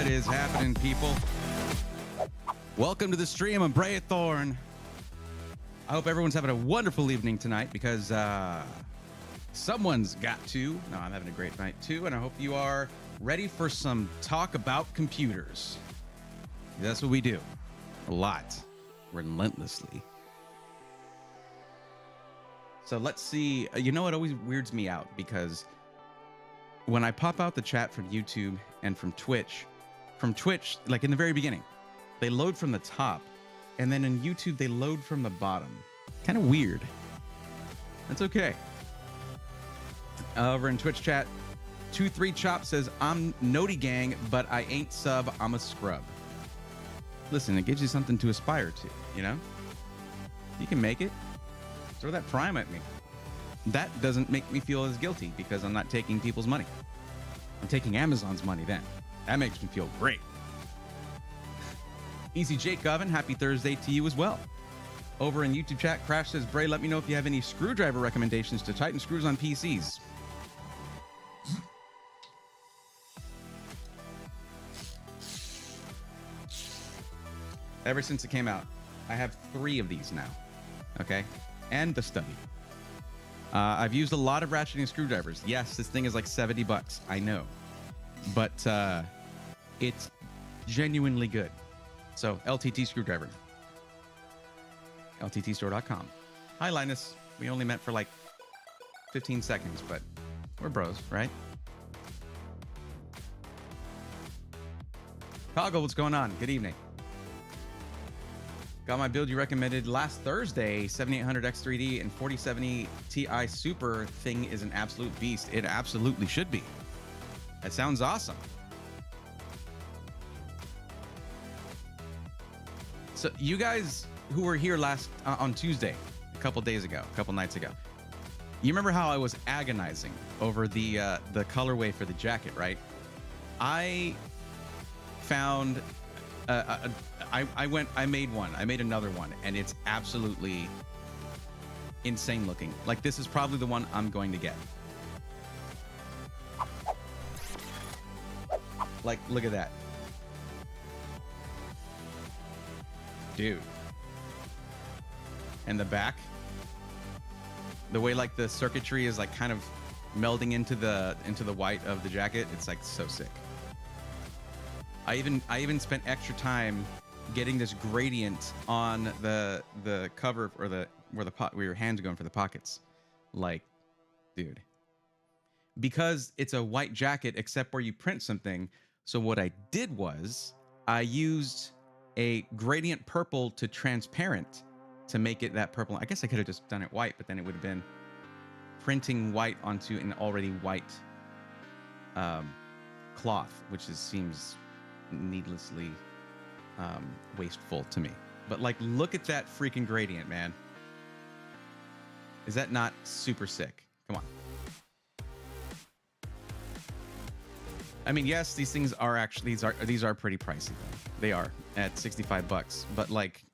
What is happening, people? Welcome to the stream. I'm Bray Thorn. I hope everyone's having a wonderful evening tonight because someone's got to. No, I'm having a great night too, and I hope you are ready for some talk about computers. That's what we do. A lot. Relentlessly. So let's see. You know, it always weirds me out because when I pop out the chat from YouTube and from Twitch, like in the very beginning, they load from the top, and then in YouTube, they load from the bottom. Kind of weird. That's okay. Over in Twitch chat, 23 Chop says, I'm Noti Gang, but I ain't sub, I'm a scrub. Listen, it gives you something to aspire to, you know? You can make it. Throw that Prime at me. That doesn't make me feel as guilty because I'm not taking people's money. I'm taking Amazon's money then. That makes me feel great. Easy Jake Govan, happy Thursday to you as well. Over in YouTube chat, Crash says, Bray, let me know if you have any screwdriver recommendations to tighten screws on PCs. Ever since it came out, I have 3 of these now. Okay? And the stubby. I've used a lot of ratcheting screwdrivers. Yes, this thing is like $70, I know. But it's genuinely good. So, LTT screwdriver. LTTstore.com. Hi, Linus. We only met for like 15 seconds, but we're bros, right? Toggle, what's going on? Good evening. Got my build you recommended last Thursday, 7800 X3D and 4070 Ti Super. Thing is an absolute beast. It absolutely should be. That sounds awesome. So you guys who were here last on Tuesday, a couple nights ago, you remember how I was agonizing over the colorway for the jacket, right? I found I made another one, and it's absolutely insane looking. Like, this is probably the one I'm going to get. Like, look at that. Dude. And the back, the way like the circuitry is like kind of melding into the white of the jacket, it's like so sick. I even spent extra time getting this gradient on the cover or where your hands are going for the pockets. Like, dude. Because it's a white jacket except where you print something. So what I did was I used a gradient purple to transparent to make it that purple. I guess I could have just done it white, but then it would have been printing white onto an already white cloth, which seems needlessly wasteful to me. But like, look at that freaking gradient, man. Is that not super sick? Come on. I mean, yes, these things are actually these are pretty pricey though. They are at $65, but like,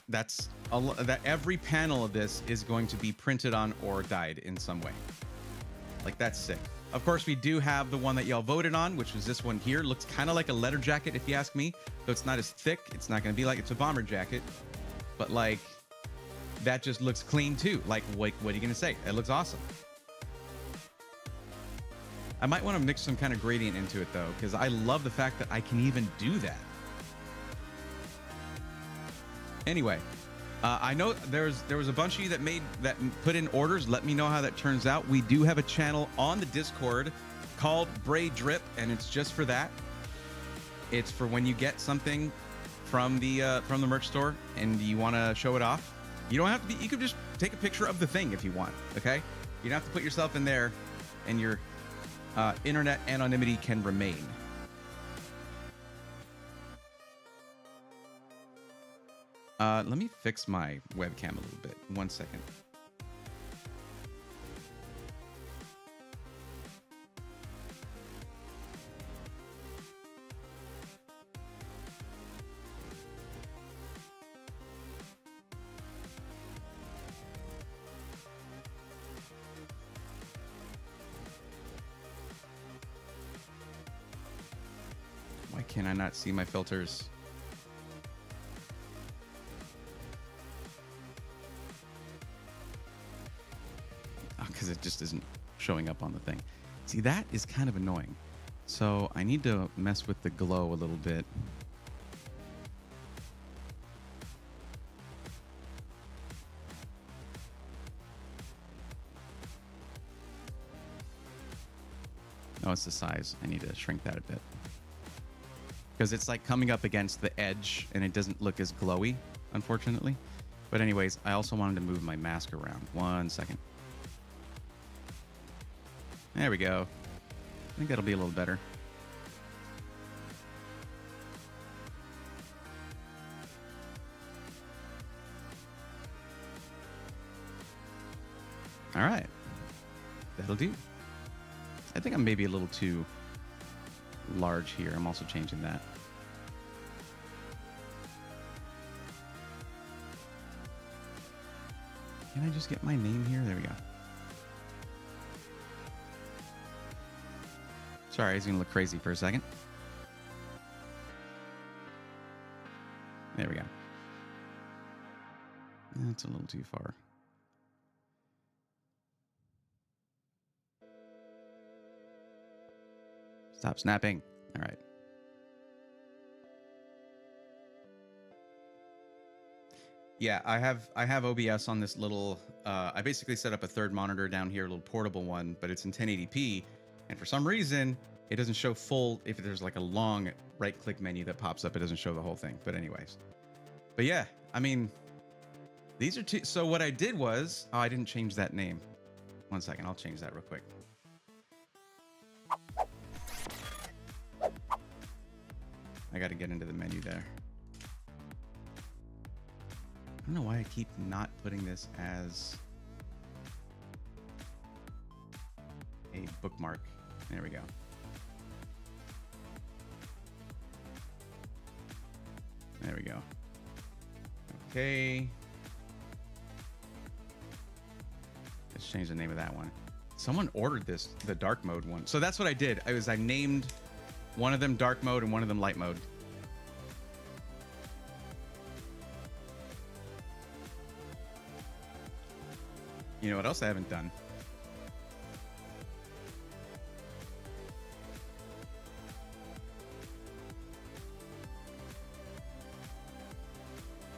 that's that every panel of this is going to be printed on or dyed in some way. Like, that's sick. Of course, we do have the one that y'all voted on, which was this one here. Looks kind of like a leather jacket, if you ask me. So it's not as thick. It's not going to be like it's a bomber jacket, but like, that just looks clean too. Like, what are you going to say? It looks awesome. I might want to mix some kind of gradient into it though, because I love the fact that I can even do that. Anyway, I know there was a bunch of you that put in orders. Let me know how that turns out. We do have a channel on the Discord called Bray Drip, and it's just for that. It's for when you get something from the merch store and you want to show it off. You don't have to be. You can just take a picture of the thing if you want. Okay, you don't have to put yourself in there, and your internet anonymity can remain. Let me fix my webcam a little bit. 1 second. can I not see my filters? Oh, because it just isn't showing up on the thing. See, that is kind of annoying. So I need to mess with the glow a little bit. Oh, it's the size. I need to shrink that a bit. Because it's like coming up against the edge and it doesn't look as glowy, unfortunately. But anyways, I also wanted to move my mask around. 1 second. There we go. I think that'll be a little better. All right. That'll do. I think I'm maybe a little too large here. I'm also changing that. Can I just get my name here? There we go. Sorry, it's going to look crazy for a second. There we go. That's a little too far. Stop snapping. All right. Yeah, I have OBS on this little. I basically set up a third monitor down here, a little portable one, but it's in 1080p, and for some reason it doesn't show full. If there's like a long right-click menu that pops up, it doesn't show the whole thing. But anyways, but yeah, I mean, these are two. So what I did was, I didn't change that name. 1 second, I'll change that real quick. I got to get into the menu there. I don't know why I keep not putting this as a bookmark. There we go. There we go. Okay. Let's change the name of that one. Someone ordered this, the dark mode one. So that's what I did. I named one of them dark mode and one of them light mode. You know what else I haven't done?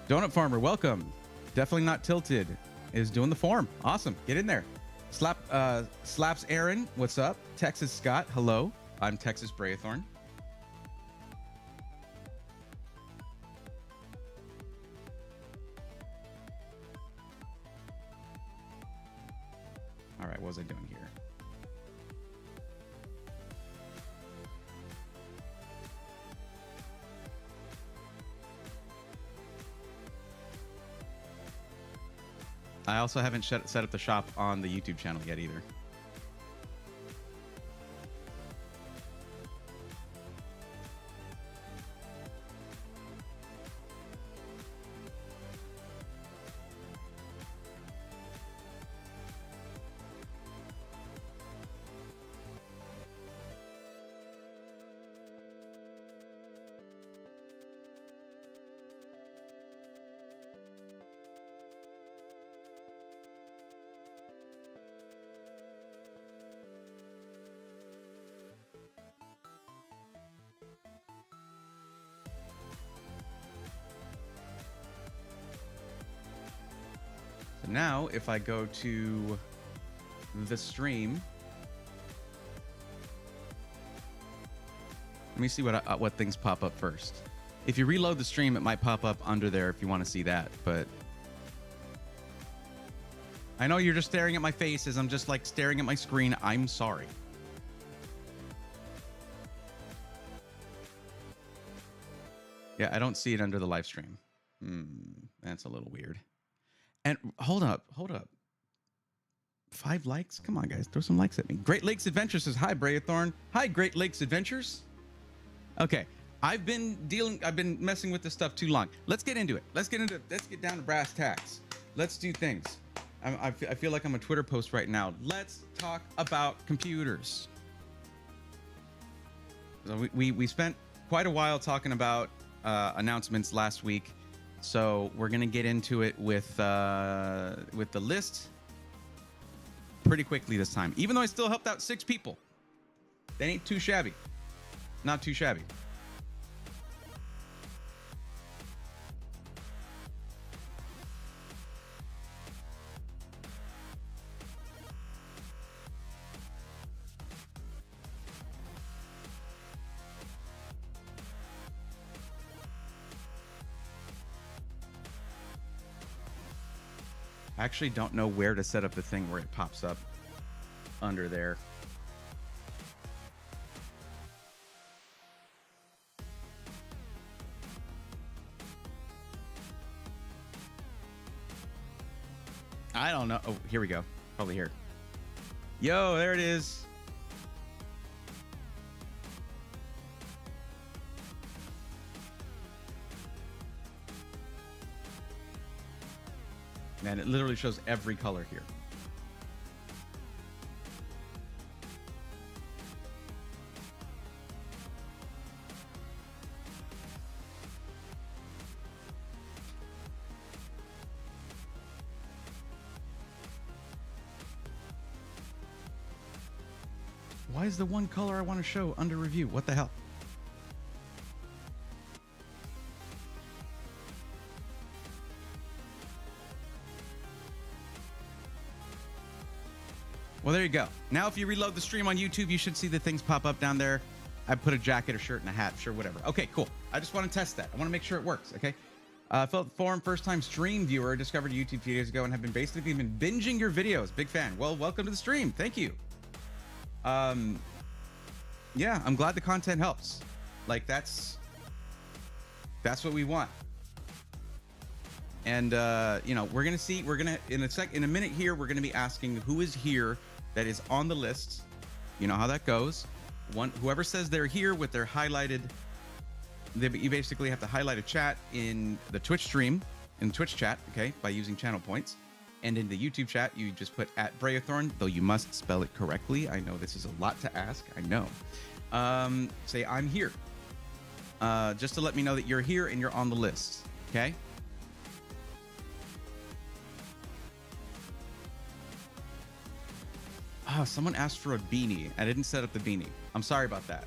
Donut Farmer, welcome. Definitely not tilted. Is doing the form. Awesome. Get in there. Slaps Aaron, what's up? Texas Scott, hello. I'm Texas Braithorn. All right, what was I doing here? I also haven't set up the shop on the YouTube channel yet either. Now, if I go to the stream, let me see what things pop up first. If you reload the stream, it might pop up under there if you want to see that, but I know you're just staring at my face as I'm just like staring at my screen. I'm sorry. Yeah, I don't see it under the live stream. That's a little weird. And hold up. 5 likes? Come on, guys. Throw some likes at me. Great Lakes Adventures says, hi, Braithorn. Hi, Great Lakes Adventures. Okay. I've been messing with this stuff too long. Let's get into it. Let's get down to brass tacks. Let's do things. I feel like I'm a Twitter post right now. Let's talk about computers. So we spent quite a while talking about announcements last week, so we're gonna get into it with the list pretty quickly this time. Even though I still helped out 6 people, that ain't too shabby. Not too shabby. I actually don't know where to set up the thing where it pops up under there. I don't know. Oh, here we go. Probably here. Yo, there it is. Man, it literally shows every color here. Why is the one color I want to show under review? What the hell? Well, there you go. Now, if you reload the stream on YouTube, you should see the things pop up down there. I put a jacket, a shirt, and a hat, sure, whatever. Okay, cool. I just want to test that. I want to make sure it works, okay? Philip Forum, first-time stream viewer, discovered YouTube a few days ago and have been basically binging your videos. Big fan. Well, welcome to the stream. Thank you. Yeah, I'm glad the content helps. Like, that's what we want. And, you know, we're going to see, in a minute here, we're going to be asking who is here that is on the list. You know how that goes. Whoever says they're here with their highlighted, you basically have to highlight a chat in the Twitch stream, in Twitch chat, okay, by using channel points. And in the YouTube chat, you just put @Breathorn, though you must spell it correctly. I know this is a lot to ask. I know. Say, I'm here. Just to let me know that you're here and you're on the list, okay? Oh, someone asked for a beanie. I didn't set up the beanie. I'm sorry about that.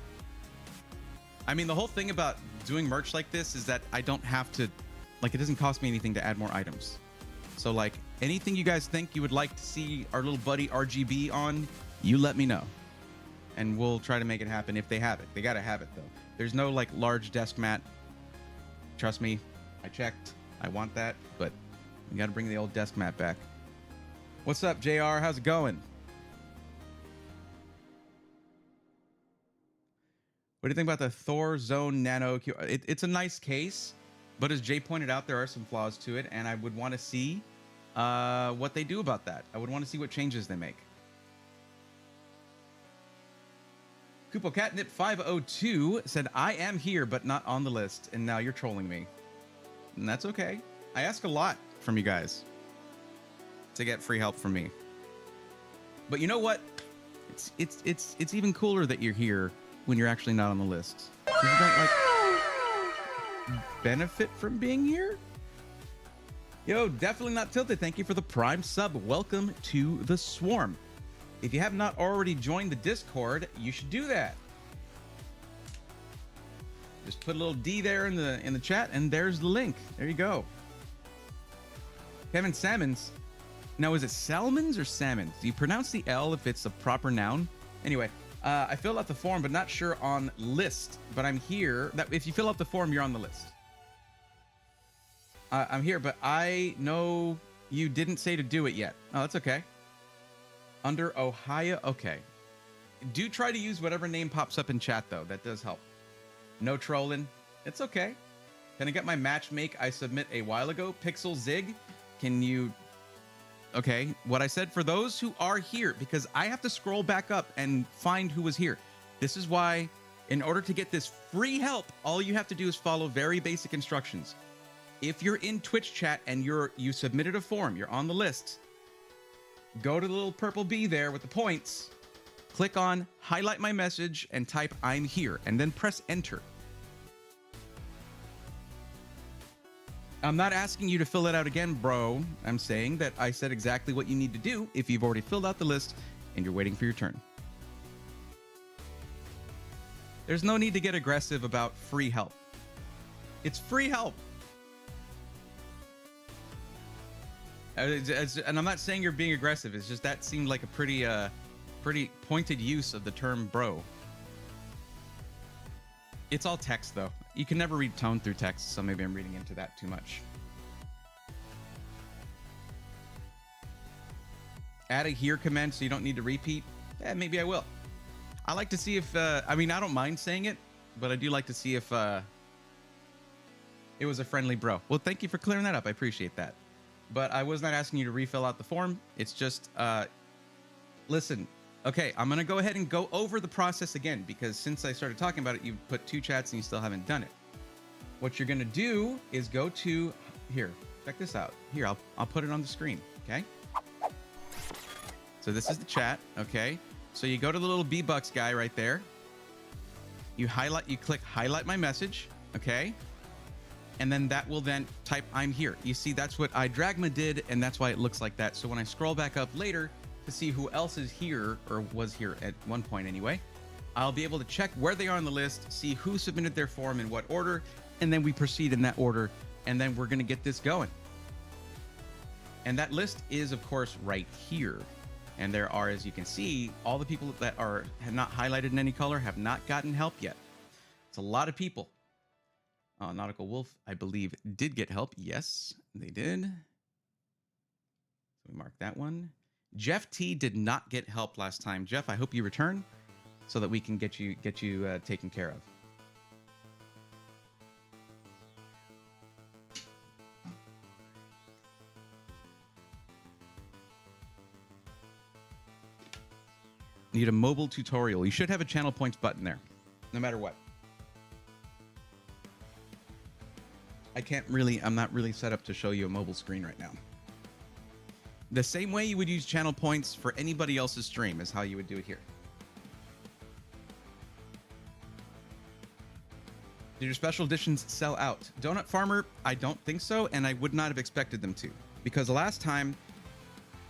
I mean, the whole thing about doing merch like this is that I don't have to, like, it doesn't cost me anything to add more items. So, like, anything you guys think you would like to see our little buddy RGB on, you let me know. And we'll try to make it happen if they have it. They gotta have it, though. There's no, like, large desk mat. Trust me, I checked. I want that, but we gotta bring the old desk mat back. What's up, JR? How's it going? What do you think about the Thor Zone Nano Q? It's a nice case, but as Jay pointed out, there are some flaws to it, and I would want to see what they do about that. I would want to see what changes they make. Kupo Catnip 502 said, I am here, but not on the list, and now you're trolling me. And that's okay. I ask a lot from you guys to get free help from me. But you know what? It's even cooler that you're here when you're actually not on the list. You don't, like, benefit from being here? Yo, definitely not tilted. Thank you for the Prime sub. Welcome to the Swarm. If you have not already joined the Discord, you should do that. Just put a little D there in the chat, and there's the link. There you go. Kevin Salmons. Now, is it Salmons or Salmons? Do you pronounce the L if it's a proper noun? Anyway, I filled out the form, but not sure on list. But I'm here. That if you fill out the form, you're on the list. I'm here, but I know you didn't say to do it yet. Oh, that's okay. Under Ohio. Okay. Do try to use whatever name pops up in chat, though. That does help. No trolling. It's okay. Can I get my matchmake I submit a while ago? Pixel Zig. Can you... Okay, what I said for those who are here, because I have to scroll back up and find who was here. This is why, in order to get this free help, all you have to do is follow very basic instructions. If you're in Twitch chat and you submitted a form, you're on the list, go to the little purple B there with the points, click on highlight my message and type I'm here, and then press enter. I'm not asking you to fill it out again, bro. I'm saying that I said exactly what you need to do if you've already filled out the list and you're waiting for your turn. There's no need to get aggressive about free help. It's free help. And I'm not saying you're being aggressive. It's just that seemed like a pretty pointed use of the term bro. It's all text, though. You can never read tone through text, so maybe I'm reading into that too much. Add a here command so you don't need to repeat. Maybe I will. I like to see if, I mean, I don't mind saying it, but I do like to see if it was a friendly bro. Well, thank you for clearing that up. I appreciate that. But I was not asking you to refill out the form. It's just, listen, okay, I'm going to go ahead and go over the process again, because since I started talking about it, you put 2 chats and you still haven't done it. What you're going to do is go to, here, check this out. Here, I'll put it on the screen, okay? So this is the chat, okay? So you go to the little B-Bucks guy right there. You click highlight my message, okay? And then that will then type I'm here. You see, that's what iDragma did, and that's why it looks like that. So when I scroll back up later to see who else is here, or was here at one point anyway, I'll be able to check where they are on the list, see who submitted their form in what order, and then we proceed in that order, and then we're gonna get this going. And that list is, of course, right here. And there are, as you can see, all the people that have not highlighted in any color have not gotten help yet. It's a lot of people. Nautical Wolf, I believe, did get help. Yes, they did. So we mark that one. Jeff T did not get help last time. Jeff, I hope you return so that we can get you taken care of. Need a mobile tutorial. You should have a channel points button there, no matter what. I'm not really set up to show you a mobile screen right now. The same way you would use channel points for anybody else's stream is how you would do it here. Did your special editions sell out? Donut Farmer, I don't think so, and I would not have expected them to. Because last time,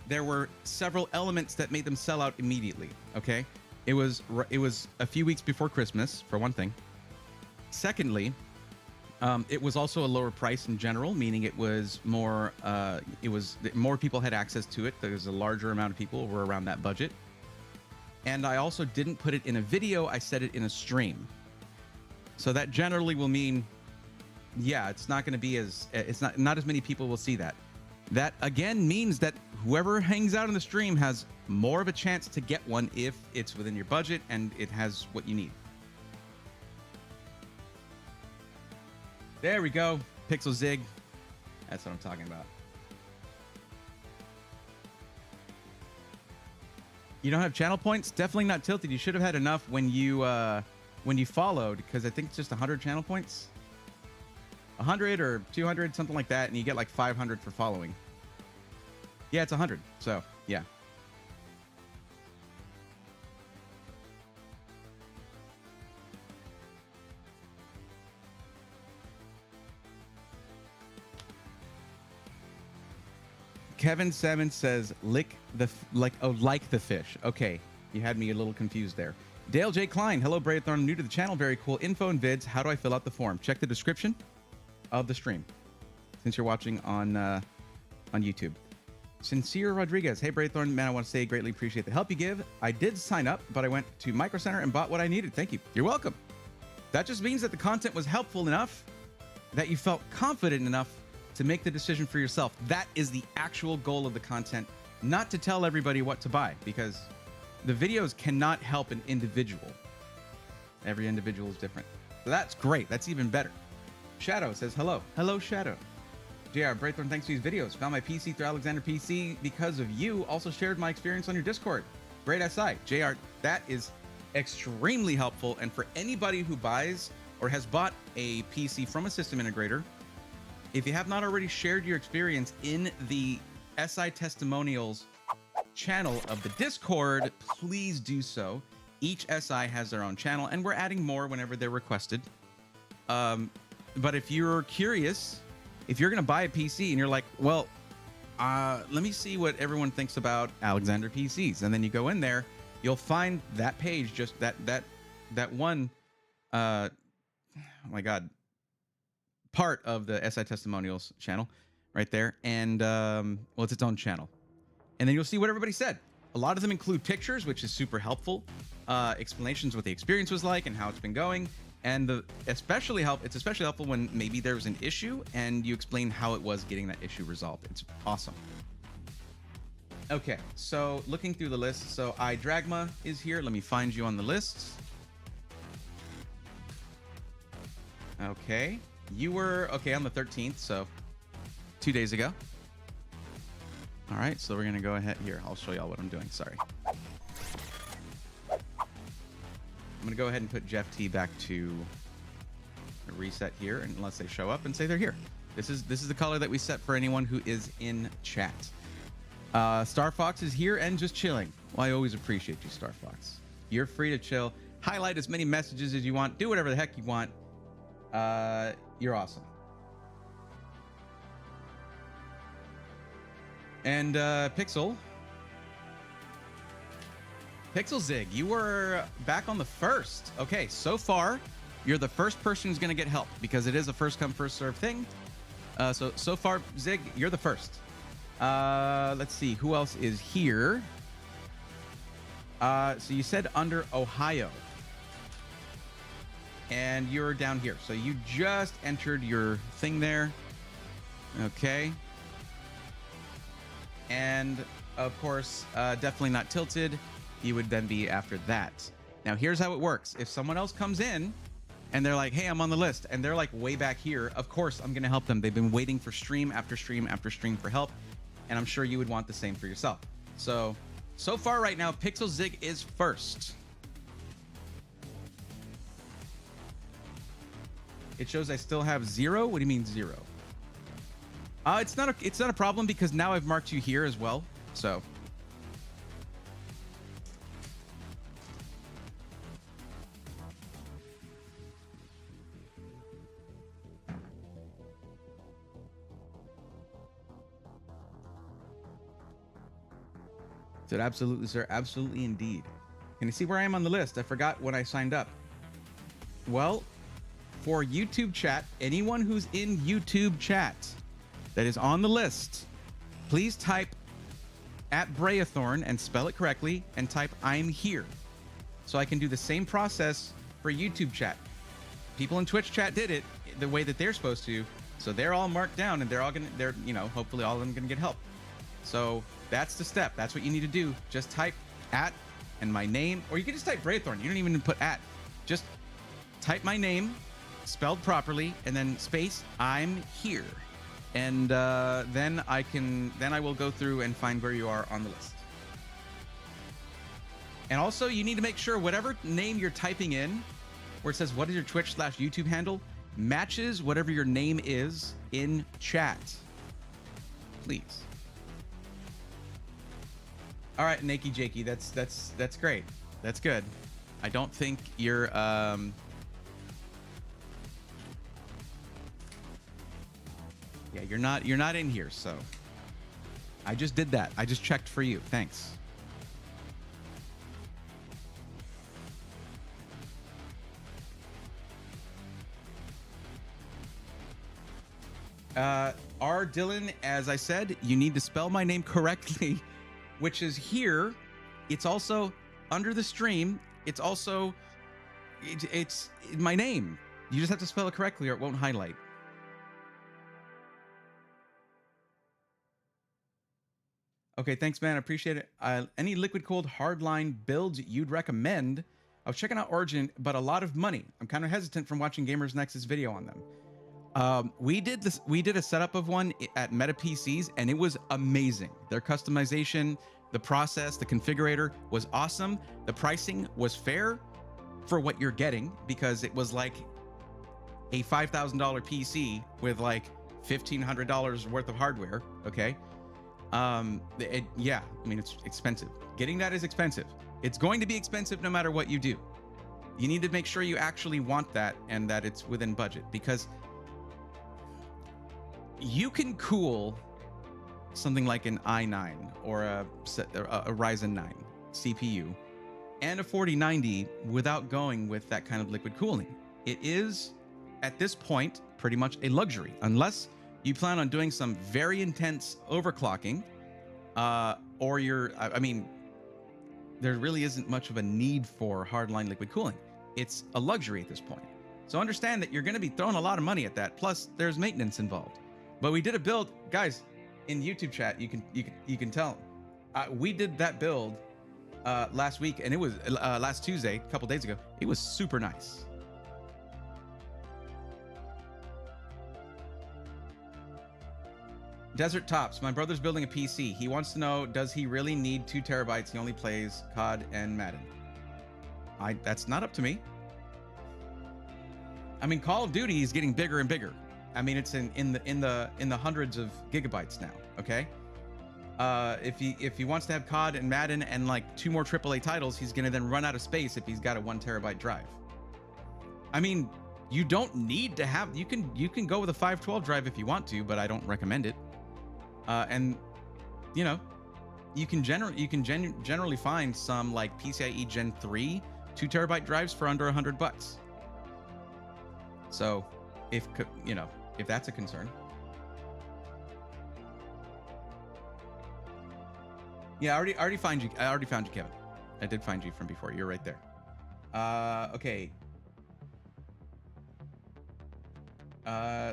there were several elements that made them sell out immediately, okay? It was a few weeks before Christmas, for one thing. Secondly, it was also a lower price in general, meaning it was more people had access to it. There was a larger amount of people who were around that budget. And I also didn't put it in a video, I set it in a stream. So that generally will mean, yeah, it's not going to be not as many people will see that. That again means that whoever hangs out in the stream has more of a chance to get one if it's within your budget and it has what you need. There we go. Pixel Zig. That's what I'm talking about. You don't have channel points? Definitely not tilted. You should have had enough when you followed, because I think it's just 100 channel points. 100 or 200, something like that, and you get like 500 for following. Yeah, it's 100. So, yeah. Kevin Salmon says, like the fish. Okay, you had me a little confused there. Dale J. Klein, hello, Braithorn, new to the channel, very cool info and vids. How do I fill out the form? Check the description of the stream, since you're watching on YouTube. Sincere Rodriguez, hey Braithorn, man, I want to say I greatly appreciate the help you give. I did sign up, but I went to Micro Center and bought what I needed. Thank you. You're welcome. That just means that the content was helpful enough that you felt confident enough to make the decision for yourself. That is the actual goal of the content, not to tell everybody what to buy, because the videos cannot help an individual. Every individual is different. So that's great. That's even better. Shadow says hello. Hello, Shadow. JR, Braithorn, thanks for these videos. Found my PC through Alexander PC because of you. Also shared my experience on your Discord. Great SI. JR, that is extremely helpful. And for anybody who buys or has bought a PC from a system integrator, if you have not already shared your experience in the SI Testimonials channel of the Discord, please do so. Each SI has their own channel, and we're adding more whenever they're requested. But if you're curious if you're going to buy a PC and you're like, well, let me see what everyone thinks about Alexander PCs, and then you go in there, you'll find that page, just that one, oh my God, part of the SI Testimonials channel right there. And well, it's its own channel. And then you'll see what everybody said. A lot of them include pictures, which is super helpful, explanations what the experience was like and how it's been going. And it's especially helpful when maybe there was an issue and you explain how it was getting that issue resolved. It's awesome. Okay, so looking through the list, so iDragma is here. Let me find you on the list. Okay, you were okay on the 13th, so 2 days ago. All right, so we're gonna go ahead here. I'll show y'all what I'm doing. Sorry. I'm gonna go ahead and put Jeff T back to reset here, unless they show up and say they're here. This is the color that we set for anyone who is in chat. Star Fox is here and just chilling. Well, I always appreciate you, Star Fox. You're free to chill. Highlight as many messages as you want. Do whatever the heck you want. You're awesome. And Pixel Zig, you were back on the 1st. Okay, so far you're the first person who's going to get help because it is a first come first serve thing. So far, Zig, you're the first. Let's see who else is here. So you said under Ohio, and you're down here. So you just entered your thing there. Okay. And of course, definitely not tilted. You would then be after that. Now here's how it works. If someone else comes in and they're like, hey, I'm on the list, and they're like way back here, of course I'm gonna help them. They've been waiting for stream after stream after stream for help, and I'm sure you would want the same for yourself. So far right now, Pixel Zig is first. It shows I still have 0. What do you mean 0? It's not a problem because now I've marked you here as well. So said absolutely, sir. Absolutely indeed. Can you see where I am on the list? I forgot when I signed up. Well, for YouTube chat, anyone who's in YouTube chat that is on the list, please type @Brayathorn and spell it correctly and type I'm here. So I can do the same process for YouTube chat. People in Twitch chat did it the way that they're supposed to. So they're all marked down and they're hopefully all of them gonna get help. So that's the step. That's what you need to do. Just type and my name, or you can just type Brayathorn. You don't even put @. Just type my name spelled properly and then space I'm here. And then I will go through and find where you are on the list. And also you need to make sure whatever name you're typing in, where it says what is your Twitch/YouTube handle, matches whatever your name is in chat. Please. All right, Nakey Jakey, that's great. That's good. I don't think you're yeah, you're not in here, so I just did that. I just checked for you. Thanks. R. Dylan, as I said, you need to spell my name correctly, which is here. It's also under the stream. It's also, it's my name. You just have to spell it correctly or it won't highlight. Okay, thanks, man. I appreciate it. Any liquid cooled hardline builds you'd recommend? I was checking out Origin, but a lot of money. I'm kind of hesitant from watching Gamers Nexus video on them. We did a setup of one at Meta PCs, and it was amazing. Their customization, the process, the configurator was awesome. The pricing was fair for what you're getting because it was like a $5,000 PC with like $1,500 worth of hardware. Okay. Yeah, I mean, it's expensive. Getting that is expensive. It's going to be expensive no matter what you do. You need to make sure you actually want that and that it's within budget, because you can cool something like an i9 or a Ryzen 9 CPU and a 4090 without going with that kind of liquid cooling. It is, at this point, pretty much a luxury, unless you plan on doing some very intense overclocking, or I mean, there really isn't much of a need for hardline liquid cooling. It's a luxury at this point. So understand that you're going to be throwing a lot of money at that. Plus, there's maintenance involved. But we did a build, guys, in YouTube chat. You can tell. We did that build last week, and it was last Tuesday, a couple days ago. It was super nice. Desert Tops, my brother's building a PC. He wants to know, does he really need 2 terabytes? He only plays COD and Madden. That's not up to me. I mean, Call of Duty is getting bigger and bigger. I mean, it's in the hundreds of gigabytes now. Okay. If he wants to have COD and Madden and like 2 more AAA titles, he's gonna then run out of space if he's got a 1 terabyte drive. I mean, you don't need to have. You can go with a 512 drive if you want to, but I don't recommend it. And you know, you can generally find some like PCIe Gen 3 2 terabyte drives for under $100. So, if that's a concern. Yeah, I already found you. I already found you, Kevin. I did find you from before. You're right there. Okay.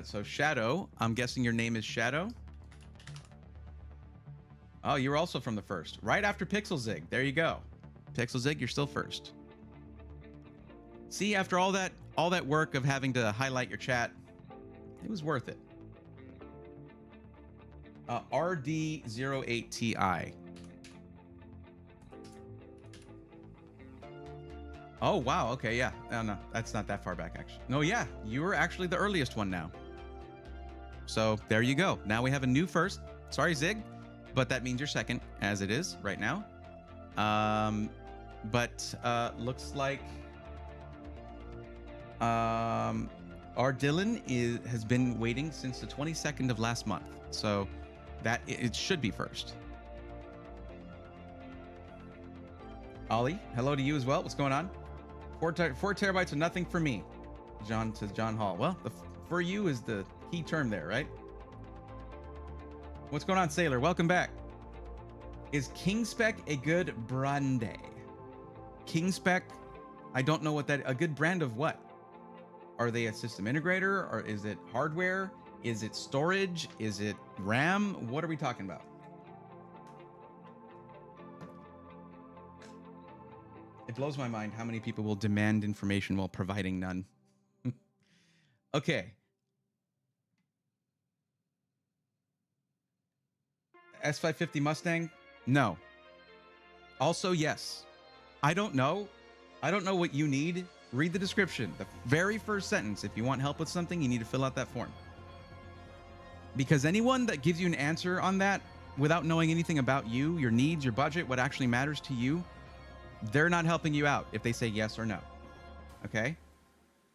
So Shadow. I'm guessing your name is Shadow. Oh, you were also from the first, right after PixelZig. There you go. PixelZig, you're still first. See, after all that work of having to highlight your chat, it was worth it. RD08Ti. Oh, wow. Okay, yeah. No, that's not that far back, actually. No, yeah. You were actually the earliest one now. So there you go. Now we have a new first. Sorry, Zig, but that means you're second, as it is right now. But looks like our Dylan has been waiting since the 22nd of last month. So that it should be first. Ollie, hello to you as well. What's going on? 4 terabytes are nothing for me. John says John Hall. Well, for you is the key term there, right? What's going on, Sailor? Welcome back. Is King Spec a good brand? King Spec, I don't know what that. A good brand of what? Are they a system integrator, or is it hardware? Is it storage? Is it RAM? What are we talking about? It blows my mind how many people will demand information while providing none. Okay. S550 Mustang? No. Also, yes. I don't know. I don't know what you need. Read the description. The very first sentence. If you want help with something, you need to fill out that form. Because anyone that gives you an answer on that without knowing anything about you, your needs, your budget, what actually matters to you, they're not helping you out if they say yes or no. Okay?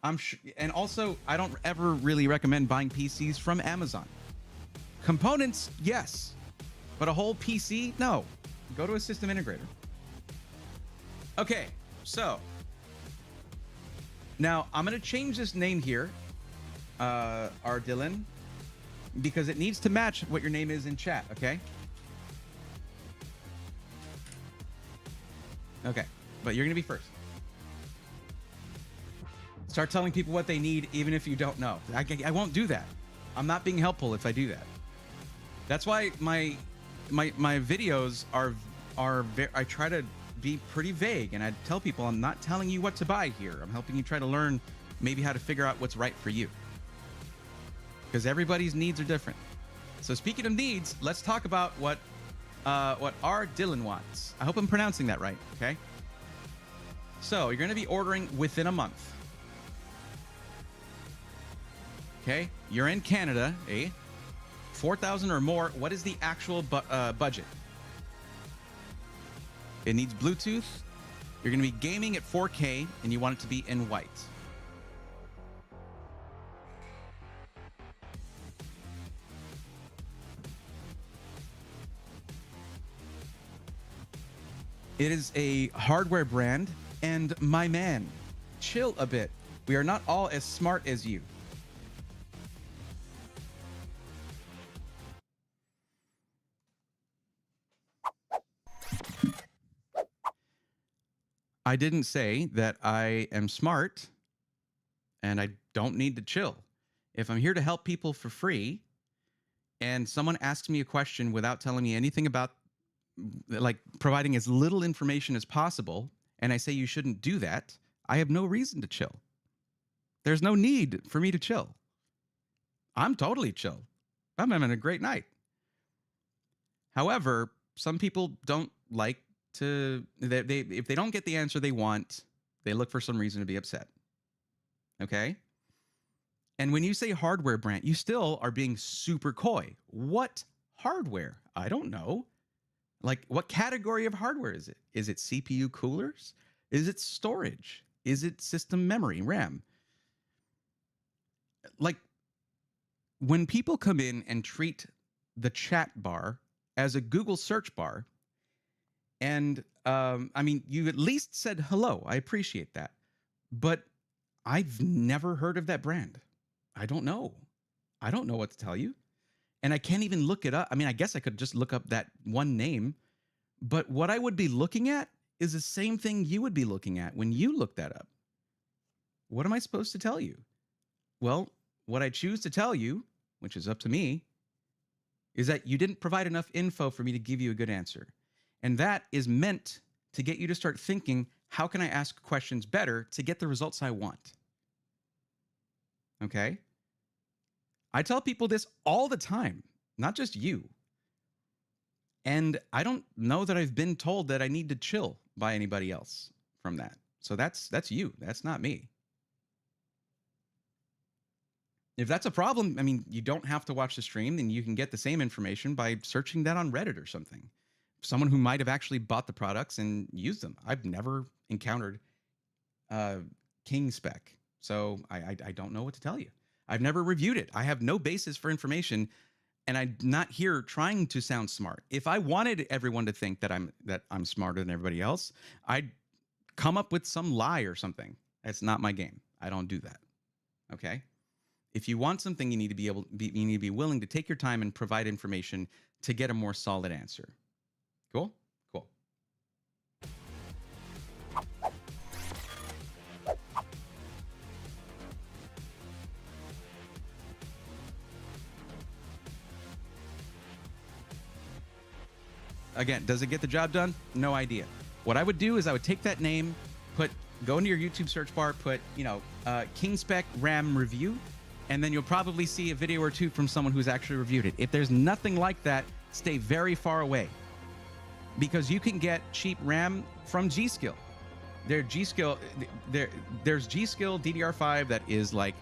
I'm sure, and also, I don't ever really recommend buying PCs from Amazon. Components, yes. But a whole PC, no. Go to a system integrator. Okay, so now I'm going to change this name here, our Dylan, because it needs to match what your name is in chat, okay? Okay, but you're going to be first. Start telling people what they need, even if you don't know. I won't do that. I'm not being helpful if I do that. That's why my videos are I try to be pretty vague, and I tell people I'm not telling you what to buy here. I'm helping you try to learn maybe how to figure out what's right for you, because everybody's needs are different. So speaking of needs, let's talk about what our Dylan wants. I hope I'm pronouncing that right. Okay. So you're going to be ordering within a month. Okay. You're in Canada, eh? 4,000 or more. What is the actual budget? It needs Bluetooth. You're going to be gaming at 4K, and you want it to be in white. It is a hardware brand, and my man, chill a bit. We are not all as smart as you. I didn't say that I am smart and I don't need to chill. If I'm here to help people for free and someone asks me a question without telling me anything about, like, providing as little information as possible, and I say you shouldn't do that, I have no reason to chill. There's no need for me to chill. I'm totally chill. I'm having a great night. However, some people don't like to, if they don't get the answer they want, they look for some reason to be upset. Okay? And when you say hardware brand, you still are being super coy. What hardware? I don't know. Like, what category of hardware is it? Is it CPU coolers? Is it storage? Is it system memory, RAM? Like, when people come in and treat the chat bar as a Google search bar, and I mean, you at least said hello. I appreciate that. But I've never heard of that brand. I don't know. I don't know what to tell you. And I can't even look it up. I mean, I guess I could just look up that one name. But what I would be looking at is the same thing you would be looking at when you look that up. What am I supposed to tell you? Well, what I choose to tell you, which is up to me, is that you didn't provide enough info for me to give you a good answer. And that is meant to get you to start thinking, how can I ask questions better to get the results I want? Okay? I tell people this all the time, not just you. And I don't know that I've been told that I need to chill by anybody else from that. So that's you. That's not me. If that's a problem, I mean, you don't have to watch the stream, then you can get the same information by searching that on Reddit or something. Someone who might have actually bought the products and used them. I've never encountered King Spec, so I don't know what to tell you. I've never reviewed it. I have no basis for information, and I'm not here trying to sound smart. If I wanted everyone to think that I'm smarter than everybody else, I'd come up with some lie or something. That's not my game. I don't do that. Okay? If you want something, you need to be willing to take your time and provide information to get a more solid answer. Cool? Cool. Again, does it get the job done? No idea. What I would do is I would take that name, go into your YouTube search bar, put, King Spec RAM review, and then you'll probably see a video or two from someone who's actually reviewed it. If there's nothing like that, stay very far away. Because you can get cheap RAM from G.Skill. There's G.Skill DDR5 that is like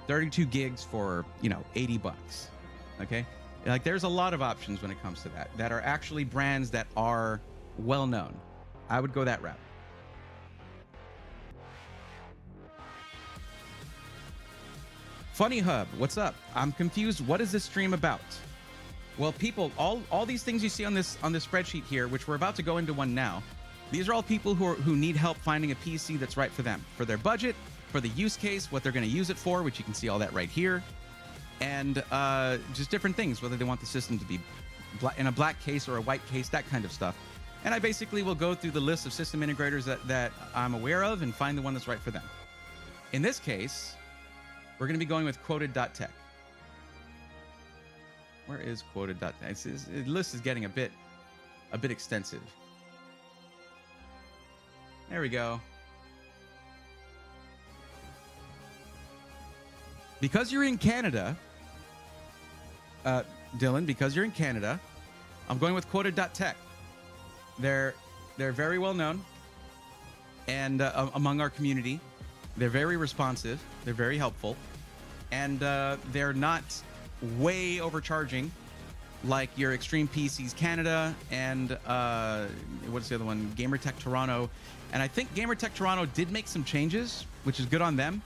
32 gigs for, $80. Okay? Like, there's a lot of options when it comes to that are actually brands that are well known. I would go that route. Funny Hub, what's up? I'm confused. What is this stream about? Well, people, all these things you see on this spreadsheet here, which we're about to go into one now, these are all people who need help finding a PC that's right for them, for their budget, for the use case, what they're going to use it for, which you can see all that right here, and just different things, whether they want the system to be in a black case or a white case, that kind of stuff. And I basically will go through the list of system integrators that I'm aware of and find the one that's right for them. In this case, we're going to be going with quoted.tech. Where is quoted.tech? The list is getting a bit extensive. There we go. Because you're in Canada, Dylan, because you're in Canada, I'm going with quoted.tech. They're very well known, and among our community, they're very responsive. They're very helpful, and they're not way overcharging like your Extreme PCs Canada and what's the other one? GamerTech Toronto. And I think GamerTech Toronto did make some changes, which is good on them.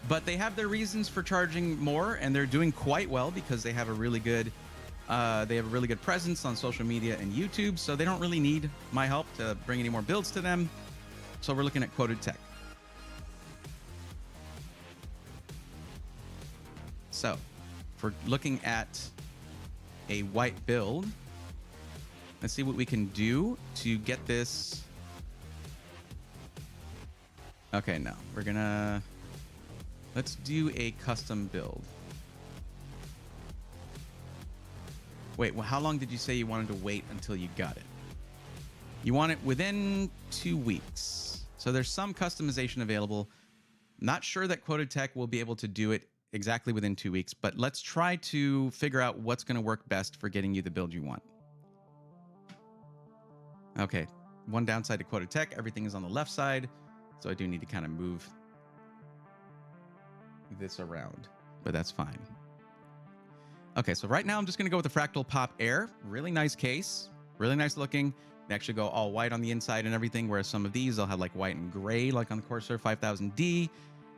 But they have their reasons for charging more, and they're doing quite well because they have a really good They have a really good presence on social media and YouTube, so they don't really need my help to bring any more builds to them. So we're looking at Quoted Tech. So if we're looking at a white build, let's see what we can do to get this. Okay, no, let's do a custom build. Wait, well, how long did you say you wanted to wait until you got it? You want it within 2 weeks. So there's some customization available. Not sure that Quoted Tech will be able to do it exactly within 2 weeks, but let's try to figure out what's going to work best for getting you the build you want. Okay, one downside to Quoted Tech, everything is on the left side, so I do need to kind of move this around, but that's fine. Okay, so right now I'm just going to go with the Fractal Pop Air. Really nice case, really nice looking. They actually go all white on the inside and everything, whereas some of these, they'll have like white and gray, like on the Corsair 5000D.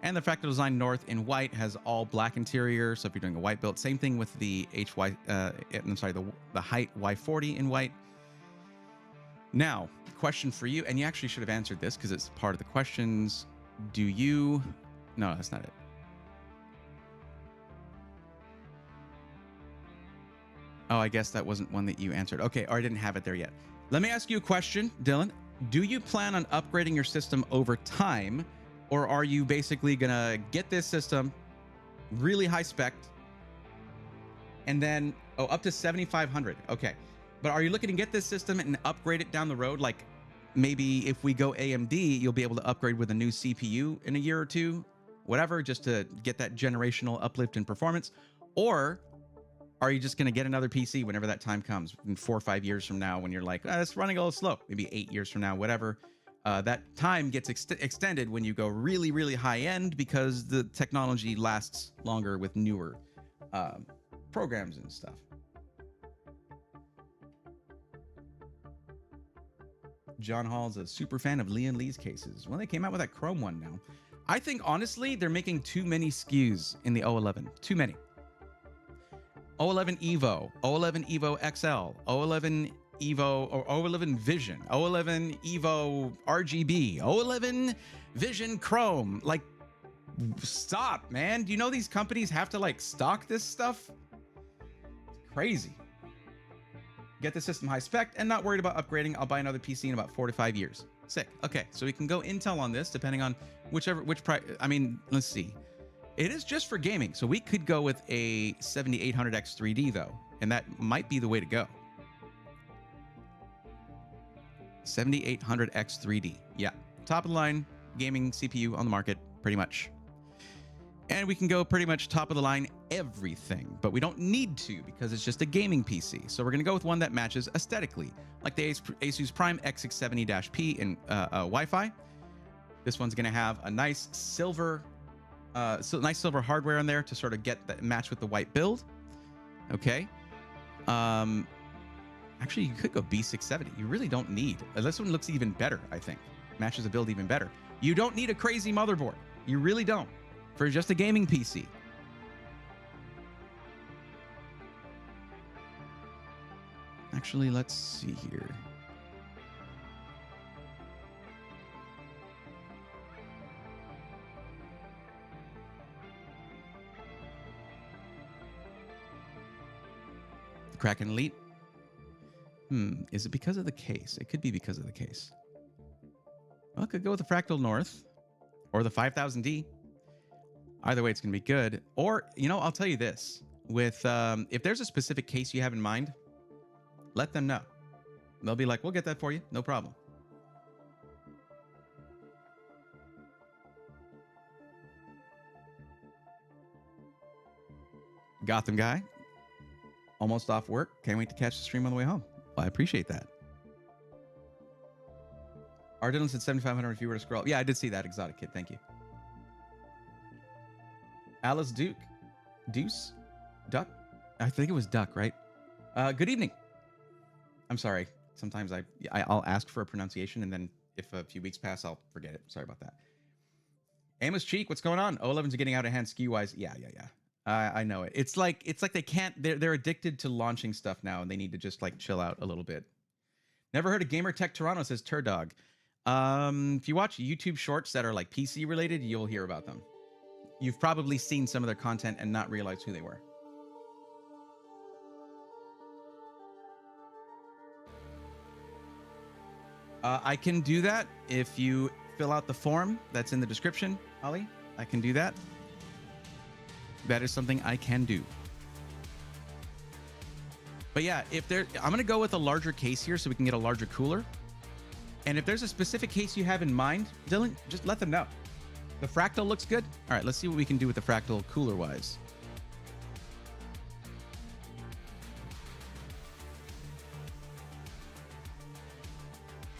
And the Fractal Design North in white has all black interior, so if you're doing a white build, same thing with the the Height Y40 in white. Now, question for you, and you actually should have answered this because it's part of the questions. Do you... No, that's not it. Oh, I guess that wasn't one that you answered. Okay, or I didn't have it there yet. Let me ask you a question, Dylan. Do you plan on upgrading your system over time, or are you basically going to get this system really high spec and then, oh, up to 7,500. Okay. But are you looking to get this system and upgrade it down the road? Like maybe if we go AMD, you'll be able to upgrade with a new CPU in a year or two, whatever, just to get that generational uplift in performance? Or are you just going to get another PC whenever that time comes, in 4 or 5 years from now, when you're like, it's running a little slow, maybe 8 years from now, whatever. That time gets extended when you go really, really high end because the technology lasts longer with newer programs and stuff. John Hall's a super fan of Lian Lee's cases. Well, they came out with that Chrome one now. I think, honestly, they're making too many SKUs in the O11. Too many. O11 Evo, O11 Evo XL, O11 Evo or O11 Vision, O11 Evo RGB, O11 Vision Chrome. Like, stop, man. Do you know these companies have to like stock this stuff? It's crazy. Get the system high spec and not worried about upgrading. I'll buy another PC in about 4 to 5 years. Sick. Okay, so we can go Intel on this depending on which price. I mean, let's see. It is just for gaming, so we could go with a 7800X 3D though, and that might be the way to go. 7800X 3D. Yeah, top of the line gaming CPU on the market, pretty much. And we can go pretty much top of the line everything, but we don't need to because it's just a gaming PC. So we're going to go with one that matches aesthetically, like the Asus Prime X670-P in Wi-Fi. This one's going to have a nice silver hardware on there to sort of get that match with the white build. Okay. Actually, you could go B670. You really don't need. This one looks even better, I think. Matches the build even better. You don't need a crazy motherboard. You really don't. For just a gaming PC. Actually, let's see here. Kraken Elite. Is it because of the case? It could be because of the case. Well, it could go with the Fractal North or the 5000D. Either way, it's going to be good. Or, you know, I'll tell you this. With if there's a specific case you have in mind, let them know. They'll be like, we'll get that for you. No problem. Gotham guy. Almost off work. Can't wait to catch the stream on the way home. Well, I appreciate that. Ardillon said 7,500 if you were to scroll. Yeah, I did see that, Exotic Kid. Thank you. Alice Duke. Deuce? Duck? I think it was Duck, right? Good evening. I'm sorry. Sometimes I'll ask for a pronunciation, and then if a few weeks pass, I'll forget it. Sorry about that. Amos Cheek, what's going on? O11's getting out of hand SKU-wise. Yeah. I know it. It's like they can't. They're addicted to launching stuff now, and they need to just like chill out a little bit. Never heard of Gamer Tech Toronto, says Turdog. If you watch YouTube shorts that are like PC related, you'll hear about them. You've probably seen some of their content and not realized who they were. I can do that if you fill out the form that's in the description, Ollie. I can do that. That is something I can do. But yeah, I'm going to go with a larger case here so we can get a larger cooler. And if there's a specific case you have in mind, Dylan, just let them know. The fractal looks good. All right, let's see what we can do with the fractal cooler-wise.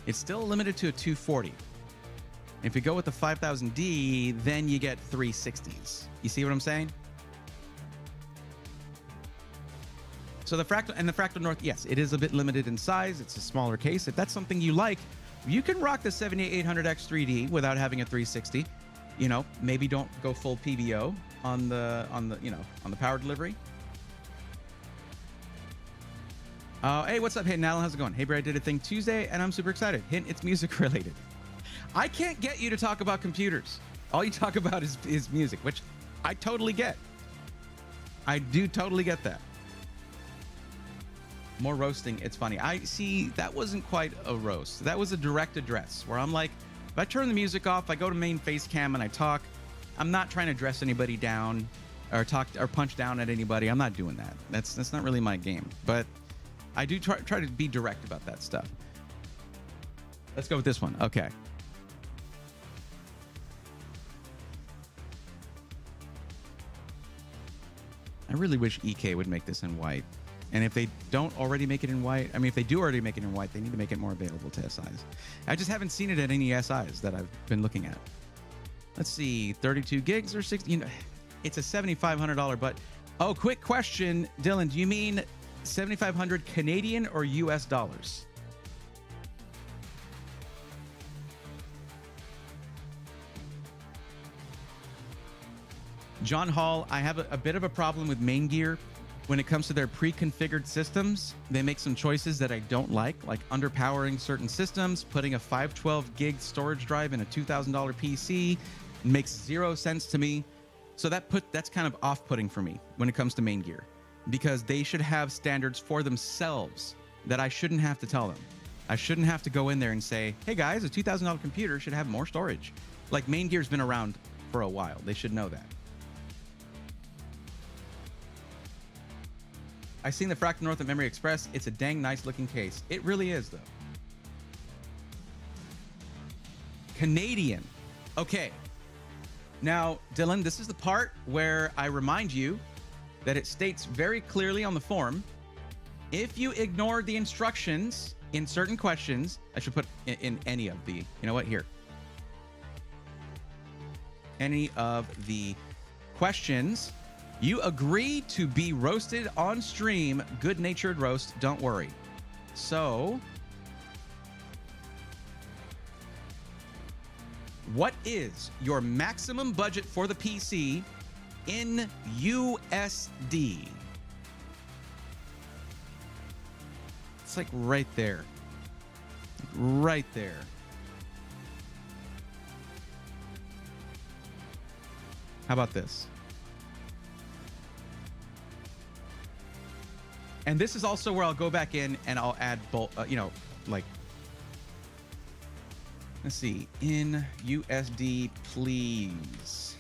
It's still limited to a 240. If you go with the 5000D, then you get 360s. You see what I'm saying? So the Fractal North, yes, it is a bit limited in size. It's a smaller case. If that's something you like, you can rock the 7800X 3D without having a 360. You know, maybe don't go full PBO on the power delivery. Hey, what's up, Hint? Alan, how's it going? Hey, Bray, I did a thing Tuesday, and I'm super excited. Hint, it's music related. I can't get you to talk about computers. All you talk about is music, which I totally get. I do totally get that. More roasting. It's funny. I see that wasn't quite a roast. That was a direct address where I'm like, if I turn the music off, I go to main face cam and I talk. I'm not trying to dress anybody down or talk or punch down at anybody. I'm not doing that. That's not really my game. But I do try to be direct about that stuff. Let's go with this one. Okay. I really wish EK would make this in white. And if they don't already make it in white, I mean, if they do already make it in white, they need to make it more available to SIs. I just haven't seen it at any SIs that I've been looking at. Let's see, 32 gigs or 60, you know, it's a $7,500, but, oh, quick question, Dylan, do you mean 7,500 Canadian or US dollars? John Hall, I have a bit of a problem with Main Gear. When it comes to their pre-configured systems, they make some choices that I don't like underpowering certain systems, putting a 512 gig storage drive in a $2,000 PC makes zero sense to me. So that's kind of off-putting for me when it comes to Main Gear, because they should have standards for themselves that I shouldn't have to tell them. I shouldn't have to go in there and say, hey guys, a $2,000 computer should have more storage. Like, Main Gear's been around for a while. They should know that. I seen the Fractal North at Memory Express. It's a dang nice looking case. It really is, though. Canadian. Okay. Now, Dylan, this is the part where I remind you that it states very clearly on the form, if you ignore the instructions in certain questions, I should put in any of the, you know what, here. Any of the questions, you agree to be roasted on stream. Good-natured roast, don't worry. So, what is your maximum budget for the PC in USD? It's like right there. Right there. How about this? And this is also where I'll go back in and I'll add let's see, in USD, please.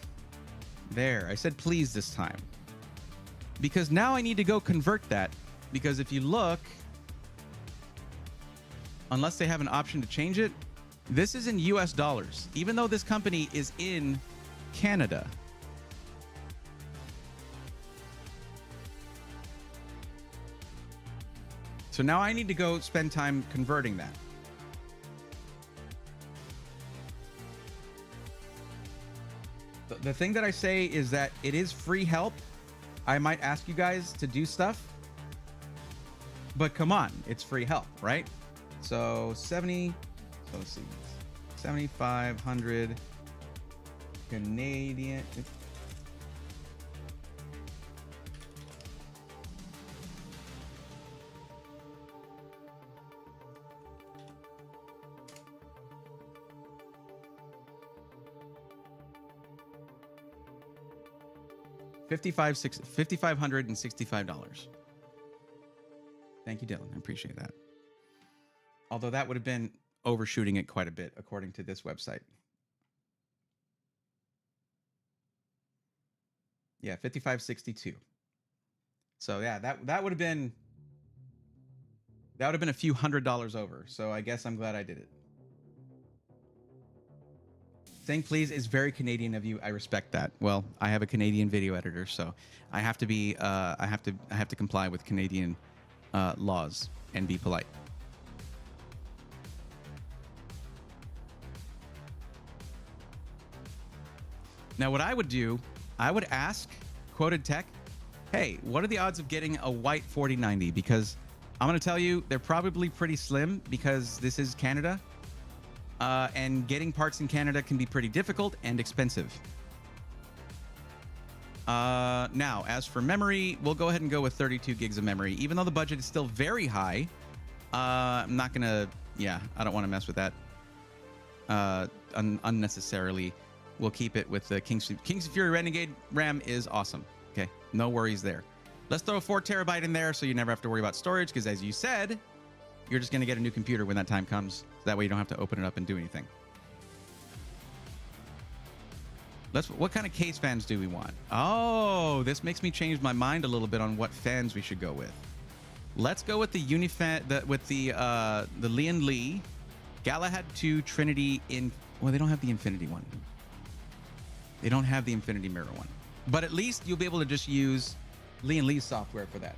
There, I said please this time. Because now I need to go convert that. Because if you look, unless they have an option to change it, this is in US dollars, even though this company is in Canada. So now I need to go spend time converting that. The thing that I say is that it is free help. I might ask you guys to do stuff, but come on, it's free help, right? So let's see, 7,500 Canadian. $5,565. Thank you, Dylan. I appreciate that. Although that would have been overshooting it quite a bit, according to this website. Yeah, 5562. So yeah, that would have been a few $100s over. So I guess I'm glad I did it. Saying please is very Canadian of you. I respect that. Well, I have a Canadian video editor, so I have to be I have to comply with Canadian laws and be polite. Now, what I would do, I would ask Quoted Tech, hey, what are the odds of getting a white 4090? Because I'm going to tell you, they're probably pretty slim because this is Canada. And getting parts in Canada can be pretty difficult and expensive. Now, as for memory, we'll go ahead and go with 32 gigs of memory. Even though the budget is still very high, I'm not going to, I don't want to mess with that unnecessarily. We'll keep it with the King's Fury Renegade RAM is awesome. Okay, no worries there. Let's throw a 4 terabyte in there so you never have to worry about storage because, as you said, you're just going to get a new computer when that time comes. So that way you don't have to open it up and do anything. What kind of case fans do we want? Oh, this makes me change my mind a little bit on what fans we should go with. Let's go with the Unifan, with the Lian Li Galahad 2 Trinity in. Well, they don't have the Infinity one. They don't have the Infinity Mirror one. But at least you'll be able to just use Lian Li's software for that.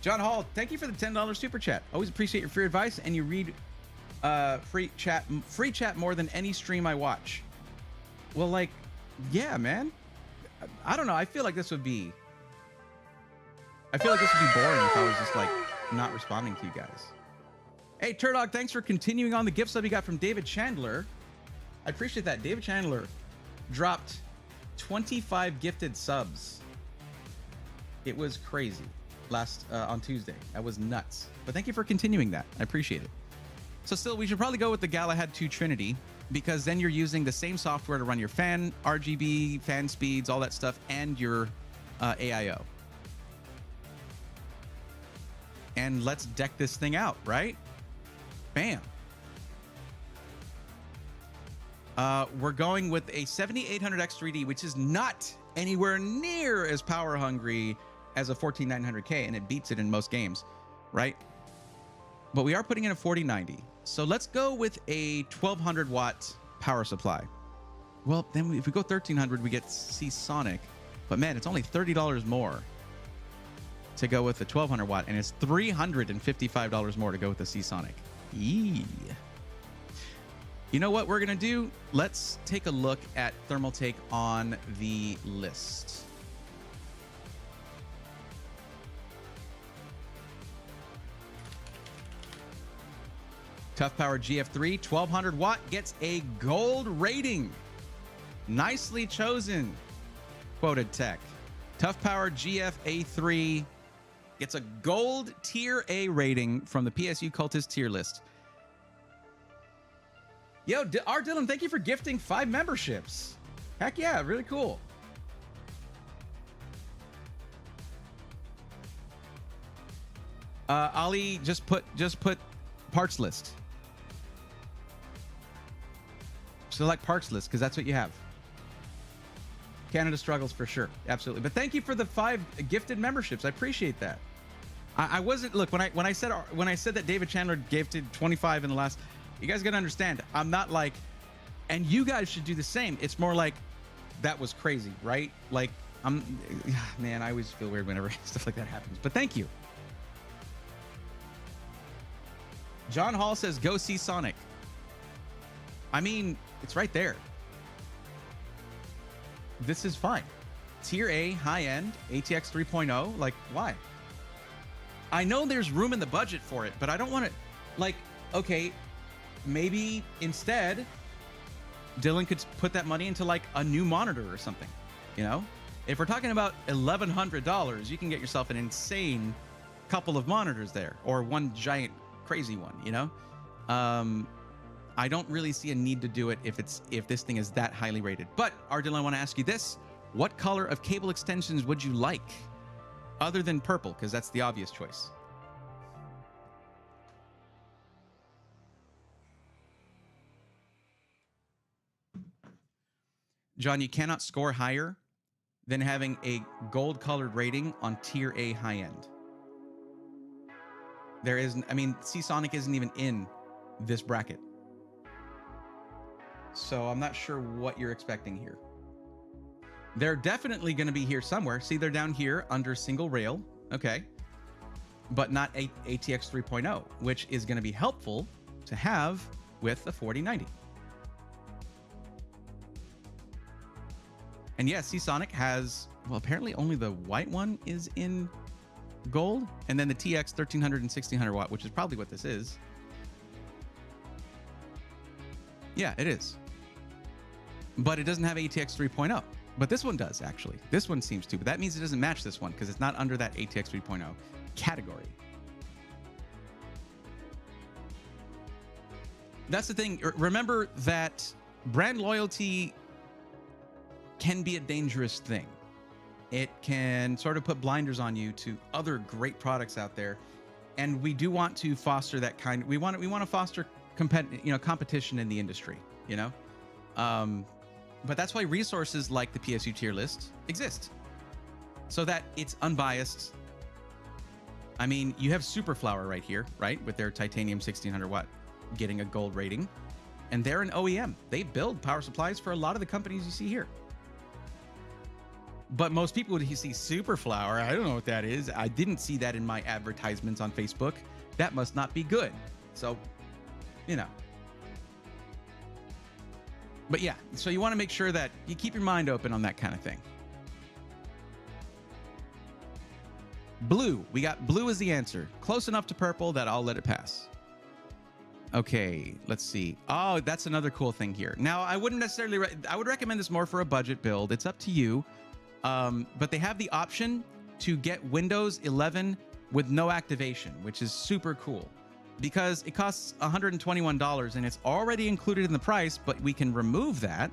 John Hall, thank you for the $10 super chat. Always appreciate your free advice, and you read free chat more than any stream I watch. Well, like, yeah, man. I don't know. I feel like this would be boring if I was just like not responding to you guys. Hey, Turdog, thanks for continuing on the gift sub you got from David Chandler. I appreciate that. David Chandler dropped 25 gifted subs. It was crazy on Tuesday. That was nuts. But thank you for continuing that. I appreciate it. So still, we should probably go with the Galahad 2 Trinity because then you're using the same software to run your fan, RGB, fan speeds, all that stuff, and your AIO. And let's deck this thing out, right? Bam. We're going with a 7800X3D, which is not anywhere near as power hungry as a 14900K, and it beats it in most games, right? But we are putting in a 4090. So let's go with a 1200 watt power supply. Well, then if we go 1300, we get Seasonic. But man, it's only $30 more to go with the 1200 watt, and it's $355 more to go with the Seasonic. Eee. You know what we're going to do? Let's take a look at Thermaltake on the list. Tough Power GF3 1200 watt gets a gold rating. Nicely chosen, Quoted Tech. Tough Power GF A3 gets a gold tier A rating from the PSU Cultist tier list. Yo, R. Dylan, thank you for gifting 5 memberships. Heck yeah, really cool. Ali, just put parts list. Select parts list because that's what you have. Canada struggles for sure, absolutely. But thank you for the 5 gifted memberships. I appreciate that. I wasn't look when I said that David Chandler gifted 25 in the last. You guys gotta understand, I'm not like, and you guys should do the same. It's more like, that was crazy, right? Like, man, I always feel weird whenever stuff like that happens. But thank you. John Hall says, go see Sonic. I mean, it's right there. This is fine. Tier A, high-end, ATX 3.0, like, why? I know there's room in the budget for it, but I don't want to, like, okay, maybe instead, Dylan could put that money into like a new monitor or something, you know? If we're talking about $1,100, you can get yourself an insane couple of monitors there, or one giant crazy one, you know? I don't really see a need to do it if this thing is that highly rated. But, Ardil, I want to ask you this. What color of cable extensions would you like other than purple? Because that's the obvious choice. John, you cannot score higher than having a gold colored rating on tier A high end. There isn't, I mean, Seasonic isn't even in this bracket. So I'm not sure what you're expecting here. They're definitely going to be here somewhere. See, they're down here under single rail. Okay. But not ATX 3.0, which is going to be helpful to have with the 4090. And yes, Seasonic has, well, apparently only the white one is in gold, and then the TX 1300 and 1600 watt, which is probably what this is. Yeah, it is. But it doesn't have ATX 3.0. But this one does, actually. This one seems to, but that means it doesn't match this one because it's not under that ATX 3.0 category. That's the thing. Remember that brand loyalty can be a dangerous thing. It can sort of put blinders on you to other great products out there, and we do want to foster that kind. We want to foster competition in the industry. But that's why resources like the PSU tier list exist, so that it's unbiased. I mean, you have Superflower right here, right, with their titanium 1600 watt getting a gold rating, and they're an OEM. They build power supplies for a lot of the companies you see here. But most people, when you see Superflower, I don't know what that is. I didn't see that in my advertisements on Facebook. That must not be good. So, But yeah, so you want to make sure that you keep your mind open on that kind of thing. Blue. We got blue as the answer. Close enough to purple that I'll let it pass. Okay, let's see. Oh, that's another cool thing here. Now, I wouldn't necessarily... I would recommend this more for a budget build. It's up to you. But they have the option to get Windows 11 with no activation, which is super cool because it costs $121 and it's already included in the price, but we can remove that.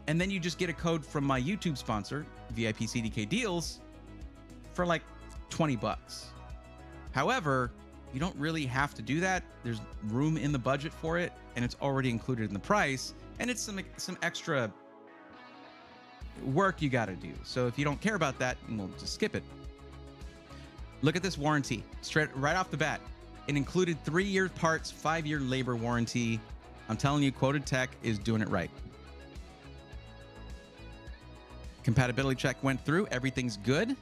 And then you just get a code from my YouTube sponsor, VIP CDK Deals, for like 20 bucks. However, you don't really have to do that. There's room in the budget for it, and it's already included in the price, and it's some extra work you got to do. So if you don't care about that, we'll just skip it. Look at this warranty right off the bat. It included 3-year parts, 5-year labor warranty. I'm telling you, Quoted Tech is doing it right. Compatibility check went through. Everything's good.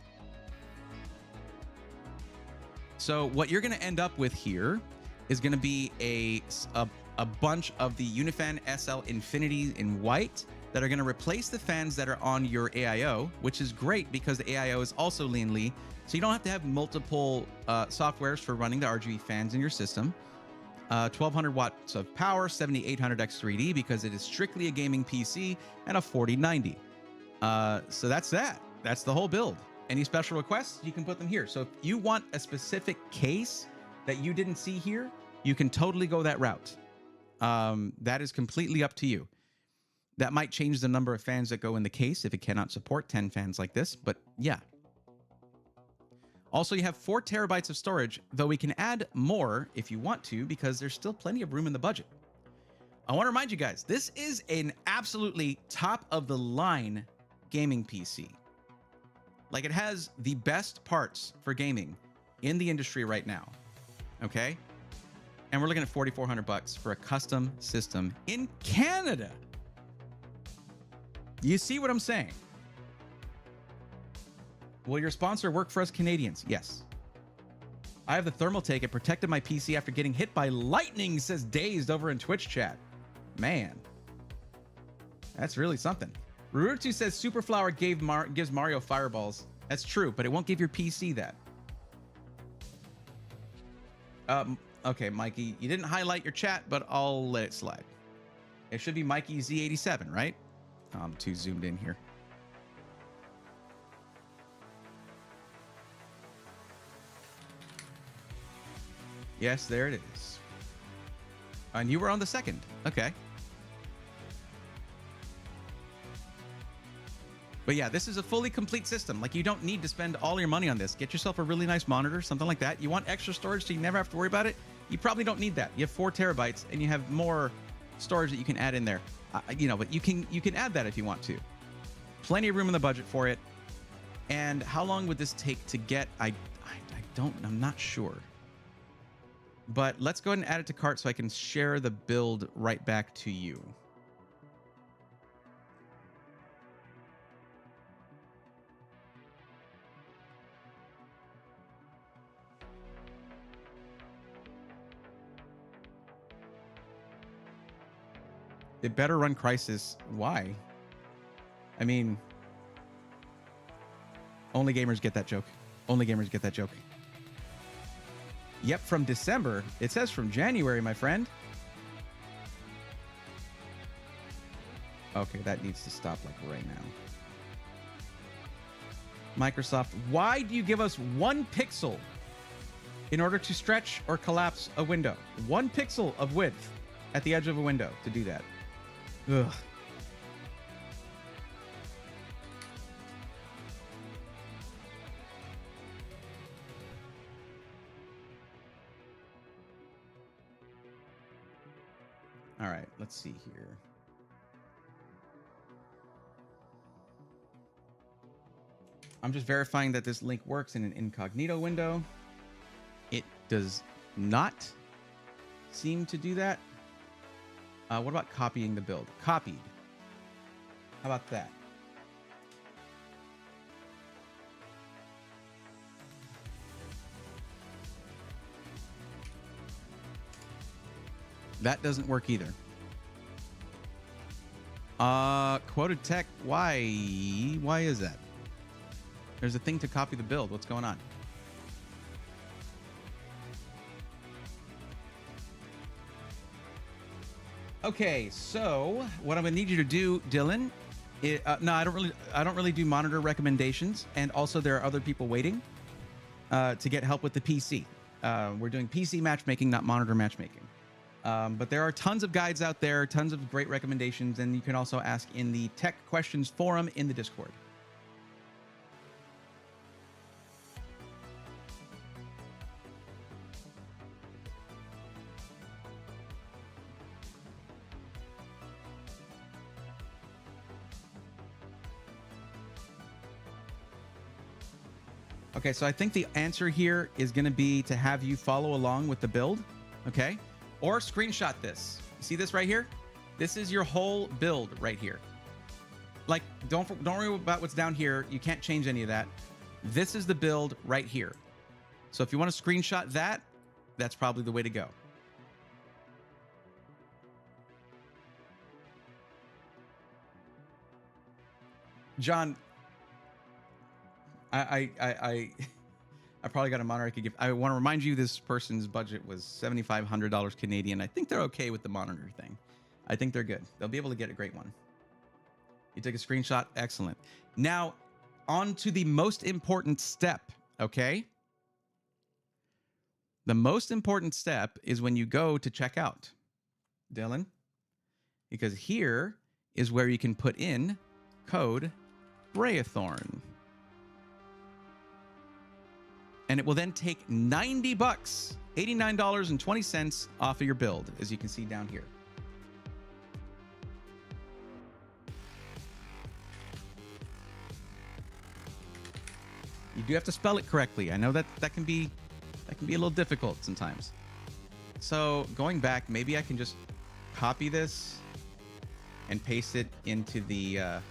So what you're going to end up with here is going to be a bunch of the Unifan SL Infinity in white that are going to replace the fans that are on your AIO, which is great because the AIO is also Lean Li, so you don't have to have multiple softwares for running the RGB fans in your system. 1200 watts of power, 7800 X3D because it is strictly a gaming PC, and a 4090. So that's that. That's the whole build. Any special requests, you can put them here. So if you want a specific case that you didn't see here, you can totally go that route. That is completely up to you. That might change the number of fans that go in the case if it cannot support 10 fans like this, but yeah. Also, you have 4 terabytes of storage, though we can add more if you want to, because there's still plenty of room in the budget. I want to remind you guys, this is an absolutely top-of-the-line gaming PC. Like, it has the best parts for gaming in the industry right now, okay? And we're looking at $4,400 for a custom system in Canada. You see what I'm saying? Will your sponsor work for us Canadians? Yes. I have the thermal take. It protected my PC after getting hit by lightning, says Dazed over in Twitch chat. Man, that's really something. Rurutu says Superflower gives Mario fireballs. That's true, but it won't give your PC that. Okay, Mikey, you didn't highlight your chat, but I'll let it slide. It should be Mikey Z87, right? I'm too zoomed in here. Yes, there it is. And you were on the second. Okay. But yeah, this is a fully complete system. Like, you don't need to spend all your money on this. Get yourself a really nice monitor, something like that. You want extra storage so you never have to worry about it? You probably don't need that. You have 4 terabytes and you have more storage that you can add in there. You know, but you can add that if you want to. Plenty of room in the budget for it. And how long would this take to get? I'm not sure. But let's go ahead and add it to cart so I can share the build right back to you. It better run Crysis. Why? I mean, only gamers get that joke. Only gamers get that joke. Yep, from December. It says from January, my friend. Okay, that needs to stop like right now. Microsoft, why do you give us 1 pixel in order to stretch or collapse a window? 1 pixel of width at the edge of a window to do that. Ugh. All right, let's see here. I'm just verifying that this link works in an incognito window. It does not seem to do that. What about copying the build? Copied. How about that? That doesn't work either. Quoted tech. Why is that? There's a thing to copy the build. What's going on? Okay, so what I'm gonna need you to do, Dylan. No, I don't really do monitor recommendations, and also there are other people waiting to get help with the PC. We're doing PC matchmaking, not monitor matchmaking. But there are tons of guides out there, tons of great recommendations, and you can also ask in the tech questions forum in the Discord. Okay, so I think the answer here is going to be to have you follow along with the build, okay? Or screenshot this. See this right here? This is your whole build right here. Like, don't worry about what's down here. You can't change any of that. This is the build right here. So if you want to screenshot that, that's probably the way to go. John, I probably got a monitor I could give. I want to remind you this person's budget was $7,500 Canadian. I think they're okay with the monitor thing. I think they're good. They'll be able to get a great one. You take a screenshot. Excellent. Now, on to the most important step, okay? The most important step is when you go to checkout, Dylan, because here is where you can put in code Brayathorn. And it will then take $90, $89.20 off of your build, as you can see down here. You do have to spell it correctly. I know that can be a little difficult sometimes. So going back, maybe I can just copy this and paste it into the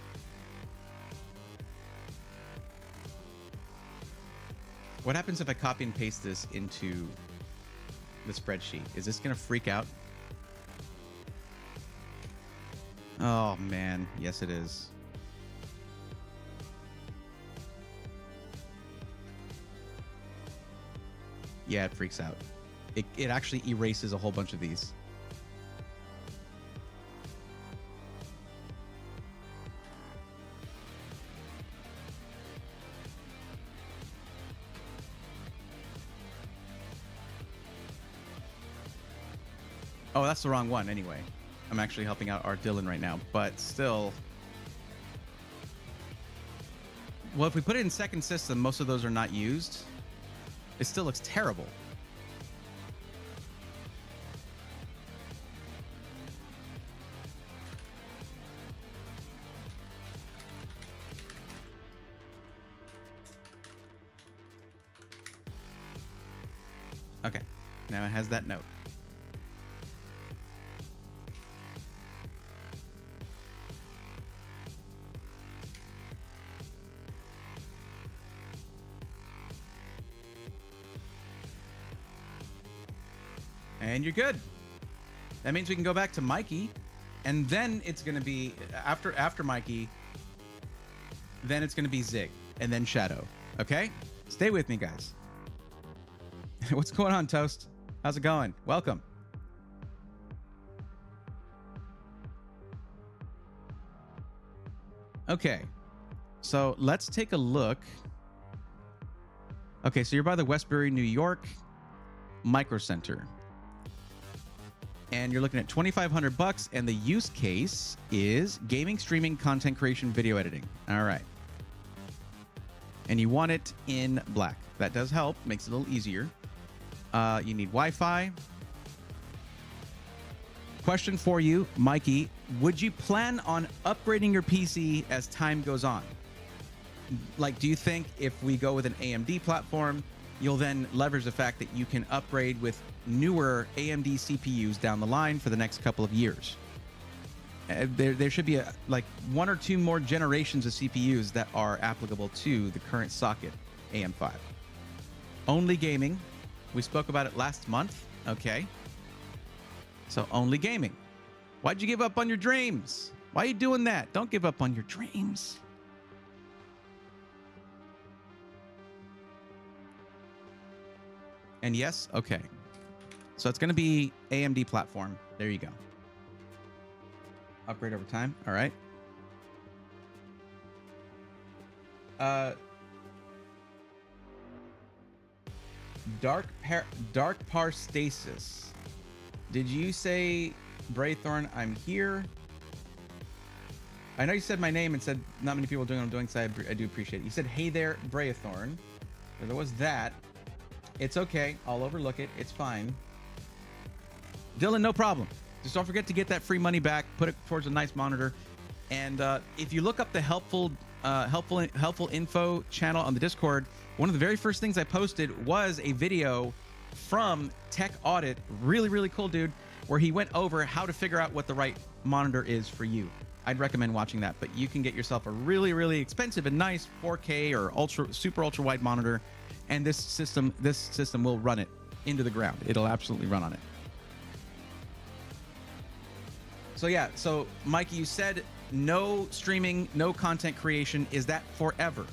what happens if I copy and paste this into the spreadsheet? Is this gonna freak out? Oh man, yes it is. Yeah, it freaks out. It actually erases a whole bunch of these. Oh, that's the wrong one anyway. I'm actually helping out our Dylan right now, but still. Well, if we put it in second system, most of those are not used. It still looks terrible. Okay, now it has that note. And you're good. That means we can go back to Mikey, and then it's going to be after Mikey, then it's going to be Zig, and then Shadow. Okay? Stay with me, guys. What's going on, Toast? How's it going? Welcome. Okay. So let's take a look. Okay, so you're by the Westbury, New York Micro Center. And you're looking at $2,500, and the use case is gaming, streaming, content creation, video editing. All right. And you want it in black. That does help, makes it a little easier. You need Wi-Fi. Question for you, Mikey. Would you plan on upgrading your PC as time goes on? Like, do you think if we go with an AMD platform, you'll then leverage the fact that you can upgrade with newer AMD CPUs down the line for the next couple of years? There should be like 1 or 2 more generations of CPUs that are applicable to the current socket AM5. Only gaming. We spoke about it last month. Okay. So only gaming. Why'd you give up on your dreams? Why are you doing that? Don't give up on your dreams. And yes, okay. So it's going to be AMD platform. There you go. Upgrade over time. All right. Dark Parstasis. Did you say, Braythorn, I'm here? I know you said my name and said not many people are doing what I'm doing, so I do appreciate it. You said, hey there, Braythorn. So there was that. It's okay. I'll overlook it. It's fine. Dylan, no problem. Just don't forget to get that free money back. Put it towards a nice monitor. And if you look up the helpful info channel on the Discord, one of the very first things I posted was a video from Tech Audit. Really, really cool dude, where he went over how to figure out what the right monitor is for you. I'd recommend watching that, but you can get yourself a really, really expensive and nice 4K or super ultra wide monitor, and this system will run it into the ground. It'll absolutely run on it. So yeah, so Mikey, you said no streaming, no content creation. Is that forever,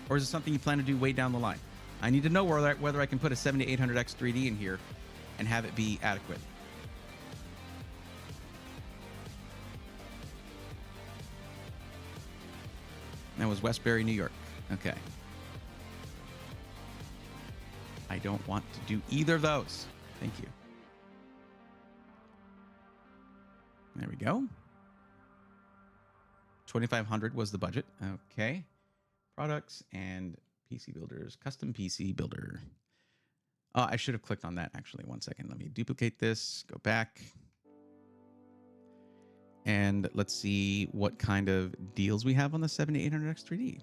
or is it something you plan to do way down the line? I need to know whether I can put a 7800X 3D in here and have it be adequate. That was Westbury, New York. Okay. I don't want to do either of those. Thank you. There we go. 2,500 was the budget. Okay. Products and PC builders. Custom PC builder. I should have clicked on that, actually. 1 second. Let me duplicate this. Go back. And let's see what kind of deals we have on the 7800X 3D.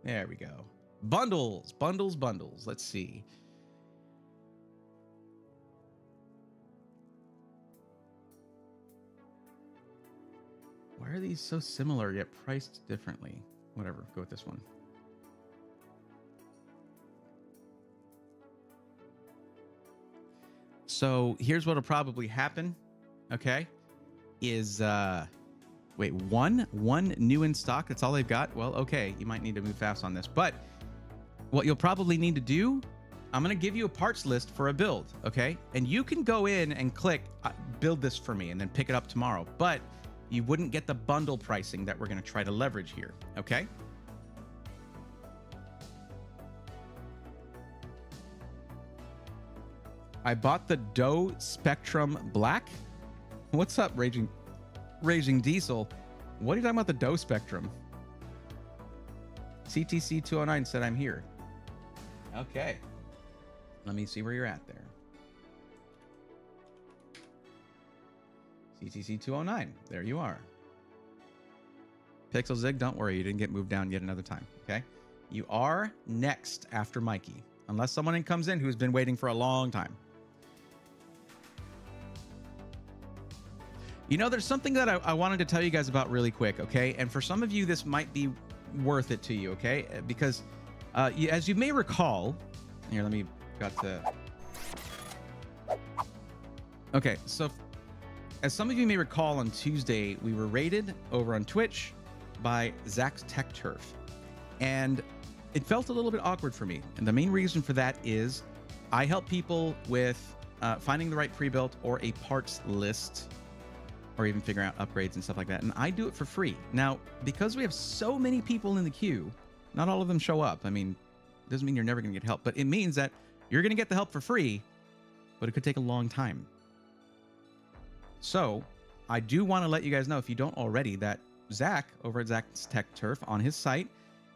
There we go. Bundles, bundles, bundles. Let's see. Why are these so similar yet priced differently? Whatever, go with this one. So here's what'll probably happen, okay, is, wait, one new in stock, that's all they've got? Well, okay, you might need to move fast on this, but what you'll probably need to do, I'm going to give you a parts list for a build, okay? And you can go in and click, build this for me, and then pick it up tomorrow, but you wouldn't get the bundle pricing that we're going to try to leverage here, okay? I bought the Doe Spectrum Black. What's up, Raging Diesel? What are you talking about the DOE spectrum? CTC 209 said I'm here. Okay. Let me see where you're at there. CTC 209. There you are. Pixel Zig, don't worry. You didn't get moved down yet another time. Okay. You are next after Mikey. Unless someone comes in who's been waiting for a long time. You know, there's something that I wanted to tell you guys about really quick, okay? And for some of you, this might be worth it to you, okay? Because as you may recall, here, let me, got to... Okay, so as some of you may recall, on Tuesday, we were raided over on Twitch by Zach's Tech Turf. And it felt a little bit awkward for me. And the main reason for that is I help people with finding the right pre-built or a parts list, or even figuring out upgrades and stuff like that. And I do it for free. Now, because we have so many people in the queue, not all of them show up. I mean, it doesn't mean you're never going to get help, but it means that you're going to get the help for free, but it could take a long time. So I do want to let you guys know, if you don't already, that Zach over at Zach's Tech Turf on his site,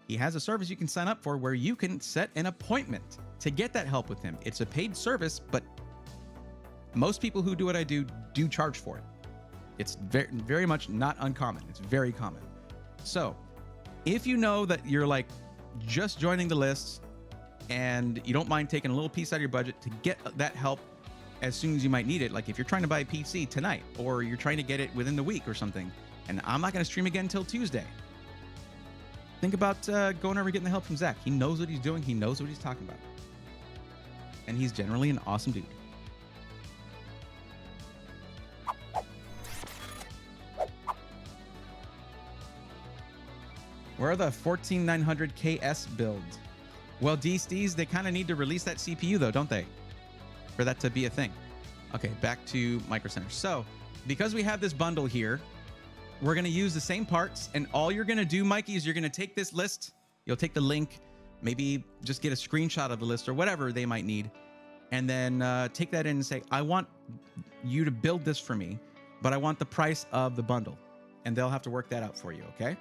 he has a service you can sign up for where you can set an appointment to get that help with him. It's a paid service, but most people who do what I do charge for it. It's very, very much not uncommon. It's very common. So if you know that you're like just joining the list and you don't mind taking a little piece out of your budget to get that help as soon as you might need it, like if you're trying to buy a PC tonight or you're trying to get it within the week or something, and I'm not going to stream again until Tuesday, think about going over and getting the help from Zach. He knows what he's doing. He knows what he's talking about. And he's generally an awesome dude. Where are the 14900 KS builds? Well, DSTs, they kind of need to release that CPU though, don't they? For that to be a thing. Okay, back to Micro Center. So, because we have this bundle here, we're going to use the same parts, and all you're going to do, Mikey, is you're going to take this list, you'll take the link, maybe just get a screenshot of the list or whatever they might need, and then take that in and say, I want you to build this for me, but I want the price of the bundle. And they'll have to work that out for you, okay?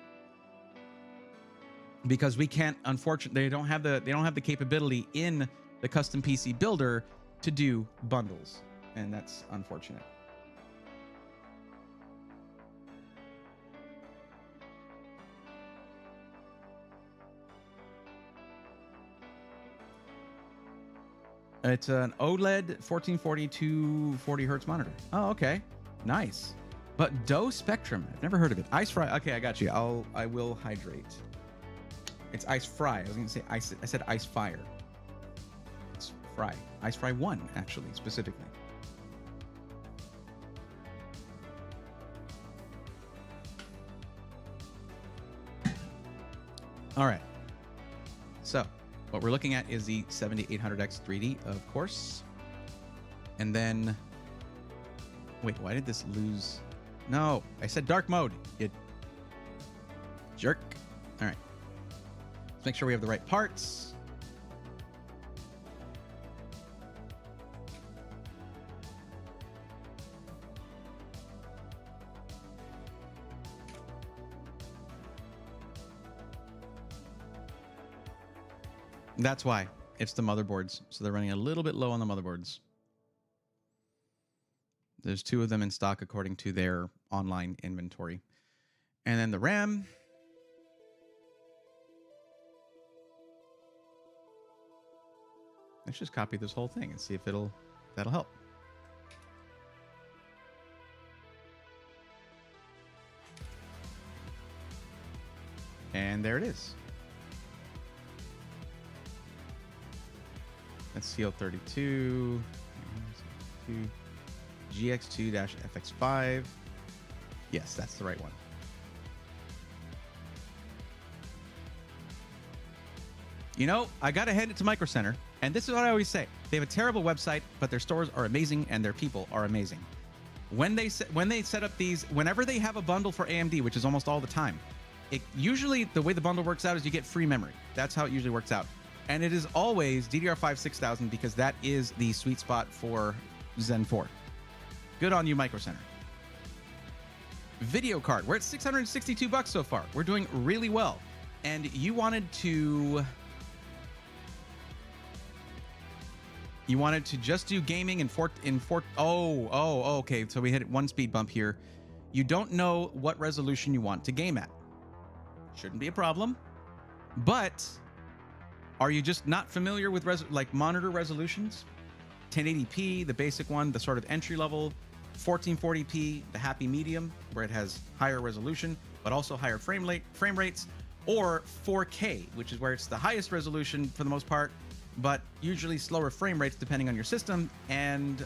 Because we can't, unfortunately, they don't have the capability in the custom PC builder to do bundles, and that's unfortunate. It's an OLED 1440 240 hertz monitor. Oh, okay, nice. But DOE Spectrum, I've never heard of it. Ice Fry. Okay, I got you. I will hydrate. It's Ice Fry. I was going to say ice. I said Ice Fire. It's Fry. Ice Fry 1, actually, specifically. All right. So what we're looking at is the 7800X 3D, of course. And then, wait, why did this lose? No, I said dark mode, you jerk. All right. Let's make sure we have the right parts. That's why. It's the motherboards. So they're running a little bit low on the motherboards. There's 2 of them in stock according to their online inventory. And then the RAM. Let's just copy this whole thing and see if that'll help. And there it is. That's CL32, GX2-FX5. Yes, that's the right one. You know, I got to hand it to Micro Center, and this is what I always say. They have a terrible website, but their stores are amazing, and their people are amazing. When they set up these, whenever they have a bundle for AMD, which is almost all the time, usually the way the bundle works out is you get free memory. That's how it usually works out. And it is always DDR5 6000 because that is the sweet spot for Zen 4. Good on you, Micro Center. Video card. We're at 662 bucks so far. We're doing really well. And you wanted to just do gaming okay. So we hit one speed bump here. You don't know what resolution you want to game at. Shouldn't be a problem. But are you just not familiar with monitor resolutions? 1080p, the basic one, the sort of entry level, 1440p, the happy medium, where it has higher resolution, but also higher frame rates, or 4K, which is where it's the highest resolution for the most part, but usually slower frame rates depending on your system, and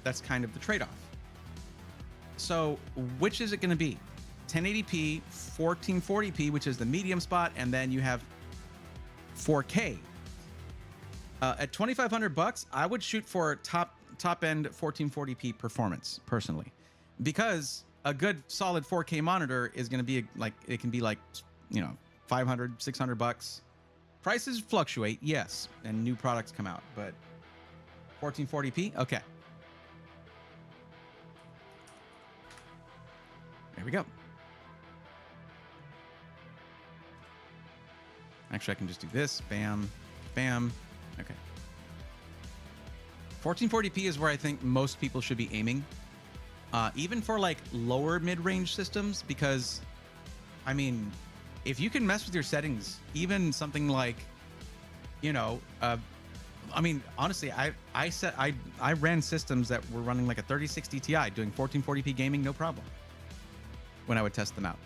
that's kind of the trade-off. So which is it going to be? 1080p, 1440p, which is the medium spot, and then you have 4K. At 2,500 bucks, I would shoot for top end 1440p performance personally, because a good solid 4K monitor is going to be it can be 500, 600 bucks. Prices fluctuate, yes, and new products come out, but 1440p, okay. There we go. Actually, I can just do this. Bam, bam. Okay. 1440p is where I think most people should be aiming, even for lower mid-range systems, because, I mean, if you can mess with your settings, even something I mean, honestly, I ran systems that were running like a 3060 Ti doing 1440p gaming, no problem, when I would test them out.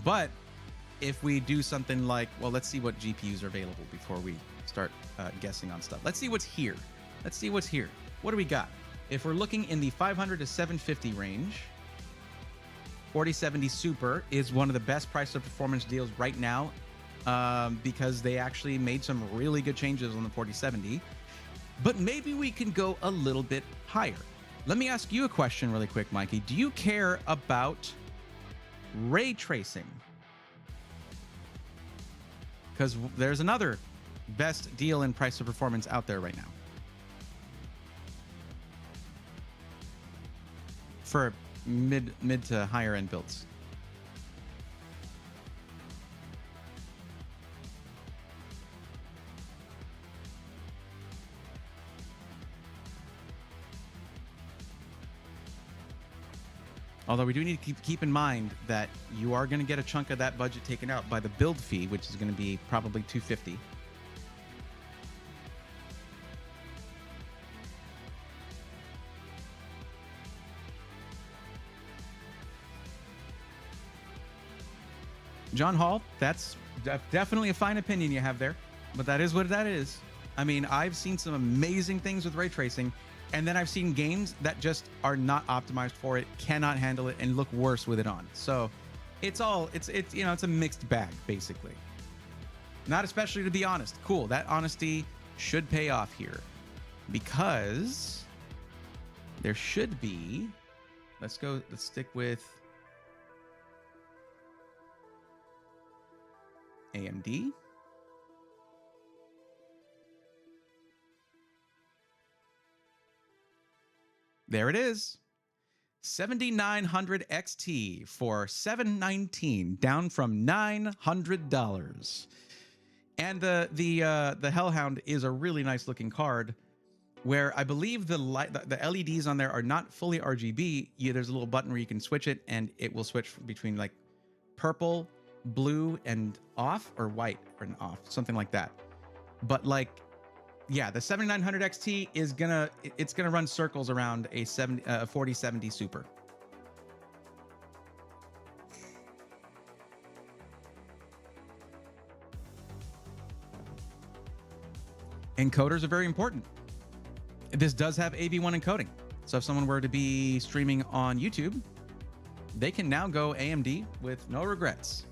But if we do something like, well, let's see what GPUs are available before we start guessing on stuff. Let's see what's here. What do we got? If we're looking in the 500 to 750 range, 4070 Super is one of the best price to performance deals right now, because they actually made some really good changes on the 4070. But maybe we can go a little bit higher. Let me ask you a question really quick, Mikey. Do you care about ray tracing? Because there's another best deal in price to performance out there right now for mid to higher end builds. Although we do need to keep in mind that you are going to get a chunk of that budget taken out by the build fee, which is going to be probably $250. John Hall, that's definitely a fine opinion you have there, but that is what that is. I mean, I've seen some amazing things with ray tracing, and then I've seen games that just are not optimized for it, cannot handle it, and look worse with it on. So it's a mixed bag, basically. Not especially, to be honest. Cool, that honesty should pay off here, because there should be, let's stick with AMD. There it is. 7900 XT for $719, down from $900. And the Hellhound is a really nice looking card, where I believe the LEDs on there are not fully RGB. There's a little button where you can switch it, and it will switch between like purple, blue, and off, or white and off, something like that. But like, yeah, the 7900 XT is gonna run circles around a 4070 Super. Encoders are very important. This does have AV1 encoding, so if someone were to be streaming on YouTube, they can now go AMD with no regrets.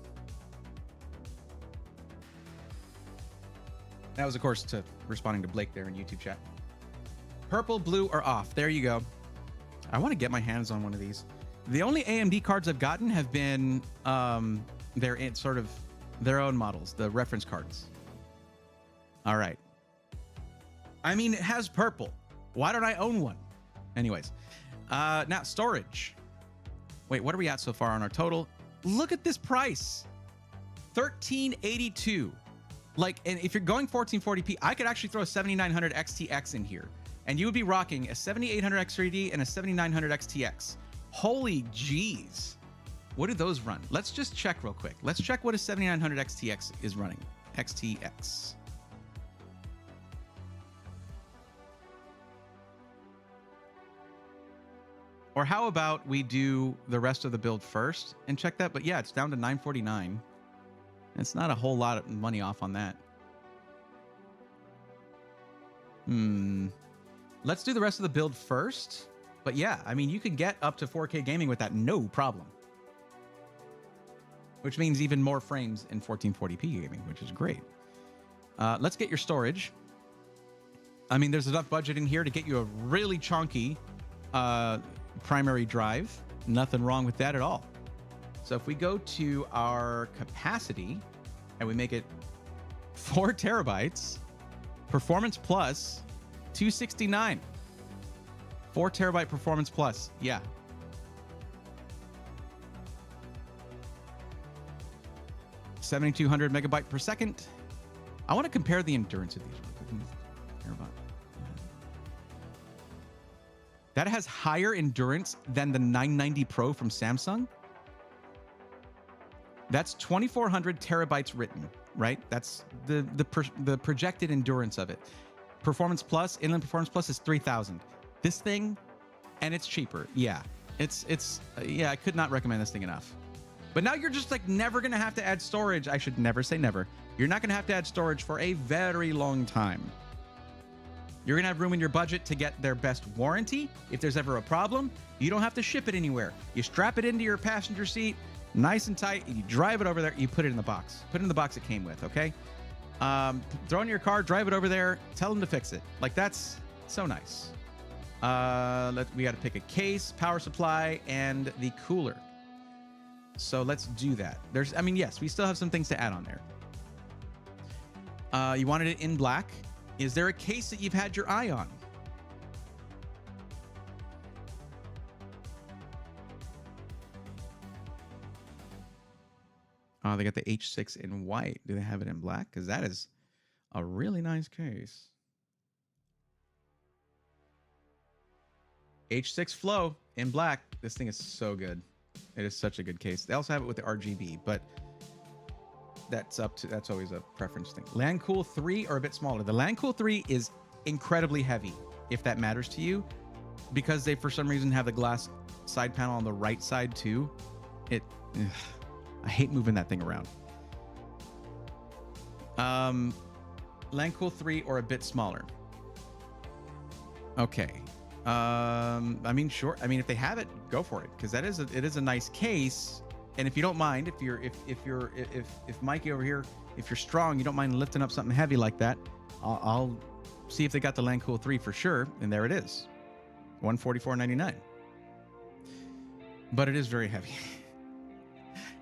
That was, of course, responding to Blake there in YouTube chat. Purple, blue, or off. There you go. I want to get my hands on one of these. The only AMD cards I've gotten have been sort of their own models, the reference cards. All right. I mean, it has purple. Why don't I own one? Anyways, now storage. Wait, what are we at so far on our total? Look at this price. $1382. Like, and if you're going 1440p, I could actually throw a 7900 XTX in here, and you would be rocking a 7800 X3D and a 7900 XTX. Holy jeez. What do those run? Let's just check real quick. Let's check what a 7900 XTX is running. XTX. Or how about we do the rest of the build first and check that? But yeah, it's down to 949. It's not a whole lot of money off on that. Let's do the rest of the build first. But yeah, I mean, you can get up to 4K gaming with that, no problem. Which means even more frames in 1440p gaming, which is great. Let's get your storage. I mean, there's enough budget in here to get you a really chunky primary drive. Nothing wrong with that at all. So if we go to our capacity and we make it 4 terabytes, Performance Plus, 269. 4 terabyte Performance Plus, yeah. $7,200 megabyte per second. I want to compare the endurance of these. Terabyte. That has higher endurance than the 990 Pro from Samsung. That's 2,400 terabytes written, right? That's the projected endurance of it. Performance Plus, Inland Performance Plus is 3,000. This thing, and it's cheaper. Yeah, yeah, I could not recommend this thing enough. But now you're just like never gonna have to add storage. I should never say never. You're not gonna have to add storage for a very long time. You're gonna have room in your budget to get their best warranty. If there's ever a problem, you don't have to ship it anywhere. You strap it into your passenger seat, nice and tight, and you drive it over there. You put it in the box. Put it in the box it came with, okay? Throw it in your car, drive it over there, tell them to fix it. Like, that's so nice. We got to pick a case, power supply, and the cooler. So let's do that. I mean, yes, we still have some things to add on there. You wanted it in black. Is there a case that you've had your eye on? Oh, they got the H6 in white. Do they have it in black? Because that is a really nice case. H6 Flow in black. This thing is so good. It is such a good case. They also have it with the RGB, but that's always a preference thing. Landcool 3 or a bit smaller. The Landcool 3 is incredibly heavy, if that matters to you, because they for some reason have the glass side panel on the right side too. I hate moving that thing around. Landcool 3 or a bit smaller. Okay. I mean, sure. I mean, if they have it, go for it, because it is a nice case. And if you don't mind, if Mikey over here, if you're strong, you don't mind lifting up something heavy like that, I'll see if they got the Landcool 3 for sure. And there it is, $144.99. But it is very heavy.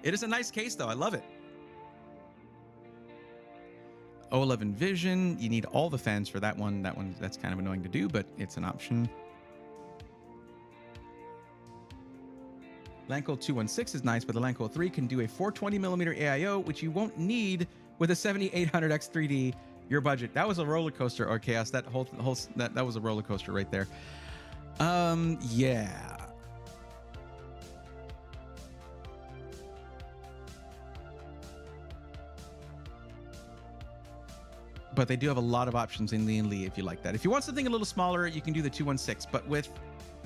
It is a nice case, though. I love it. O11 Vision. You need all the fans for that one. That's kind of annoying to do, but it's an option. Landcool 216 is nice, but the Landcool 3 can do a 420mm AIO, which you won't need with a 7800X3D. Your budget. That was a roller coaster, or Chaos. That was a roller coaster right there. Yeah. But they do have a lot of options in the Lee if you like that. If you want something a little smaller, you can do the 216. But with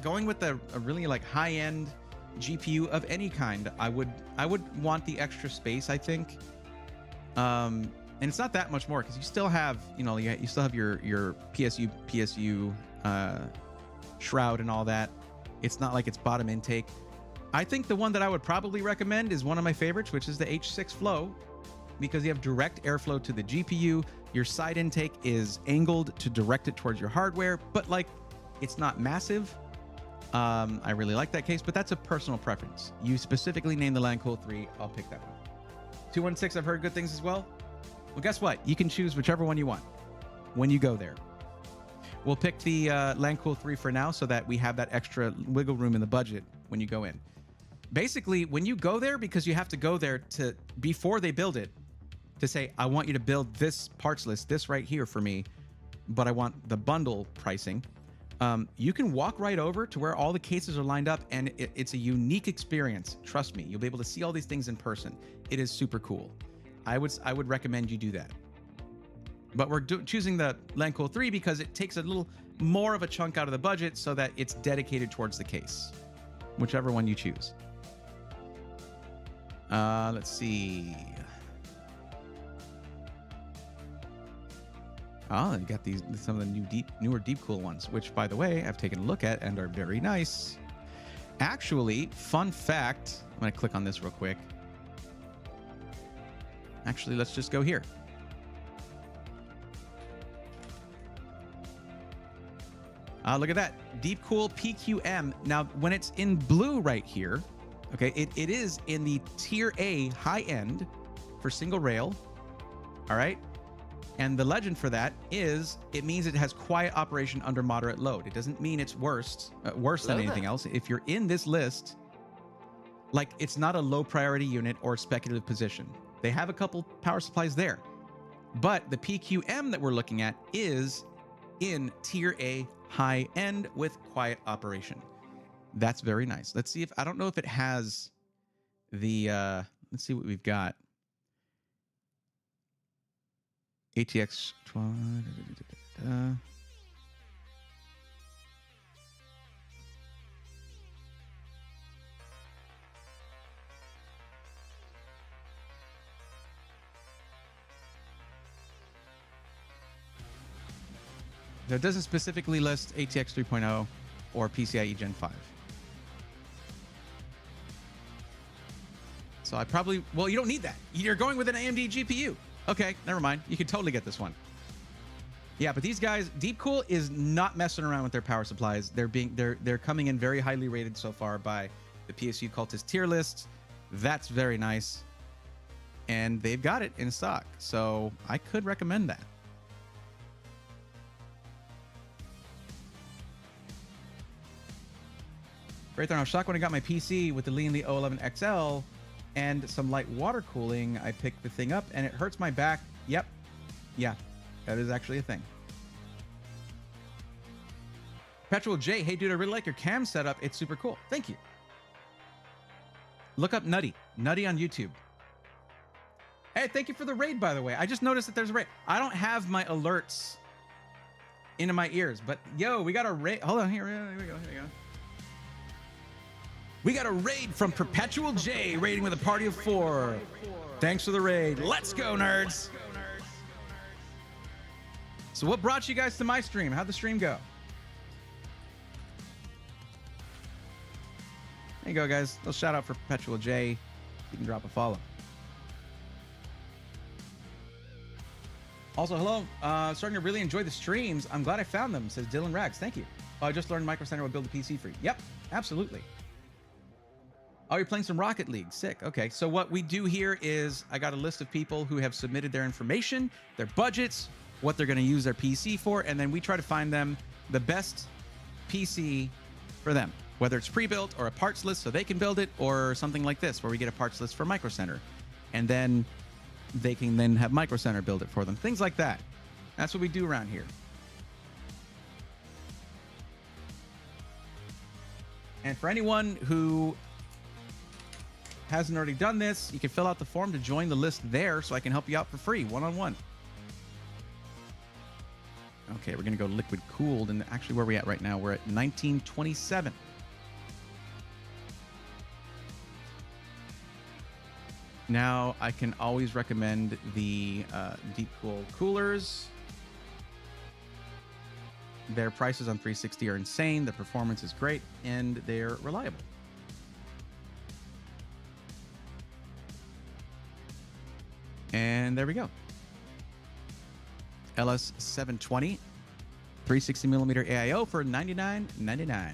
going with a really like high-end GPU of any kind, I would want the extra space, I think. And it's not that much more, because you still have, you still have your PSU shroud and all that. It's not like it's bottom intake. I think the one that I would probably recommend is one of my favorites, which is the H6 Flow, because you have direct airflow to the GPU. Your side intake is angled to direct it towards your hardware, but like, it's not massive. I really like that case, but that's a personal preference. You specifically named the Landcool 3, I'll pick that one. 216, I've heard good things as well. Well, guess what? You can choose whichever one you want when you go there. We'll pick the Landcool 3 for now, so that we have that extra wiggle room in the budget when you go in. basically, when you go there, because you have to go there to before they build it, to say, I want you to build this parts list, this right here for me, but I want the bundle pricing. You can walk right over to where all the cases are lined up, and it's a unique experience. Trust me, you'll be able to see all these things in person. It is super cool. I would recommend you do that. But we're choosing the Lencool 3 because it takes a little more of a chunk out of the budget so that it's dedicated towards the case, whichever one you choose. Let's see. Oh, you got some of the newer deep cool ones, which, by the way, I've taken a look at and are very nice. Actually, fun fact, I'm going to click on this real quick. Actually, let's just go here. Look at that. Deep Cool PQM. Now, when it's in blue right here, okay, it is in the Tier A high end for single rail. All right. And the legend for that is it means it has quiet operation under moderate load. It doesn't mean it's worse than anything else. If you're in this list, like, it's not a low priority unit or speculative position. They have a couple power supplies there. But the PQM that we're looking at is in Tier A high end with quiet operation. That's very nice. Let's see if, I don't know if it has the, let's see what we've got. ATX 12. So it doesn't specifically list ATX 3.0 or PCIe Gen 5. So I probably, well, you don't need that. You're going with an AMD GPU. Okay, never mind. You can totally get this one. Yeah, but these guys, Deep Cool is not messing around with their power supplies. They're coming in very highly rated so far by the PSU Cultist tier list. That's very nice. And they've got it in stock. So I could recommend that. Right there, I was shocked when I got my PC with the Lian O11 XL and some light water cooling. I picked the thing up and it hurts my back. Yep. Yeah, that is actually a thing. Perpetual J, hey dude, I really like your cam setup. It's super cool. Thank you. Look up Nutty on YouTube. Hey, thank you for the raid, by the way. I just noticed that there's a raid. I don't have my alerts into my ears, but yo, we got a raid. Hold on, here we go. We got a raid from Perpetual J, raiding with a party of 4. Thanks for the raid. Let's go, nerds. So what brought you guys to my stream? How'd the stream go? There you go, guys. A little shout out for Perpetual J. You can drop a follow. Also, hello. Starting to really enjoy the streams. I'm glad I found them, says Dylan Rags. Thank you. Oh, I just learned Micro Center will build a PC for you. Yep, absolutely. Oh, you're playing some Rocket League. Sick. Okay, so what we do here is I got a list of people who have submitted their information, their budgets, what they're going to use their PC for, and then we try to find them the best PC for them, whether it's pre-built or a parts list so they can build it, or something like this where we get a parts list for Micro Center, and then they can then have Micro Center build it for them. Things like that. That's what we do around here. And for anyone who hasn't already done this, you can fill out the form to join the list there so I can help you out for free, one-on-one. Okay, we're going to go liquid cooled, and actually where are we at right now? We're at 1927. Now, I can always recommend the Deep Cool coolers. Their prices on 360 are insane, the performance is great, and they're reliable. And there we go. LS720, 360mm AIO for $99.99.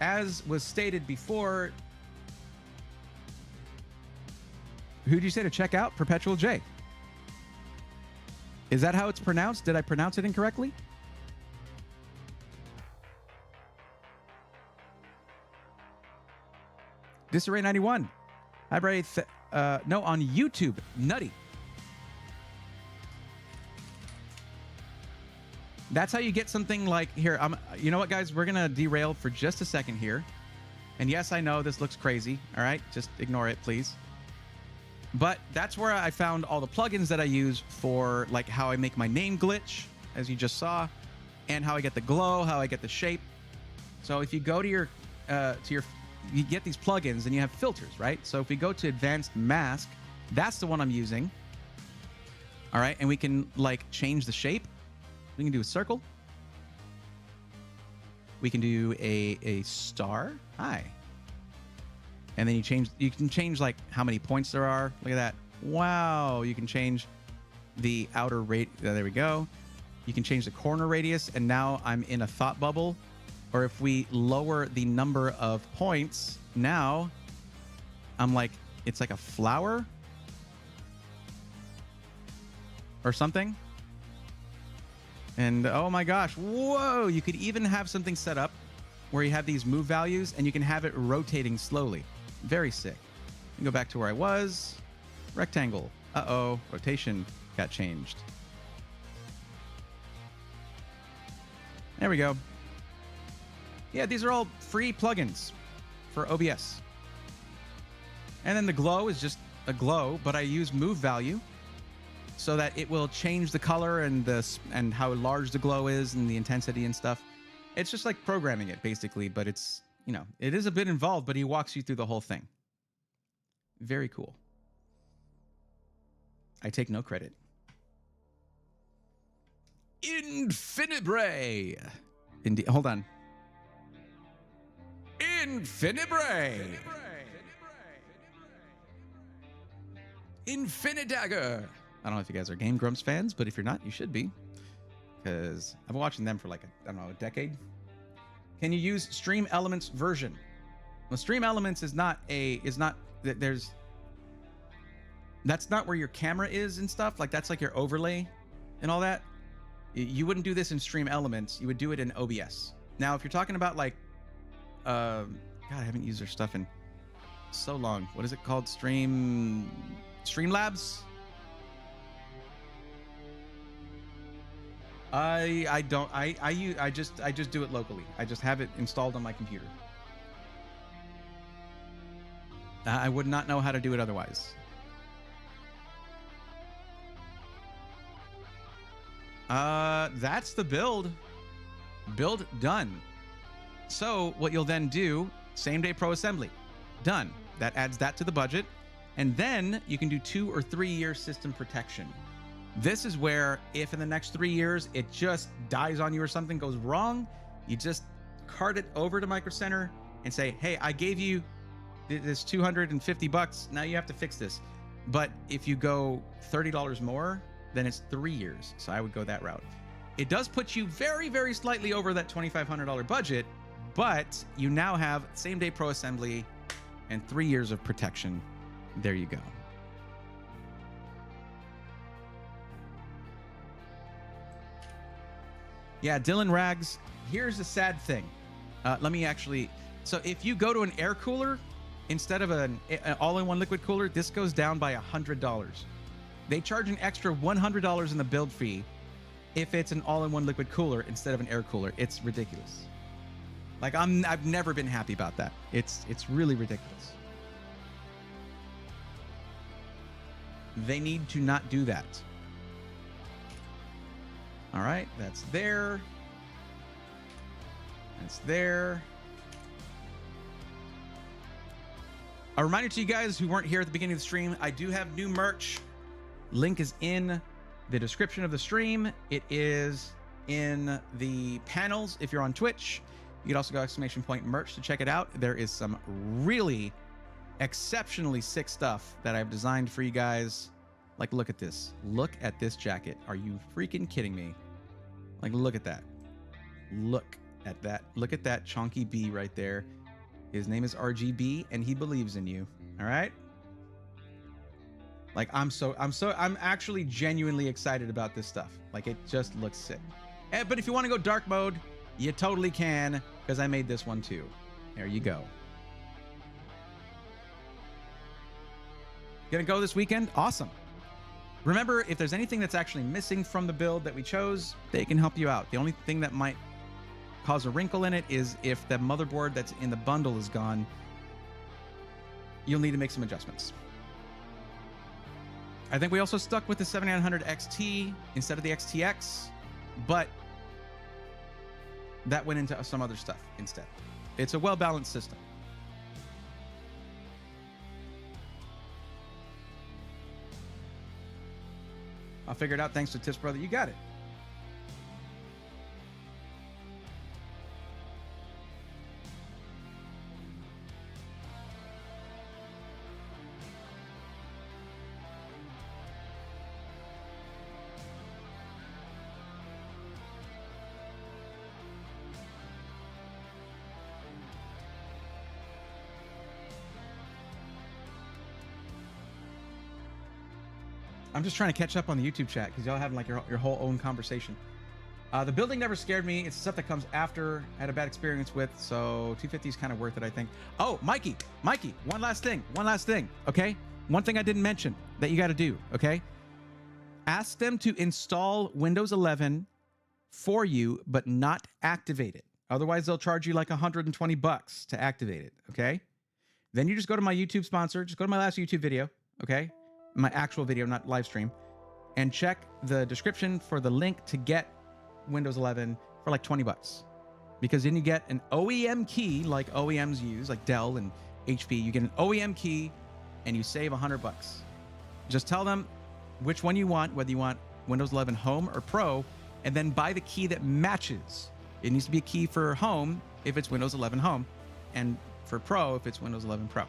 As was stated before, who did you say to check out? Perpetual J. Is that how it's pronounced? Did I pronounce it incorrectly? Disarray 91. Hi, Bray. No, on YouTube. Nutty. That's how you get something like here. You know what, guys? We're gonna derail for just a second here. And yes, I know this looks crazy. All right, just ignore it, please. But that's where I found all the plugins that I use for like how I make my name glitch, as you just saw, and how I get the glow, how I get the shape. So if you go to your you get these plugins and you have filters, right? So if we go to advanced mask, that's the one I'm using. All right, and we can like change the shape. We can do a circle. We can do a star. Hi. And then you can change like how many points there are. Look at that. Wow. You can change the outer rate. There we go. You can change the corner radius. And now I'm in a thought bubble. Or if we lower the number of points, now I'm like, it's like a flower or something. And oh my gosh, whoa, you could even have something set up where you have these move values and you can have it rotating slowly. Very sick. Go back to where I was. Rectangle. Uh-oh, rotation got changed. There we go. Yeah, these are all free plugins for OBS. And then the glow is just a glow, but I use move value so that it will change the color and how large the glow is and the intensity and stuff. It's just like programming it basically, but it's, you know, it is a bit involved, but he walks you through the whole thing. Very cool. I take no credit. Infinibray. Indeed. Hold on. Infinibray. Infinidagger. I don't know if you guys are Game Grumps fans, but if you're not, you should be. Because I've been watching them for like, I don't know, a decade. Can you use Stream Elements version? Well, Stream Elements is not, that's not where your camera is and stuff. Like that's like your overlay and all that. You wouldn't do this in Stream Elements. You would do it in OBS. Now, if you're talking about like, God, I haven't used their stuff in so long. What is it called? Streamlabs? I just do it locally. I just have it installed on my computer. I would not know how to do it otherwise. That's the build. Build done. So what you'll then do, same day pro assembly. Done. That adds that to the budget. And then you can do 2 or 3 year system protection. This is where if in the next 3 years it just dies on you or something goes wrong, you just cart it over to Micro Center and say, hey, I gave you this $250. Now you have to fix this. But if you go $30 more, then it's 3 years. So I would go that route. It does put you very, very slightly over that $2,500 budget, but you now have same day pro assembly and 3 years of protection. There you go. Yeah, Dylan Rags, here's the sad thing. Let me actually... So if you go to an air cooler, instead of an all-in-one liquid cooler, this goes down by $100. They charge an extra $100 in the build fee if it's an all-in-one liquid cooler instead of an air cooler. It's ridiculous. Like, I've never been happy about that. It's really ridiculous. They need to not do that. All right, that's there. That's there. A reminder to you guys who weren't here at the beginning of the stream, I do have new merch. Link is in the description of the stream. It is in the panels if you're on Twitch. You can also go !merch to check it out. There is some really exceptionally sick stuff that I've designed for you guys. Like, look at this. Look at this jacket. Are you freaking kidding me? Like, look at that. Look at that. Look at that chonky B right there. His name is RGB, and he believes in you. All right? Like, I'm actually genuinely excited about this stuff. Like, it just looks sick. But if you want to go dark mode, you totally can, because I made this one too. There you go. Gonna go this weekend? Awesome. Remember, if there's anything that's actually missing from the build that we chose, they can help you out. The only thing that might cause a wrinkle in it is if the motherboard that's in the bundle is gone, you'll need to make some adjustments. I think we also stuck with the 7900 XT instead of the XTX, but that went into some other stuff instead. It's a well-balanced system. I'll figure it out thanks to Tips Brother. You got it. I'm just trying to catch up on the YouTube chat because y'all having like your whole own conversation. The building never scared me. It's stuff that comes after I had a bad experience with, so 250 is kind of worth it, I think. Oh, Mikey, one last thing, okay? One thing I didn't mention that you got to do, okay? Ask them to install Windows 11 for you, but not activate it. Otherwise, they'll charge you like $120 to activate it, okay? Then you just go to my YouTube sponsor, just go to my last YouTube video, okay? My actual video, not live stream, and check the description for the link to get Windows 11 for like $20, because then you get an OEM key like OEMs use, like Dell and HP. You get an OEM key and you save $100. Just tell them which one you want, whether you want Windows 11 Home or Pro, and then buy the key that matches. It needs to be a key for Home if it's Windows 11 Home, and for Pro if it's Windows 11 Pro.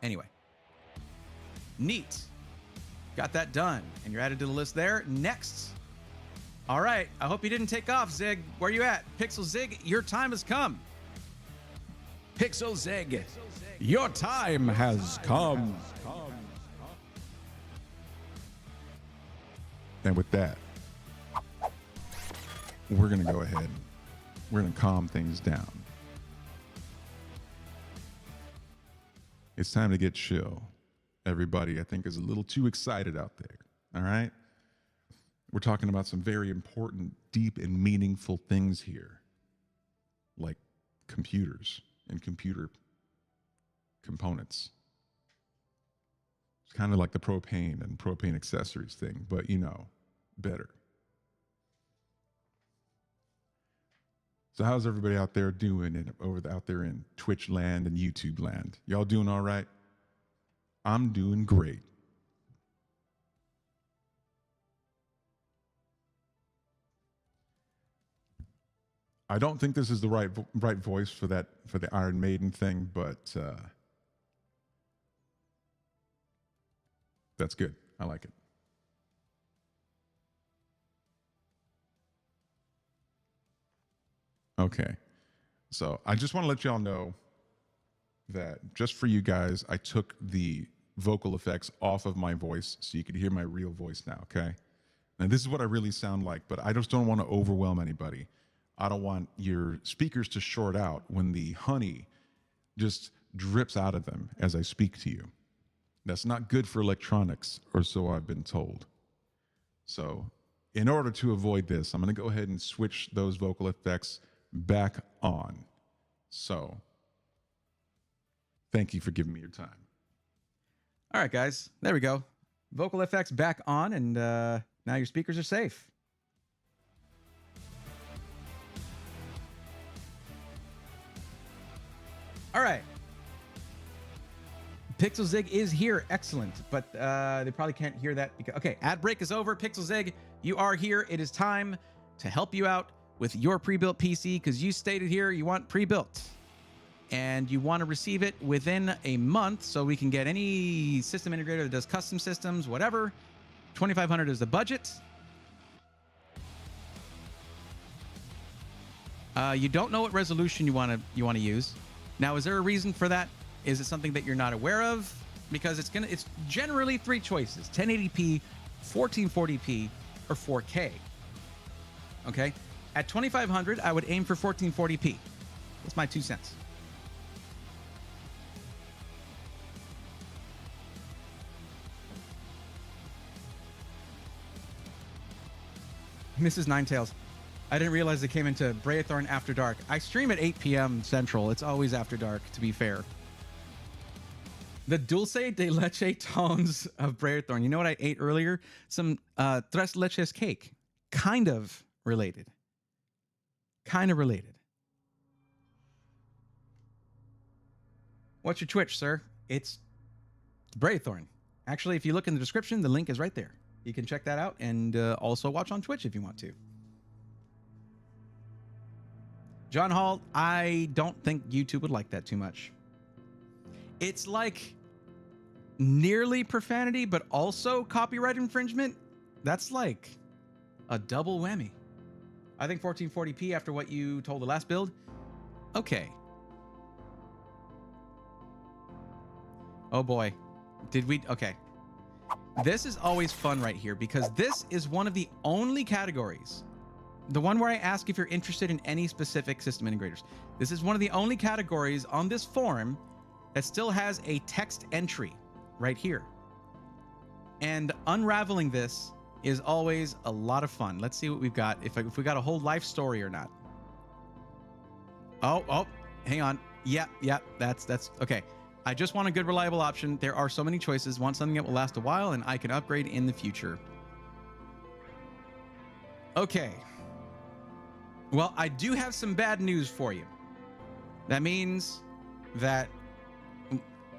Anyway. Neat. Got that done. And you're added to the list there. Next. All right. I hope you didn't take off, Zig. Where you at? Pixel Zig, your time has come. Pixel Zig, your time has come. And with that, we're going to go ahead. We're going to calm things down. It's time to get chill. Everybody, I think, is a little too excited out there. All right? We're talking about some very important, deep, and meaningful things here, like computers and computer components. It's kind of like the propane and propane accessories thing, but you know, better. So how's everybody out there doing out there in Twitch land and YouTube land? Y'all doing all right? I'm doing great. I don't think this is the right voice for the Iron Maiden thing, but that's good. I like it. Okay. So I just want to let y'all know that just for you guys, I took the vocal effects off of my voice so you could hear my real voice now, okay? And this is what I really sound like, but I just don't want to overwhelm anybody. I don't want your speakers to short out when the honey just drips out of them as I speak to you. That's not good for electronics, or so I've been told. So in order to avoid this, I'm going to go ahead and switch those vocal effects back on. So thank you for giving me your time. All right, guys. There we go. Vocal effects back on, and now your speakers are safe. All right. Pixel Zig is here. Excellent. But they probably can't hear that. Because, okay, ad break is over. Pixel Zig, you are here. It is time to help you out with your pre-built PC, because you stated here you want pre-built. And you want to receive it within a month, so we can get any system integrator that does custom systems, whatever. $2,500 is the budget. You don't know what resolution you want to use. Now, is there a reason for that? Is it something that you're not aware of? Because it's generally three choices: 1080p, 1440p, or 4K. Okay, at 2,500, I would aim for 1440p. That's my 2 cents. Mrs. Ninetails. I didn't realize it came into Braethorn After Dark. I stream at 8 p.m. Central. It's always after dark, to be fair. The dulce de leche tones of Braethorn. You know what I ate earlier? Some tres leches cake. Kind of related. Kind of related. What's your Twitch, sir? It's Braethorn. Actually, if you look in the description, the link is right there. You can check that out and also watch on Twitch if you want to. John Hall, I don't think YouTube would like that too much. It's like nearly profanity, but also copyright infringement. That's like a double whammy. I think 1440p after what you told the last build. Okay. Oh boy. Did we? Okay. This is always fun right here because this is one of the only categories. The one where I ask if you're interested in any specific system integrators. This is one of the only categories on this forum that still has a text entry right here. And unraveling this is always a lot of fun. Let's see what we've got. If we got a whole life story or not. Oh, hang on. Yeah, that's okay. I just want a good, reliable option. There are so many choices. Want something that will last a while and I can upgrade in the future. Okay. Well, I do have some bad news for you. That means that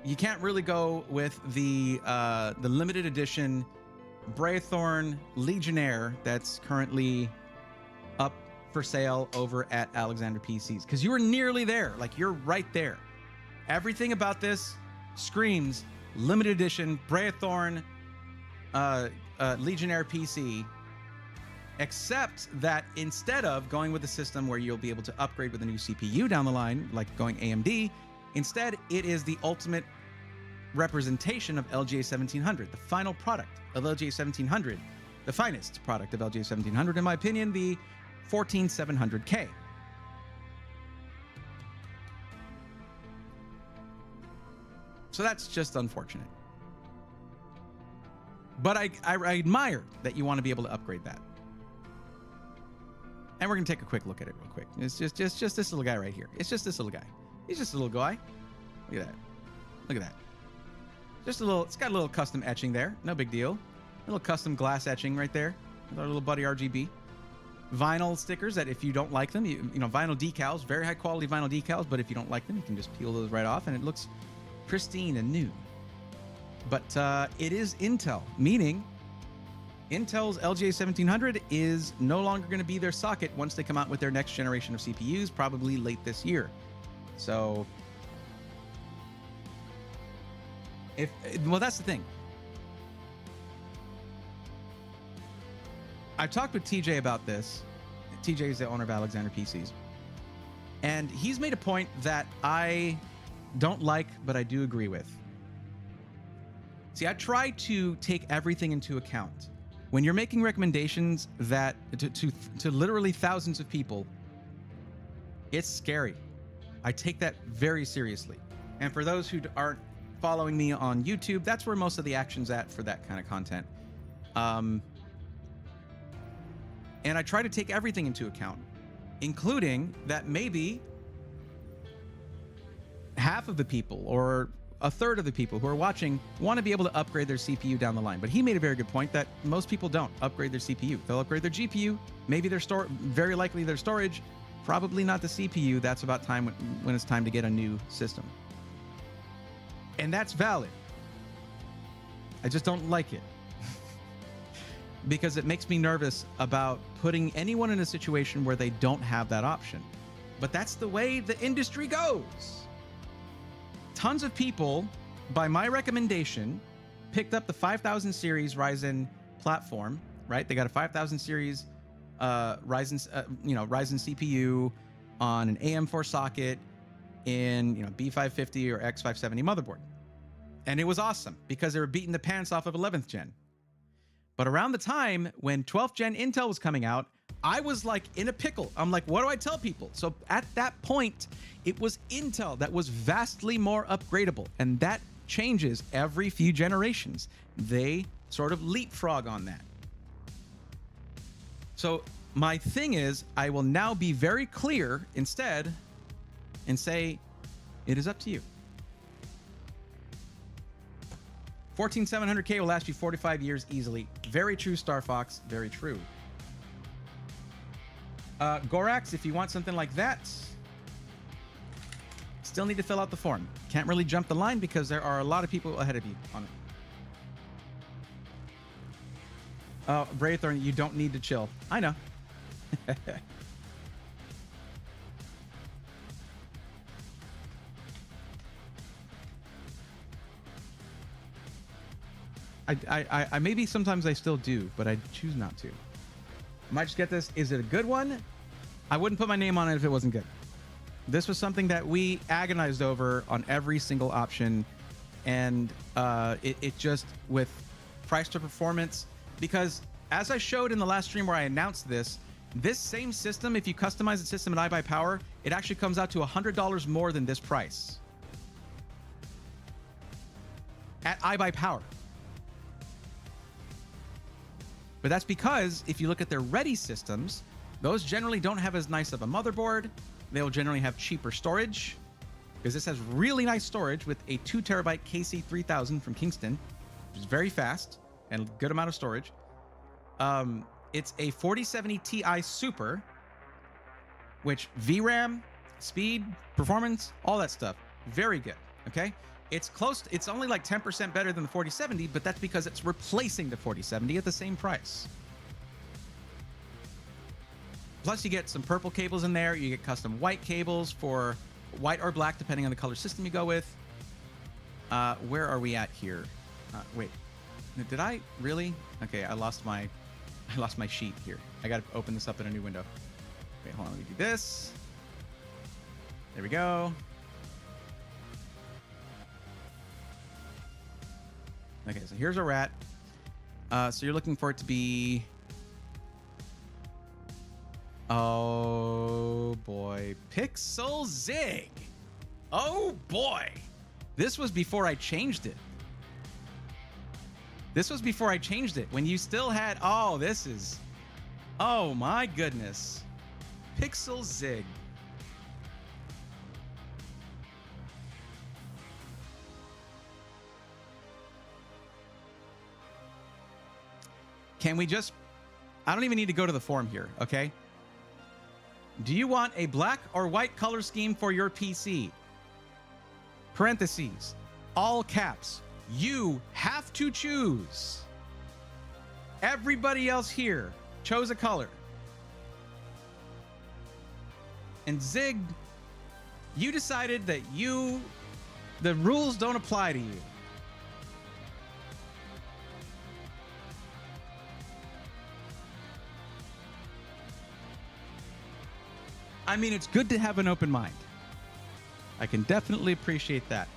you can't really go with the limited edition Braethorn Legionnaire that's currently up for sale over at Alexander PCs, because you were nearly there. Like, you're right there. Everything about this screams limited edition Braethorn Legionnaire PC, except that instead of going with a system where you'll be able to upgrade with a new CPU down the line, like going AMD, instead it is the ultimate representation of LGA 1700, the final product of LGA 1700, the finest product of LGA 1700, in my opinion, the 14700K. So that's just unfortunate. But I admire that you want to be able to upgrade that. And we're going to take a quick look at it real quick. It's just this little guy right here. It's just this little guy. He's just a little guy. Look at that. Look at that. Just a little, it's got a little custom etching there. No big deal. A little custom glass etching right there with our little buddy RGB. Vinyl stickers that if you don't like them, you know, vinyl decals, very high quality vinyl decals, but if you don't like them, you can just peel those right off and it looks pristine and new. But it is Intel, meaning Intel's LGA 1700 is no longer going to be their socket once they come out with their next generation of CPUs, probably late this year. So, well, that's the thing. I talked with TJ about this. TJ is the owner of Alexander PCs. And he's made a point that I don't like, but I do agree with. See, I try to take everything into account. When you're making recommendations that to literally thousands of people, it's scary. I take that very seriously. And for those who aren't following me on YouTube, that's where most of the action's at for that kind of content. And I try to take everything into account, including that maybe half of the people or a third of the people who are watching want to be able to upgrade their CPU down the line. But he made a very good point that most people don't upgrade their CPU. They'll upgrade their GPU, maybe their very likely their storage, probably not the CPU. That's about time when it's time to get a new system. And that's valid. I just don't like it. Because it makes me nervous about putting anyone in a situation where they don't have that option. But that's the way the industry goes. Tons of people, by my recommendation, picked up the 5000 series Ryzen platform, right? They got a 5000 series Ryzen CPU on an AM4 socket in B550 or X570 motherboard. And it was awesome because they were beating the pants off of 11th gen. But around the time when 12th gen Intel was coming out, I was like in a pickle. I'm like, what do I tell people? So at that point, it was Intel that was vastly more upgradable. And that changes every few generations. They sort of leapfrog on that. So my thing is, I will now be very clear instead and say, it is up to you. 14700K will last you 45 years easily. Very true, Star Fox. Very true. Gorax, if you want something like that, still need to fill out the form. Can't really jump the line because there are a lot of people ahead of you on it. Braithorn, you don't need to chill. I know. I maybe sometimes I still do, but I choose not to. Might just get this. Is it a good one? I wouldn't put my name on it if it wasn't good. This was something that we agonized over on every single option, and it just, with price to performance, because as I showed in the last stream where I announced this same system, if you customize the system at iBuyPower, it actually comes out to $100 more than this price at iBuyPower. But that's because if you look at their ready systems, those generally don't have as nice of a motherboard. They'll generally have cheaper storage, because this has really nice storage with a 2 terabyte KC3000 from Kingston, which is very fast and a good amount of storage. It's a 4070 Ti Super, which VRAM, speed, performance, all that stuff, very good. Okay, it's close. It's only like 10% better than the 4070, but that's because it's replacing the 4070 at the same price. Plus, you get some purple cables in there. You get custom white cables for white or black, depending on the color system you go with. Where are we at here? Wait, did I really? Okay, I lost my sheet here. I got to open this up in a new window. Wait, hold on. Let me do this. There we go. Okay, so here's a rat. So you're looking for it to be... Oh boy, Pixel Zig. Oh boy, this was before I changed it. This was before I changed it, when you still had, oh, this is, oh my goodness, Pixel Zig. Can we just, I don't even need to go to the forum here, okay? Do you want a black or white color scheme for your PC? Parentheses, all caps. You have to choose. Everybody else here chose a color. And Zig, you decided that the rules don't apply to you. I mean, it's good to have an open mind. I can definitely appreciate that.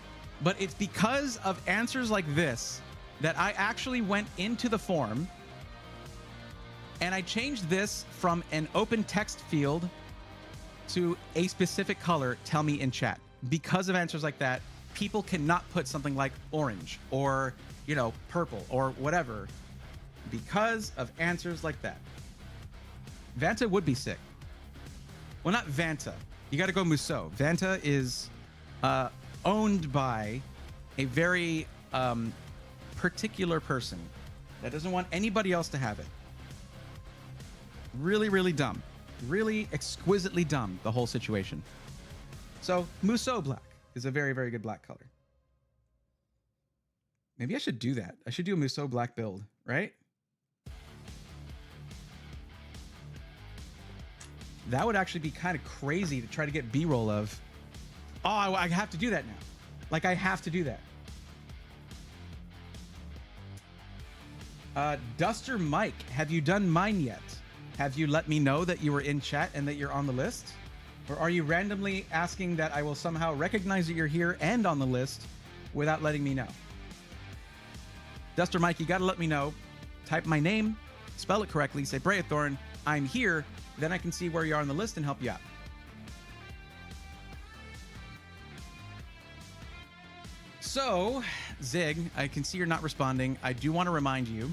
But it's because of answers like this that I actually went into the form and I changed this from an open text field to a specific color, tell me in chat. Because of answers like that, people cannot put something like orange or, you know, purple or whatever because of answers like that. Vanta would be sick. Well, not Vanta. You got to go Musso. Vanta is owned by a very particular person that doesn't want anybody else to have it. Really, really dumb. Really exquisitely dumb, the whole situation. So Musso black is a very, very good black color. Maybe I should do that. I should do a Musso black build, right? That would actually be kind of crazy to try to get B-roll of. Oh, I have to do that now. Like, I have to do that. Duster Mike, have you done mine yet? Have you let me know that you were in chat and that you're on the list? Or are you randomly asking that I will somehow recognize that you're here and on the list without letting me know? Duster Mike, you got to let me know. Type my name, spell it correctly, say Braithorn, I'm here. Then I can see where you are on the list and help you out. So, Zig, I can see you're not responding. I do want to remind you,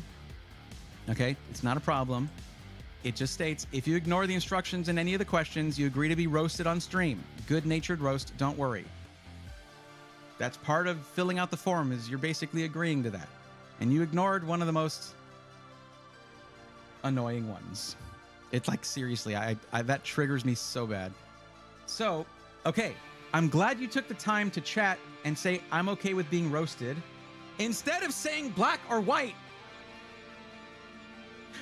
okay, it's not a problem. It just states, if you ignore the instructions in any of the questions, you agree to be roasted on stream. Good-natured roast, don't worry. That's part of filling out the form, is you're basically agreeing to that. And you ignored one of the most annoying ones. It's like, seriously, I that triggers me so bad. So, okay, I'm glad you took the time to chat and say, I'm okay with being roasted, instead of saying black or white.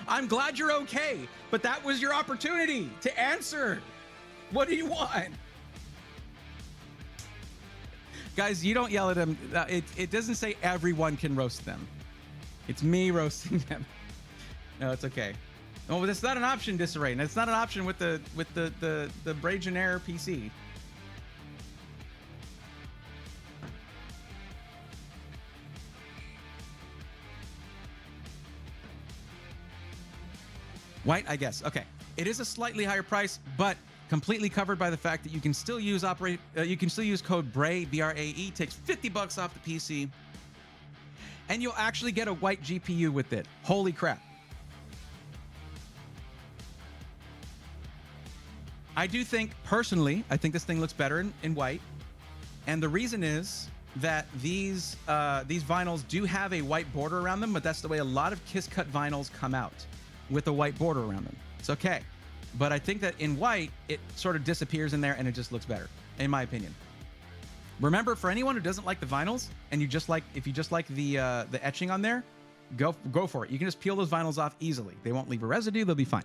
I'm glad you're okay, but that was your opportunity to answer. What do you want? Guys, you don't yell at him. It doesn't say everyone can roast them. It's me roasting them. No, it's okay. No, but that's not an option, Disarray. And it's not an option with the Bragenair PC. White, I guess. Okay. It is a slightly higher price, but completely covered by the fact that you can still use code BRAE, B-R-A-E, takes $50 off the PC, and you'll actually get a white GPU with it. Holy crap. I do think, personally, I think this thing looks better in white, and the reason is that these vinyls do have a white border around them, but that's the way a lot of Kiss Cut vinyls come out, with a white border around them. It's okay. But I think that in white, it sort of disappears in there and it just looks better, in my opinion. Remember, for anyone who doesn't like the vinyls, and if you just like the etching on there, go for it. You can just peel those vinyls off easily. They won't leave a residue, they'll be fine.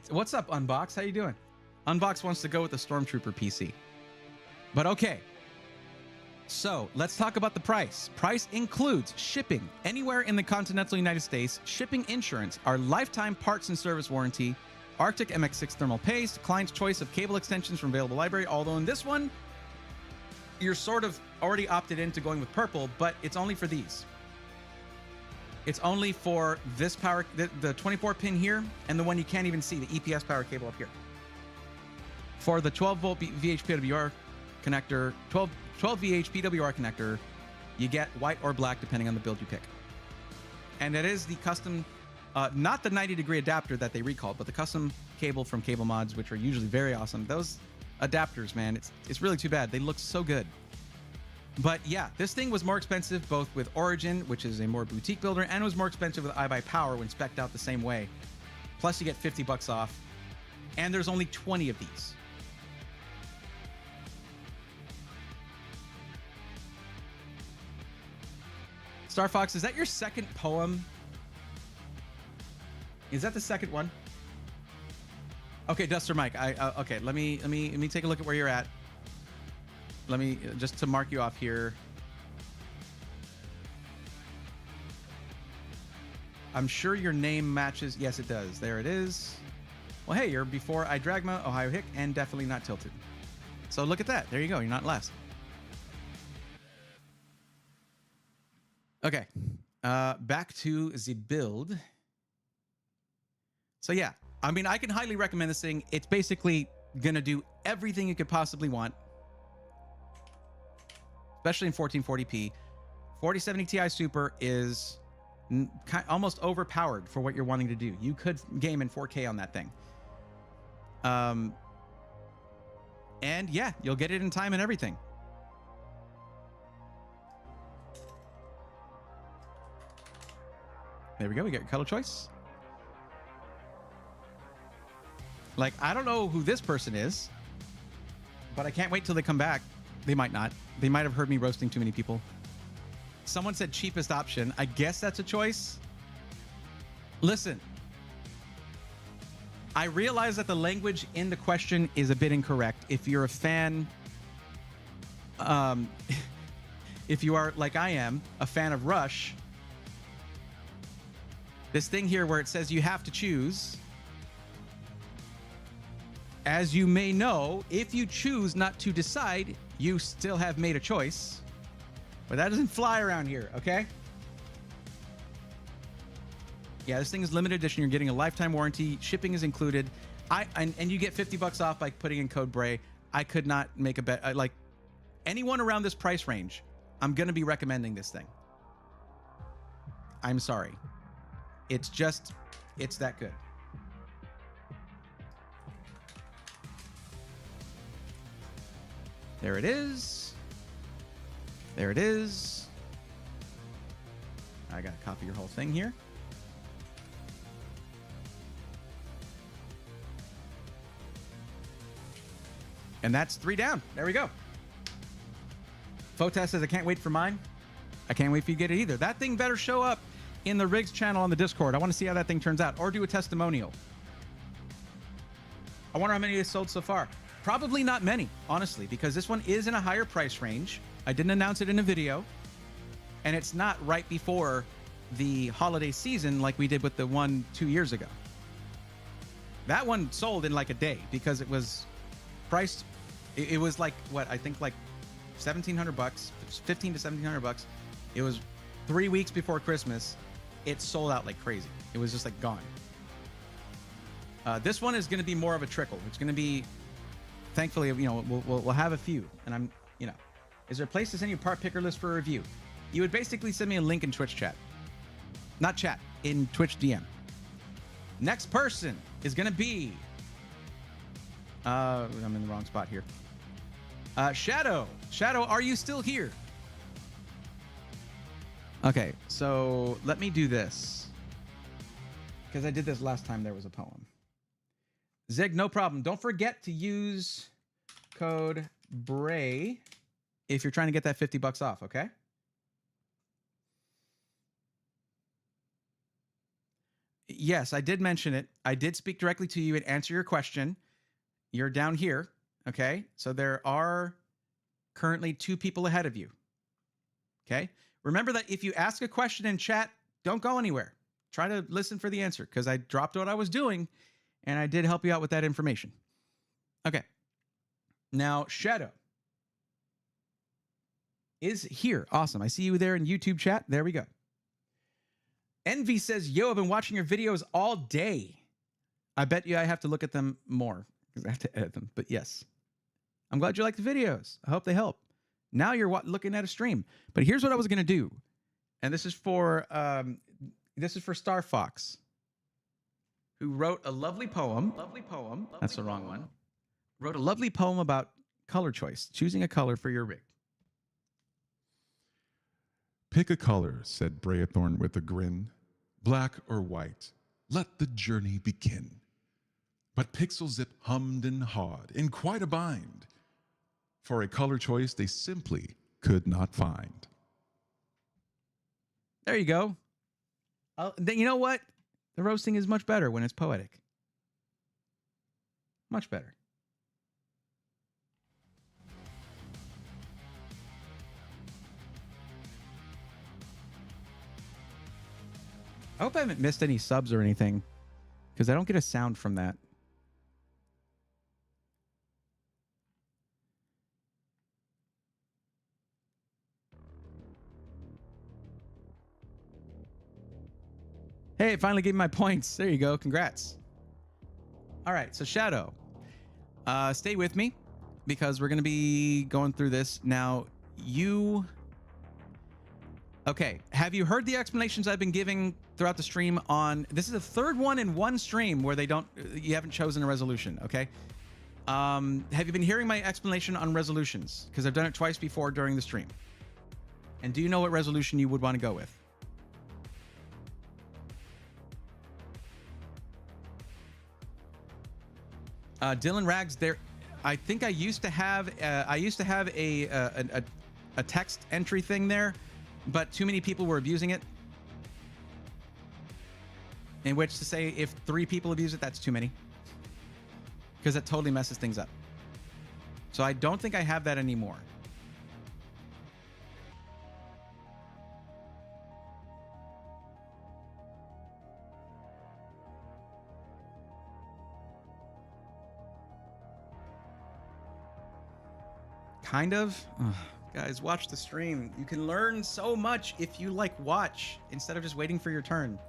What's up, Unbox? How you doing? Unbox wants to go with the Stormtrooper PC. But okay. So let's talk about the price. Price includes shipping anywhere in the continental United States, shipping insurance, our lifetime parts and service warranty, Arctic MX6 thermal paste, client's choice of cable extensions from available library. Although in this one, you're sort of already opted into going with purple, but it's only for these. It's only for this power, the 24 pin here, and the one you can't even see, the EPS power cable up here. For the 12 volt VHPWR connector, 12 VH PWR connector, you get white or black depending on the build you pick. And it is the custom, not the 90-degree adapter that they recalled, but the custom cable from Cable Mods, which are usually very awesome. Those adapters, man, it's really too bad. They look so good. But yeah, this thing was more expensive both with Origin, which is a more boutique builder, and it was more expensive with iBuyPower when spec'd out the same way. Plus you get $50 off, and there's only 20 of these. Star Fox, is that your second poem? Is that the second one? Okay, Duster Mike. Okay. Let me take a look at where you're at. Let me just to mark you off here. I'm sure your name matches. Yes, it does. There it is. Well, hey, you're before iDragma, Ohio Hick, and definitely not tilted. So look at that. There you go. You're not last. Okay, back to the build. So yeah, I mean, I can highly recommend this thing. It's basically gonna do everything you could possibly want, especially in 1440p. 4070 Ti Super is almost overpowered for what you're wanting to do. You could game in 4K on that thing. And yeah, you'll get it in time and everything. There we go. We got your color choice. Like, I don't know who this person is, but I can't wait till they come back. They might not. They might have heard me roasting too many people. Someone said cheapest option. I guess that's a choice. Listen, I realize that the language in the question is a bit incorrect. If you're a fan, if you are, like I am, a fan of Rush, this thing here where it says you have to choose, as you may know, if you choose not to decide, you still have made a choice. But that doesn't fly around here, okay? Yeah, this thing is limited edition. You're getting a lifetime warranty. Shipping is included. And you get $50 off by putting in code BRAE. I could not make a bet. Like, anyone around this price range, I'm going to be recommending this thing. I'm sorry. It's that good. There it is. There it is. I gotta copy your whole thing here. And that's 3 down. There we go. Fotas says, I can't wait for mine. I can't wait for you to get it either. That thing better show up in the rigs channel on the Discord. I want to see how that thing turns out. Or do a testimonial. I wonder how many they sold so far. Probably not many, honestly, because this one is in a higher price range. I didn't announce it in a video. And it's not right before the holiday season like we did with the one 2 years ago. That one sold in like a day because it was priced. It was like, what, I think like $1,700, $1,500 to $1,700. It was 3 weeks before Christmas. It sold out like crazy. It was just like gone. This one is going to be more of a trickle. It's going to be, thankfully, you know, we'll have a few. And I'm, you know, is there a place to send you a part picker list for a review? You would basically send me a link in Twitch chat. Not chat, in Twitch DM. Next person is going to be, I'm in the wrong spot here. Shadow. Shadow, are you still here? Okay, so let me do this. Because I did this last time there was a poem. Zig, no problem. Don't forget to use code BRAY if you're trying to get that $50 off, okay? Yes, I did mention it. I did speak directly to you and answer your question. You're down here, okay? So there are currently 2 people ahead of you, okay? Remember that if you ask a question in chat, don't go anywhere. Try to listen for the answer because I dropped what I was doing and I did help you out with that information. Okay. Now, Shadow is here. Awesome. I see you there in YouTube chat. There we go. Envy says, yo, I've been watching your videos all day. I bet you I have to look at them more because I have to edit them. But yes, I'm glad you like the videos. I hope they help. Now you're looking at a stream. But here's what I was going to do. And this is for Star Fox, who wrote a lovely poem. That's the wrong one. Wrote a lovely poem about color choice, choosing a color for your rig. Pick a color, said Brayathorn with a grin. Black or white, let the journey begin. But Pixel Zip hummed and hawed in quite a bind. For a color choice they simply could not find. There you go. You know what? The roasting is much better when it's poetic. Much better. I hope I haven't missed any subs or anything, because I don't get a sound from that. Hey, finally gave me my points. There you go. Congrats. All right, so Shadow, stay with me because we're going to be going through this. Now, okay, have you heard the explanations I've been giving throughout the stream on... This is the third one in one stream where you haven't chosen a resolution, okay? Have you been hearing my explanation on resolutions? Because I've done it twice before during the stream. And do you know what resolution you would want to go with? Dylan Rags, there. I think I used to have a text entry thing there, but too many people were abusing it. In which to say, if 3 people abuse it, that's too many, because it totally messes things up. So I don't think I have that anymore. Kind of. Ugh. Guys, watch the stream. You can learn so much if you watch instead of just waiting for your turn.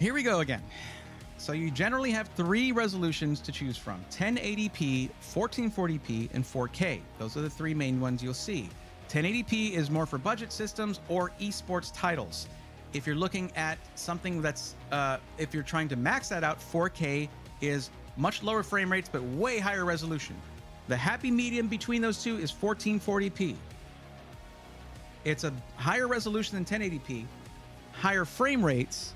Here we go again. So you generally have 3 resolutions to choose from: 1080p, 1440p, and 4K. Those are the 3 main ones you'll see. 1080p is more for budget systems or esports titles. If you're looking at something that's, if you're trying to max that out, 4K is much lower frame rates, but way higher resolution. The happy medium between those two is 1440p. It's a higher resolution than 1080p, higher frame rates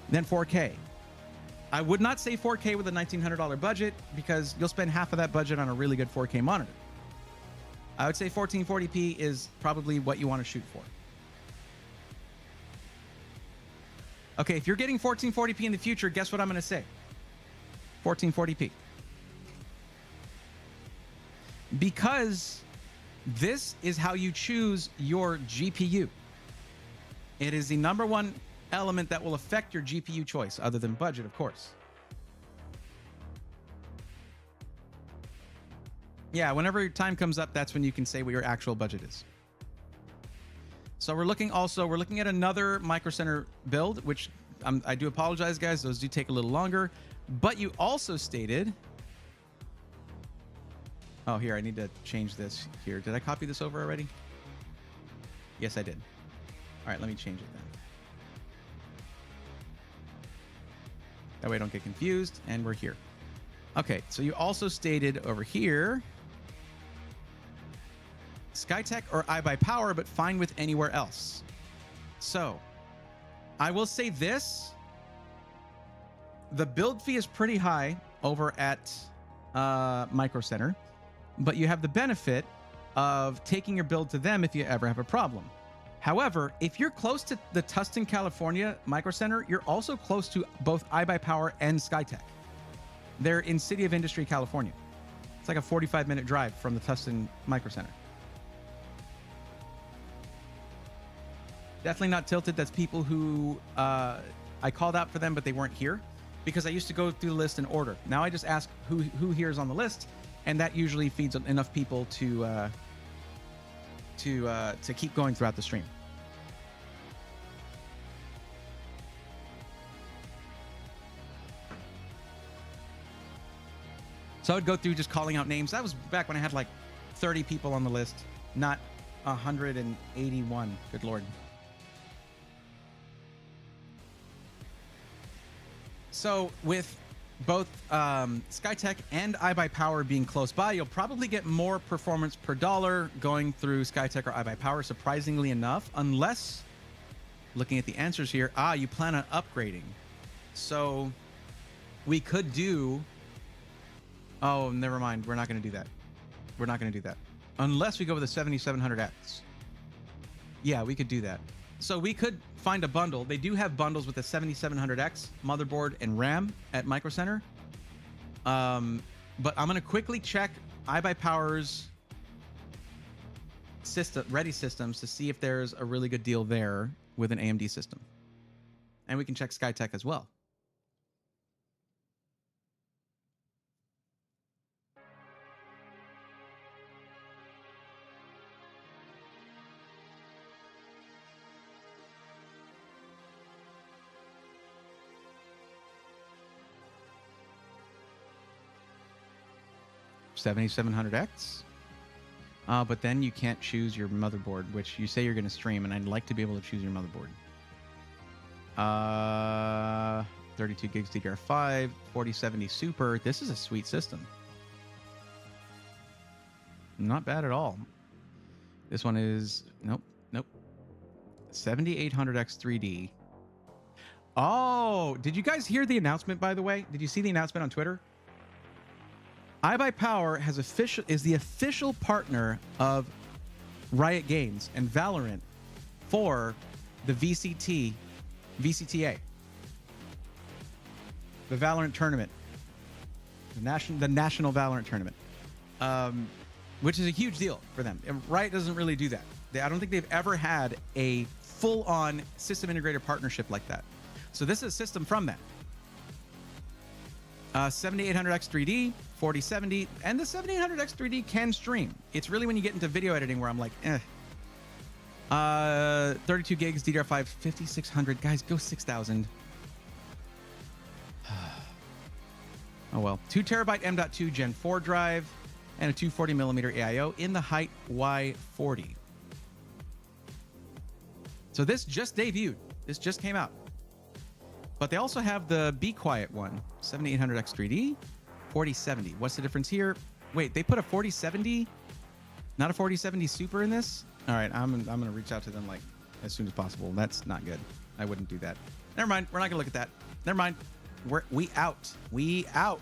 than 4K. I would not say 4K with a $1,900 budget because you'll spend half of that budget on a really good 4K monitor. I would say 1440p is probably what you want to shoot for. Okay, if you're getting 1440p in the future, guess what I'm going to say? 1440p. Because this is how you choose your GPU. It is the number one element that will affect your GPU choice, other than budget, of course. Yeah, whenever your time comes up, that's when you can say what your actual budget is. So we're looking at another Micro Center build, which I do apologize, guys. Those do take a little longer. But you also stated... Oh, here, I need to change this here. Did I copy this over already? Yes, I did. All right, let me change it then. That way I don't get confused, and we're here. Okay, so you also stated over here... Skytech or iBuyPower, but fine with anywhere else. So, I will say this. The build fee is pretty high over at Micro Center, but you have the benefit of taking your build to them if you ever have a problem. However, if you're close to the Tustin, California Micro Center, you're also close to both iBuyPower and Skytech. They're in City of Industry, California. It's like a 45-minute drive from the Tustin Micro Center. Definitely not Tilted. That's people who I called out for them, but they weren't here because I used to go through the list in order. Now I just ask who here is on the list, and that usually feeds enough people to keep going throughout the stream. So I would go through just calling out names. That was back when I had like 30 people on the list, not 181. Good Lord. So with both Skytech and iBuyPower being close by, you'll probably get more performance per dollar going through Skytech or iBuyPower, surprisingly enough, unless, looking at the answers here, you plan on upgrading. So we could do... Oh, never mind. We're not going to do that. We're not going to do that. Unless we go with a 7700X. Yeah, we could do that. So we could find a bundle. They do have bundles with the 7700X motherboard and RAM at Micro Center. But I'm going to quickly check iBuyPower's ready systems to see if there's a really good deal there with an AMD system. And we can check Skytech as well. $7,700X, but then you can't choose your motherboard, which you say you're going to stream, and I'd like to be able to choose your motherboard. 32 gigs DDR5, 4070 Super. This is a sweet system. Not bad at all. This one is nope. 7800X 3D. Oh, did you guys hear the announcement? By the way, did you see the announcement on Twitter? iBuyPower is the official partner of Riot Games and Valorant for the VCTA, the Valorant tournament, the national Valorant tournament, which is a huge deal for them. And Riot doesn't really do that. I don't think they've ever had a full-on system integrator partnership like that. So this is a system from them. 7800X 3D, 4070, and the 7800X 3D can stream. It's really when you get into video editing where I'm like, 32 gigs, DDR5, 5600. Guys, go 6000. Oh well. 2 terabyte M.2 Gen 4 drive and a 240 millimeter AIO in the height Y40. So this just debuted. This just came out. But they also have the Be Quiet one, 7800X3D, 4070. What's the difference here? Wait, they put a 4070, not a 4070 Super in this? All right, I'm going to reach out to them like as soon as possible. That's not good. I wouldn't do that. Never mind. We're not going to look at that. Never mind. We out. We out.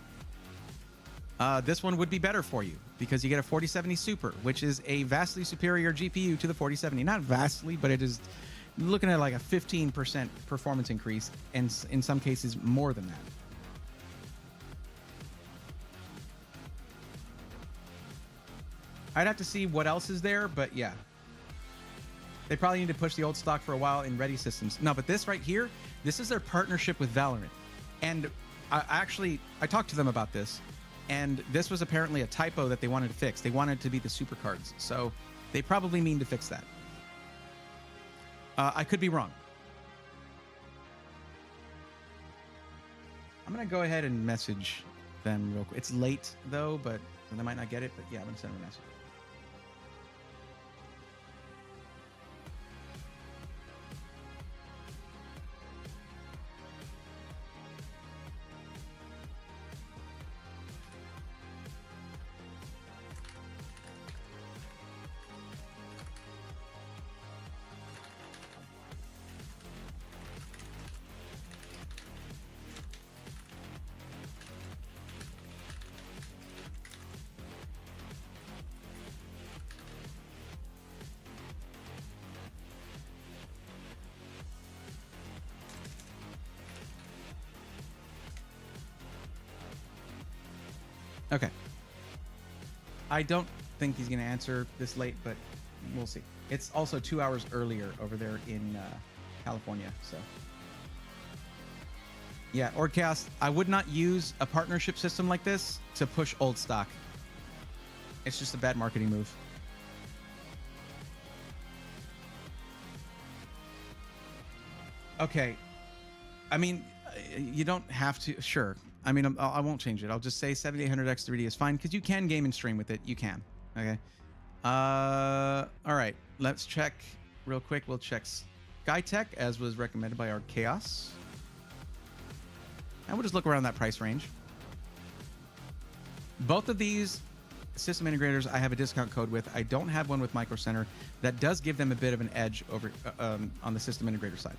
This one would be better for you because you get a 4070 Super, which is a vastly superior GPU to the 4070. Not vastly, but it is looking at like a 15% performance increase, and in some cases more than that. I'd have to see what else is there, but yeah. They probably need to push the old stock for a while in ready systems. No, but this right here, this is their partnership with Valorant. And I talked to them about this, and this was apparently a typo that they wanted to fix. They wanted it to be the super cards. So they probably mean to fix that. I could be wrong. I'm going to go ahead and message them real quick. It's late, though, but they might not get it. But yeah, I'm going to send them a message. Okay. I don't think he's going to answer this late, but we'll see. It's also 2 hours earlier over there in California, so. Yeah, Orcast, I would not use a partnership system like this to push old stock. It's just a bad marketing move. Okay. I mean, you don't have to. Sure. I mean, I won't change it. I'll just say 7800X3D is fine because you can game and stream with it. You can. Okay. All right. Let's check real quick. We'll check SkyTech as was recommended by our Chaos. And we'll just look around that price range. Both of these system integrators I have a discount code with. I don't have one with Micro Center. That does give them a bit of an edge over on the system integrator side.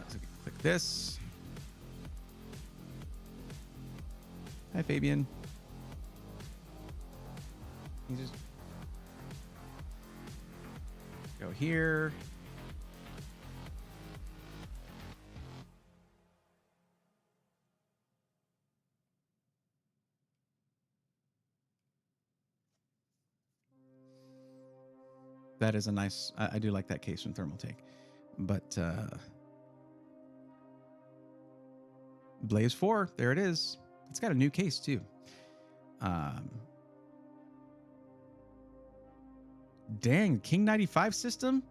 So click this. Hi, Fabian. You just go here. That is a nice, I do like that case from Thermaltake. But Blaze 4, there it is. It's got a new case too. Dang, King 95 system?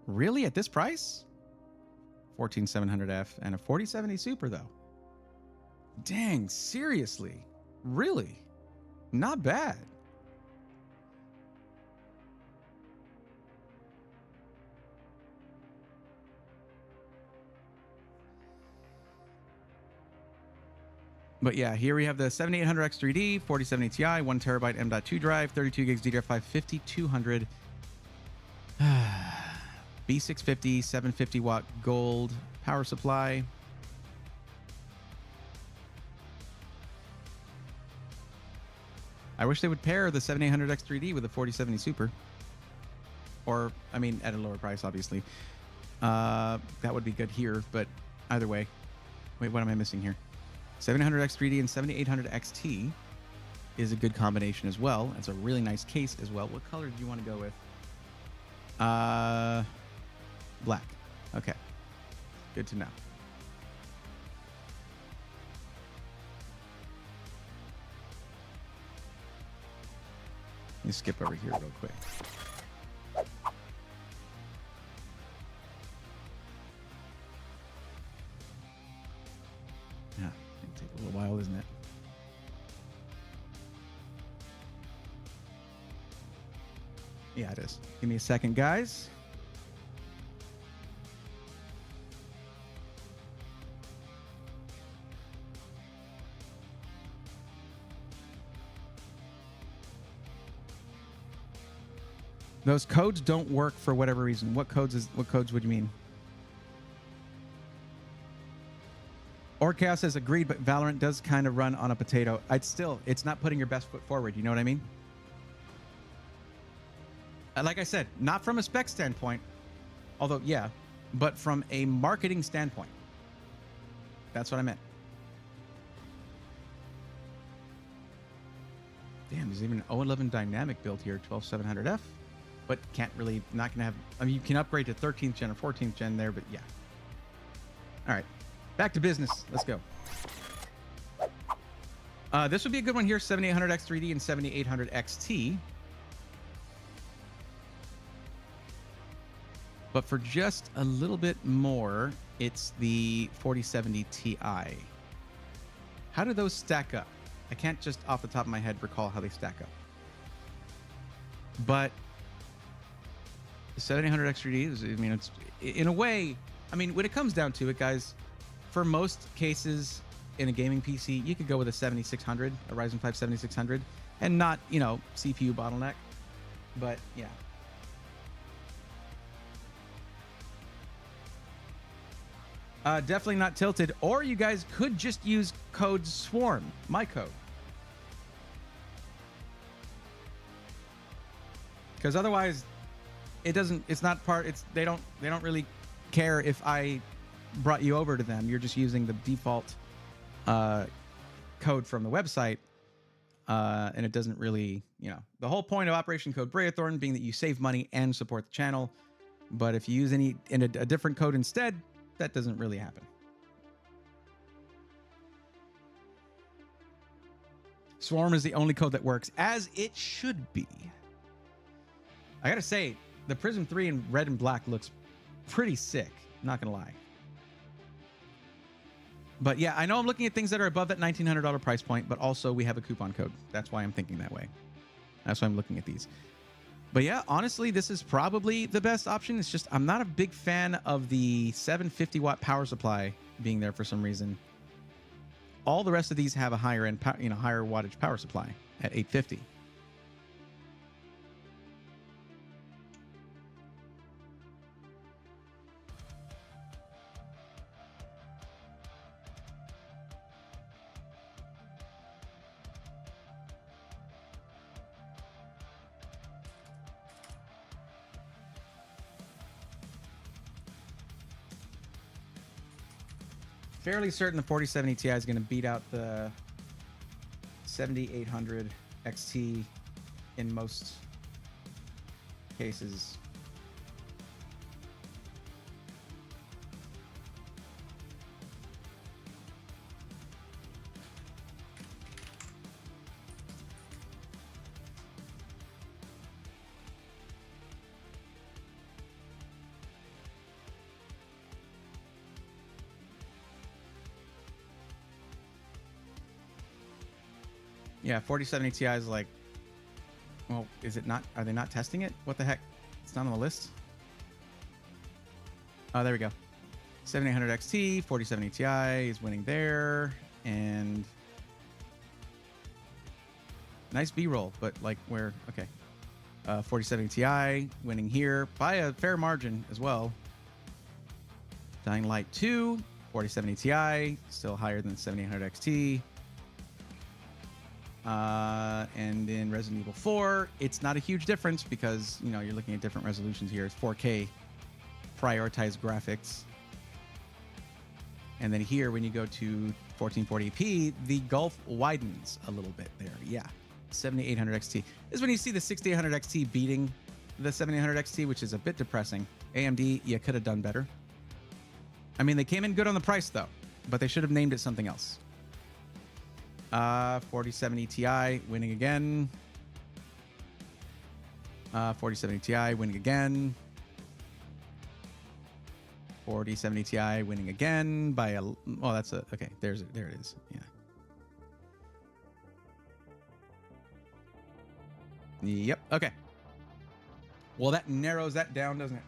Really at this price? 14700F and a 4070 Super though. Dang, seriously? Really? Not bad. But yeah, here we have the 7800X3D, 4070 Ti, 1 terabyte M.2 drive, 32 gigs DDR5, 5200 B650, 750 watt gold power supply. I wish they would pair the 7800X3D with the 4070 Super. Or, I mean, at a lower price, obviously. That would be good here, but either way. Wait, what am I missing here? 700X3D and 7800XT is a good combination as well. It's a really nice case as well. What color do you want to go with? Black. Okay. Good to know. Let me skip over here real quick. Yeah, it'll take a little while, isn't it? Yeah, it is. Give me a second, guys. Those codes don't work for whatever reason. What codes would you mean? Orchaos says agreed, but Valorant does kind of run on a potato. It's not putting your best foot forward. You know what I mean? Like I said, not from a spec standpoint, although, yeah, but from a marketing standpoint. That's what I meant. Damn, there's even an 011 dynamic build here, 12700F, but not going to have, I mean, you can upgrade to 13th gen or 14th gen there, but yeah. All right, back to business. Let's go. This would be a good one here, 7800X3D and 7800XT. But for just a little bit more, it's the 4070 Ti. How do those stack up? I can't just off the top of my head recall how they stack up. But the 7800X3D is, I mean, it's in a way, I mean, when it comes down to it, guys, for most cases in a gaming PC, you could go with a 7600, a Ryzen 5 7600, and not, you know, CPU bottleneck. But yeah. Definitely not tilted. Or you guys could just use code SWARM, my code. Because otherwise, they don't really care if I brought you over to them. You're just using the default code from the website. And it doesn't really, you know, the whole point of Operation Code Braethorn being that you save money and support the channel. But if you use a different code instead, that doesn't really happen. Swarm is the only code that works, as it should be. I gotta say, the Prism 3 in red and black looks pretty sick, not gonna lie. But yeah, I know I'm looking at things that are above that $1,900 price point, but also we have a coupon code. That's why I'm thinking that way. That's why I'm looking at these. But yeah, honestly, this is probably the best option. It's just I'm not a big fan of the 750 watt power supply being there for some reason. All the rest of these have a higher end, higher wattage power supply at 850. Fairly certain the 4070 Ti is going to beat out the 7800 XT in most cases. Yeah, 4070 Ti is like, well, is it not? Are they not testing it? What the heck? It's not on the list. Oh, there we go. 7800 XT, 4070 Ti is winning there, and nice B-roll, but like where? Okay, 4070 Ti winning here by a fair margin as well. Dying Light 2, 4070 Ti still higher than 7800 XT. And in Resident Evil 4, it's not a huge difference because, you know, you're looking at different resolutions here. It's 4K prioritized graphics. And then here, when you go to 1440p, the gulf widens a little bit there. Yeah, 7800 XT. This is when you see the 6800 XT beating the 7800 XT, which is a bit depressing. AMD, you could have done better. I mean, they came in good on the price, though, but they should have named it something else. 4070 Ti winning again. 4070 Ti winning again. 4070 Ti winning again by a. Oh, that's a. Okay, there it is. Yeah. Yep. Okay. Well, that narrows that down, doesn't it?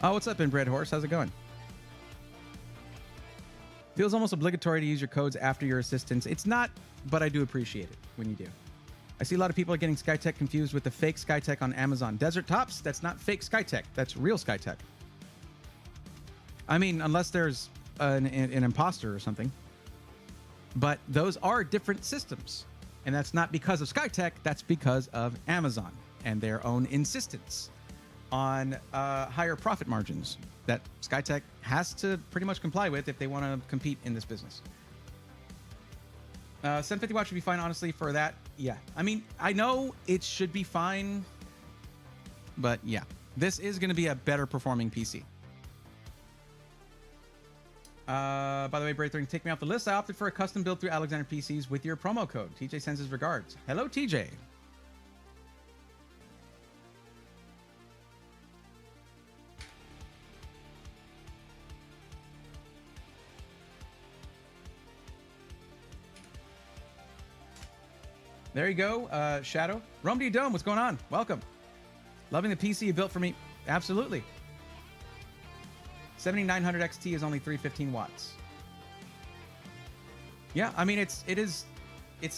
Oh, what's up, Inbred Horse? How's it going? Feels almost obligatory to use your codes after your assistance. It's not, but I do appreciate it when you do. I see a lot of people are getting Skytech confused with the fake Skytech on Amazon. Desert Tops, that's not fake Skytech. That's real Skytech. I mean, unless there's an imposter or something. But those are different systems. And that's not because of Skytech. That's because of Amazon and their own insistence on higher profit margins that Skytech has to pretty much comply with if they want to compete in this business. 750 watts should be fine, honestly, for that. Yeah. I mean, I know it should be fine, but yeah. This is going to be a better performing PC. By the way, Braithwaite, take me off the list. I opted for a custom build through Alexander PCs with your promo code. TJ sends his regards. Hello, TJ. There you go, Shadow. Rome to Dome, what's going on? Welcome. Loving the PC you built for me. Absolutely. 7900 XT is only 315 watts. Yeah, I mean, it's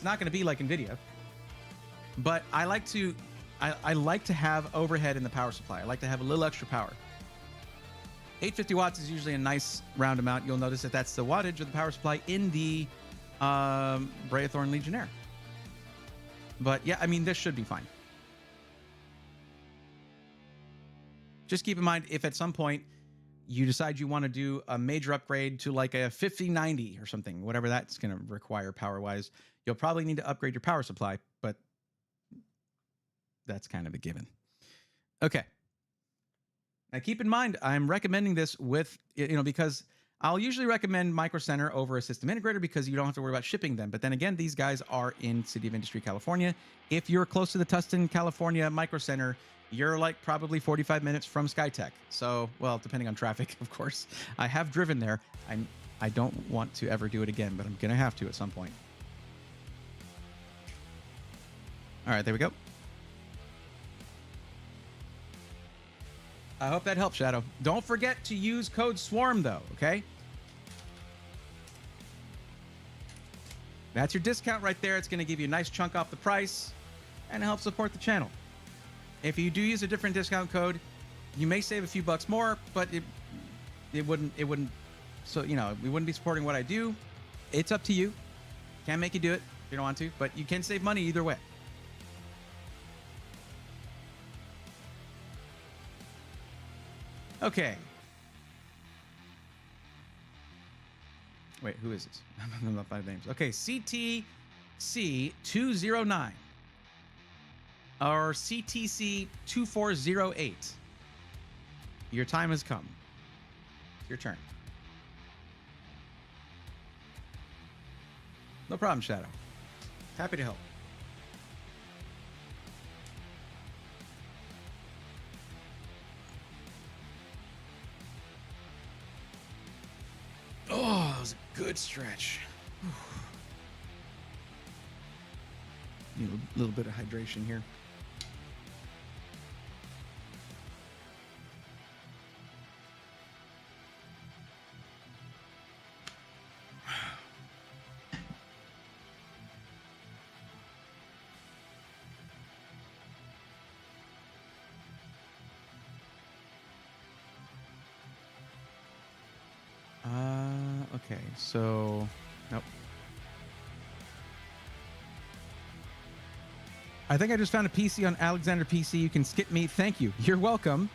not going to be like NVIDIA, but I like to have overhead in the power supply. I like to have a little extra power. 850 watts is usually a nice round amount. You'll notice that that's the wattage of the power supply in the Braithorn Legionnaire. But yeah, I mean, this should be fine. Just keep in mind, if at some point you decide you want to do a major upgrade to like a 5090 or something, whatever that's going to require power-wise, you'll probably need to upgrade your power supply, but that's kind of a given. Okay. Now keep in mind, I'm recommending this with, because I'll usually recommend Micro Center over a system integrator because you don't have to worry about shipping them. But then again, these guys are in City of Industry, California. If you're close to the Tustin, California Micro Center, you're like probably 45 minutes from Skytech. So, well, depending on traffic, of course. I have driven there. I don't want to ever do it again, but I'm going to have to at some point. All right, there we go. I hope that helps, Shadow. Don't forget to use code SWARM, though, okay? That's your discount right there. It's going to give you a nice chunk off the price and help support the channel. If you do use a different discount code, you may save a few bucks more, but it wouldn't, so, we wouldn't be supporting what I do. It's up to you. Can't make you do it if you don't want to, but you can save money either way. Okay. Wait, who is this? I'm not five names. Okay, CTC209 or CTC2408. Your time has come. It's your turn. No problem, Shadow. Happy to help. Oh, that was a good stretch. Need a little bit of hydration here. Okay, so nope. I think I just found a PC on Alexander PC. You can skip me. Thank you. You're welcome.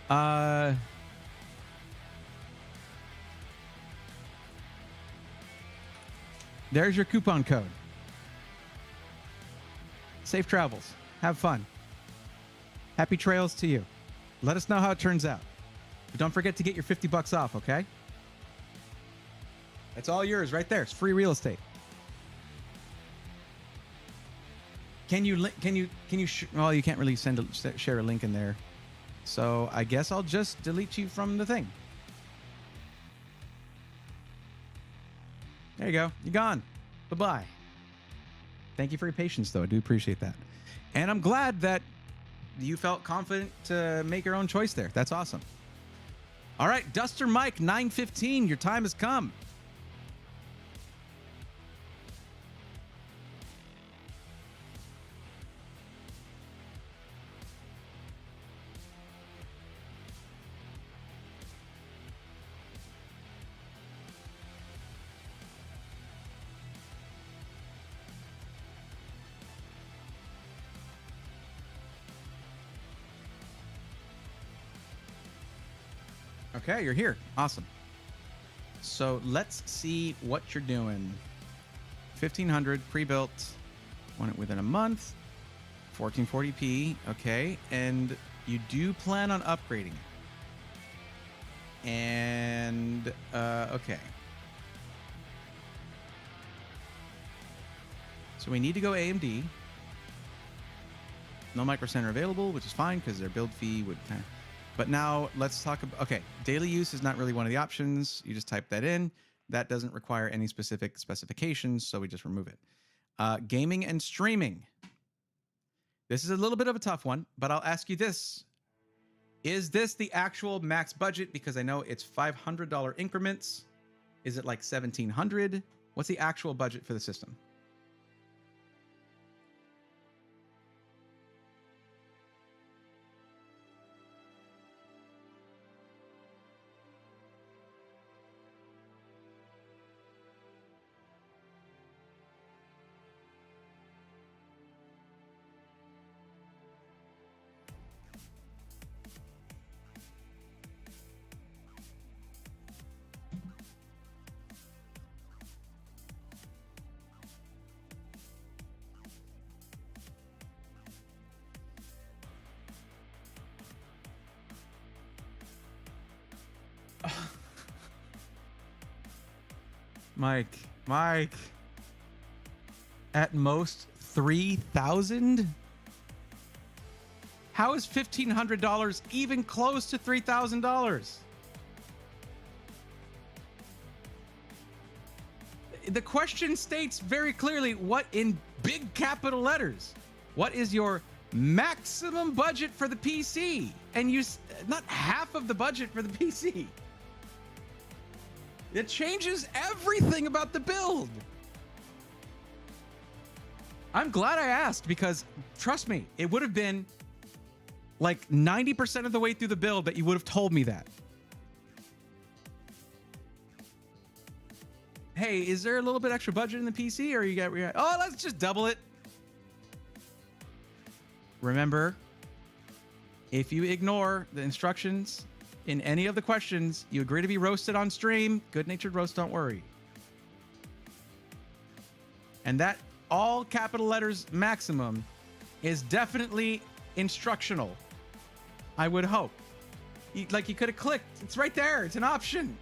There's your coupon code. Safe travels. Have fun. Happy trails to you. Let us know how it turns out. But don't forget to get your 50 bucks off, okay? It's all yours right there. It's free real estate. Well, you can't really share a link in there. So I guess I'll just delete you from the thing. There you go. You're gone. Bye-bye. Thank you for your patience, though. I do appreciate that. And I'm glad that you felt confident to make your own choice there. That's awesome. All right, Duster Mike 915, your time has come. Okay, you're here. Awesome. So let's see what you're doing. 1500 pre-built. Want it within a month. 1440p. Okay, and you do plan on upgrading it. And okay. So we need to go AMD. No Micro Center available, which is fine because their build fee would kind of. But now let's talk about, okay, daily use is not really one of the options. You just type that in. That doesn't require any specific specifications, so we just remove it. Gaming and streaming. This is a little bit of a tough one, but I'll ask you this. Is this the actual max budget? Because I know it's $500 increments. Is it like $1,700? What's the actual budget for the system? Mike. At most 3,000? How is $1,500 even close to $3,000? The question states very clearly what in big capital letters. What is your maximum budget for the PC? And you not half of the budget for the PC. It changes everything about the build. I'm glad I asked because, trust me, it would have been like 90% of the way through the build that you would have told me that. Hey, is there a little bit extra budget in the PC or you got, oh, let's just double it. Remember, if you ignore the instructions in any of the questions, you agree to be roasted on stream. Good-natured roast, don't worry. And that all capital letters maximum is definitely instructional. I would hope. You could have clicked. It's right there. It's an option.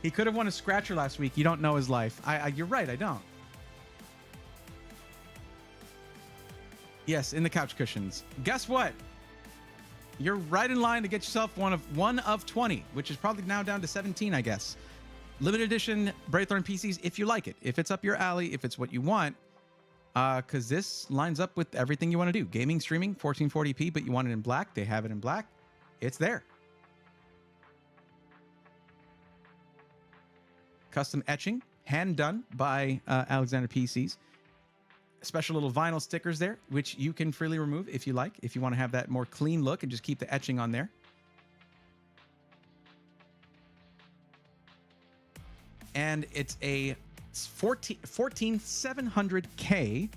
He could have won a scratcher last week. You don't know his life. You're right. I don't. Yes, in the couch cushions. Guess what? You're right in line to get yourself one of 20, which is probably now down to 17, I guess. Limited edition Braithorn PCs, if you like it, if it's up your alley, if it's what you want, because this lines up with everything you want to do. Gaming, streaming, 1440p, but you want it in black. They have it in black. It's there. Custom etching, hand done by Alexander PCs. Special little vinyl stickers there, which you can freely remove if you like, if you want to have that more clean look and just keep the etching on there. And it's a 14700K,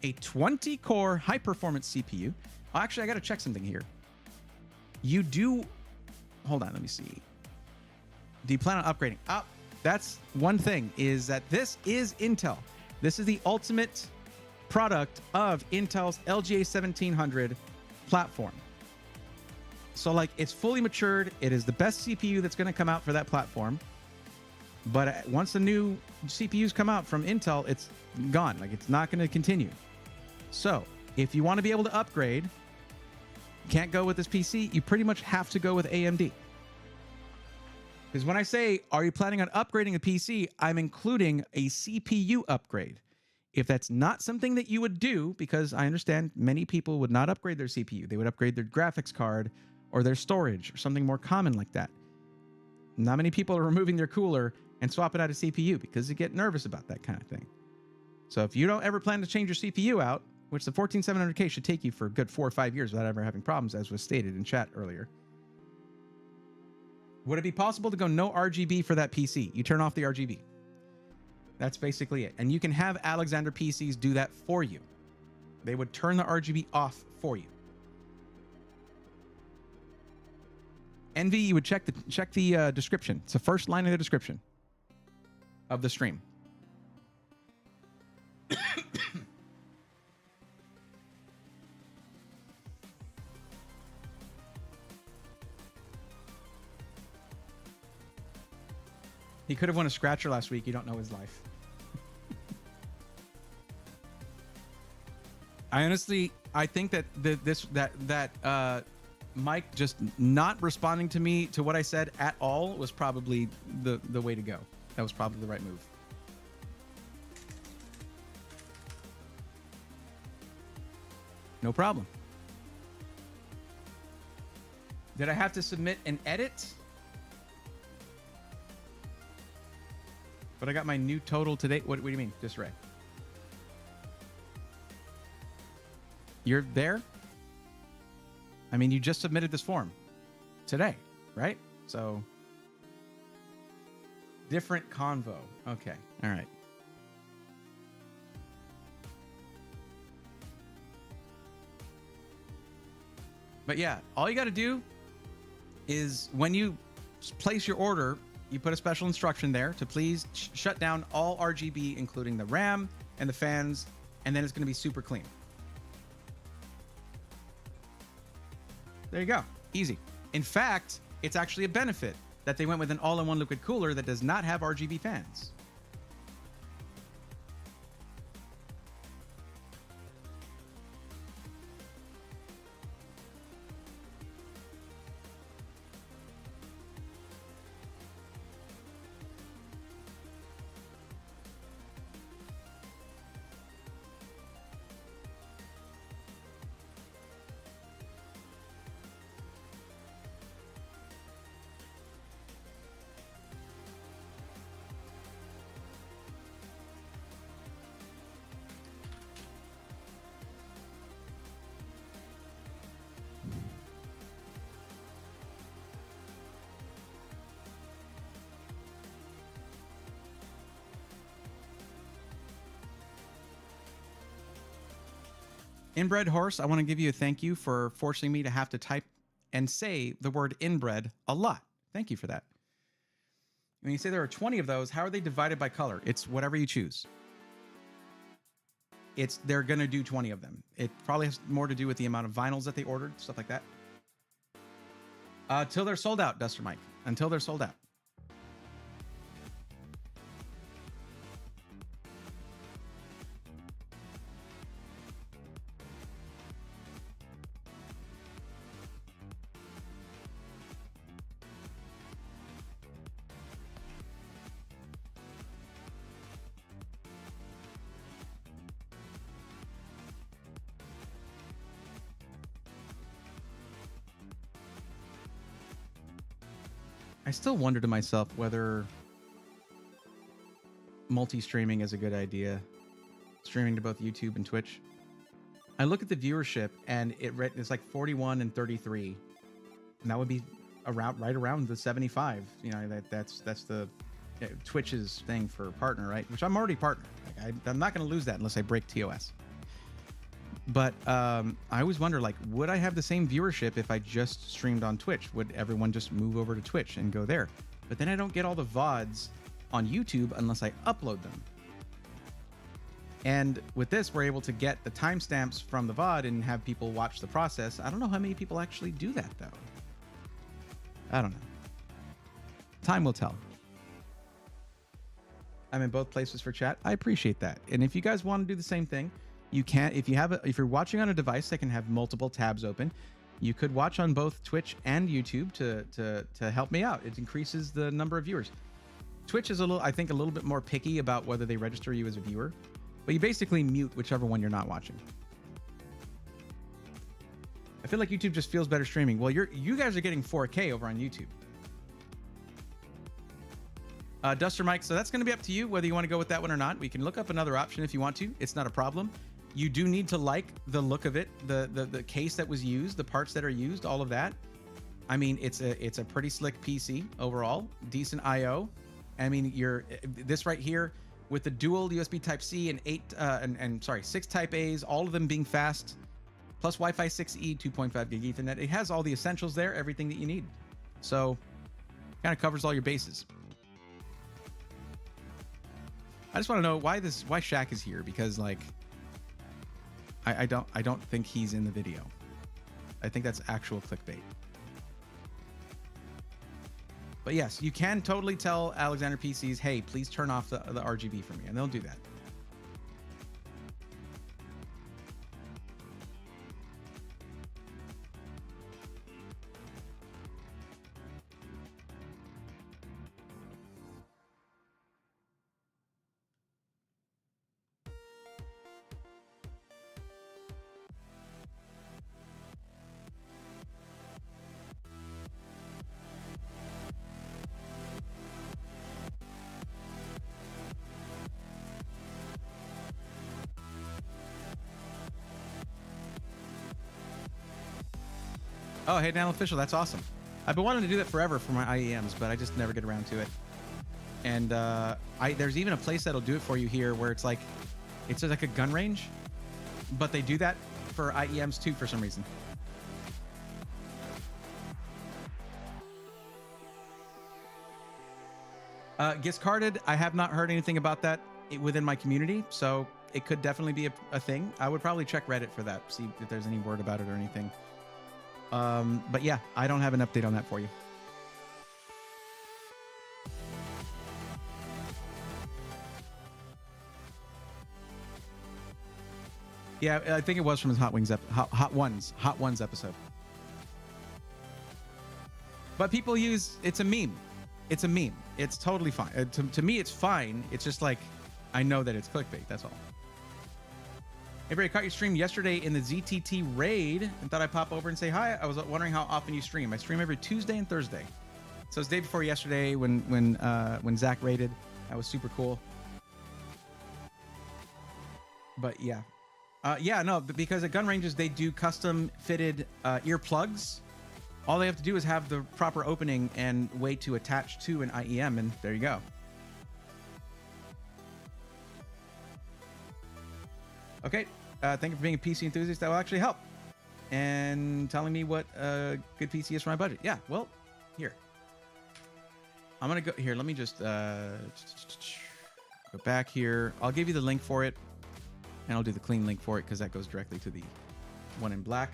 a 20-core high-performance CPU. Oh, actually, I got to check something here. You do... Hold on, let me see. Do you plan on upgrading? That's one thing, is that this is Intel. This is the ultimate product of Intel's LGA 1700 platform. So it's fully matured. It is the best CPU that's going to come out for that platform. But once the new CPUs come out from Intel, it's gone. It's not going to continue. So if you want to be able to upgrade, can't go with this PC, you pretty much have to go with AMD. Because when I say, are you planning on upgrading a PC, I'm including a CPU upgrade. If that's not something that you would do, because I understand many people would not upgrade their CPU, they would upgrade their graphics card or their storage or something more common like that. Not many people are removing their cooler and swapping out a CPU because they get nervous about that kind of thing. So if you don't ever plan to change your CPU out, which the 14700K should take you for a good 4 or 5 years without ever having problems, as was stated in chat earlier, would it be possible to go no RGB for that PC? You turn off the RGB. That's basically it. And you can have Alexander PCs do that for you. They would turn the RGB off for you. Envy, you would check the description. It's the first line of the description of the stream. He could have won a scratcher last week. You don't know his life. I think that Mike just not responding to me to what I said at all was probably the way to go. That was probably the right move. No problem. Did I have to submit an edit? But I got my new total today. What do you mean, Disarray? You're there? I mean, you just submitted this form today, right? So, different convo. Okay, all right. But yeah, all you got to do is when you place your order, you put a special instruction there to please shut down all RGB, including the RAM and the fans, and then it's going to be super clean. There you go. Easy. In fact, it's actually a benefit that they went with an all-in-one liquid cooler that does not have RGB fans. Inbred Horse, I want to give you a thank you for forcing me to have to type and say the word inbred a lot. Thank you for that. When you say there are 20 of those, how are they divided by color? It's whatever you choose. They're going to do 20 of them. It probably has more to do with the amount of vinyls that they ordered, stuff like that. Till they're sold out, Duster Mike. Until they're sold out. I still wonder to myself whether multi-streaming is a good idea. Streaming to both YouTube and Twitch. I look at the viewership and it's like 41 and 33. And that would be right around the 75. You know, that's the Twitch's thing for partner, right? Which I'm already partner. Like, I'm not going to lose that unless I break TOS. But I always wonder, like, would I have the same viewership if I just streamed on Twitch? Would everyone just move over to Twitch and go there? But then I don't get all the VODs on YouTube unless I upload them. And with this, we're able to get the timestamps from the VOD and have people watch the process. I don't know how many people actually do that, though. I don't know. Time will tell. I'm in both places for chat. I appreciate that. And if you guys want to do the same thing, you can. If you're watching on a device that can have multiple tabs open, you could watch on both Twitch and YouTube to help me out. It increases the number of viewers. Twitch is I think a little bit more picky about whether they register you as a viewer. But you basically mute whichever one you're not watching. I feel like YouTube just feels better streaming. Well, you guys are getting 4K over on YouTube. Duster Mike, so that's going to be up to you whether you want to go with that one or not. We can look up another option if you want to. It's not a problem. You do need to like the look of it, the case that was used, the parts that are used, all of that. I mean, it's a pretty slick PC overall, decent I/O. I mean, this right here with the dual USB Type-C and 6 Type-A's, all of them being fast, plus Wi-Fi 6E, 2.5 gig Ethernet. It has all the essentials there, everything that you need. So, kind of covers all your bases. I just want to know why Shaq is here, because like I don't think he's in the video. I think that's actual clickbait. But yes, you can totally tell Alexander PCs, hey, please turn off the RGB for me, and they'll do that. Oh, hey, Dan Official, that's awesome. I've been wanting to do that forever for my IEMs, but I just never get around to it. And there's even a place that'll do it for you here where it's like a gun range, but they do that for IEMs too for some reason. Discarded, I have not heard anything about that within my community, so it could definitely be a thing. I would probably check Reddit for that, see if there's any word about it or anything. But yeah, I don't have an update on that for you. Yeah, I think it was from his Hot Ones episode. But people it's a meme. It's a meme. It's totally fine. To me, it's fine. It's just like, I know that it's clickbait. That's all. Hey, Bray, caught your stream yesterday in the ZTT raid and thought I'd pop over and say hi. I was wondering how often you stream. I stream every Tuesday and Thursday. So it's the day before yesterday when Zach raided. That was super cool. But yeah. Because at gun ranges, they do custom fitted earplugs. All they have to do is have the proper opening and way to attach to an IEM, and there you go. Okay, thank you for being a PC enthusiast. That will actually help. And telling me what a good PC is for my budget. Yeah, well, here. I'm going to go here. Let me just go back here. I'll give you the link for it. And I'll do the clean link for it because that goes directly to the one in black.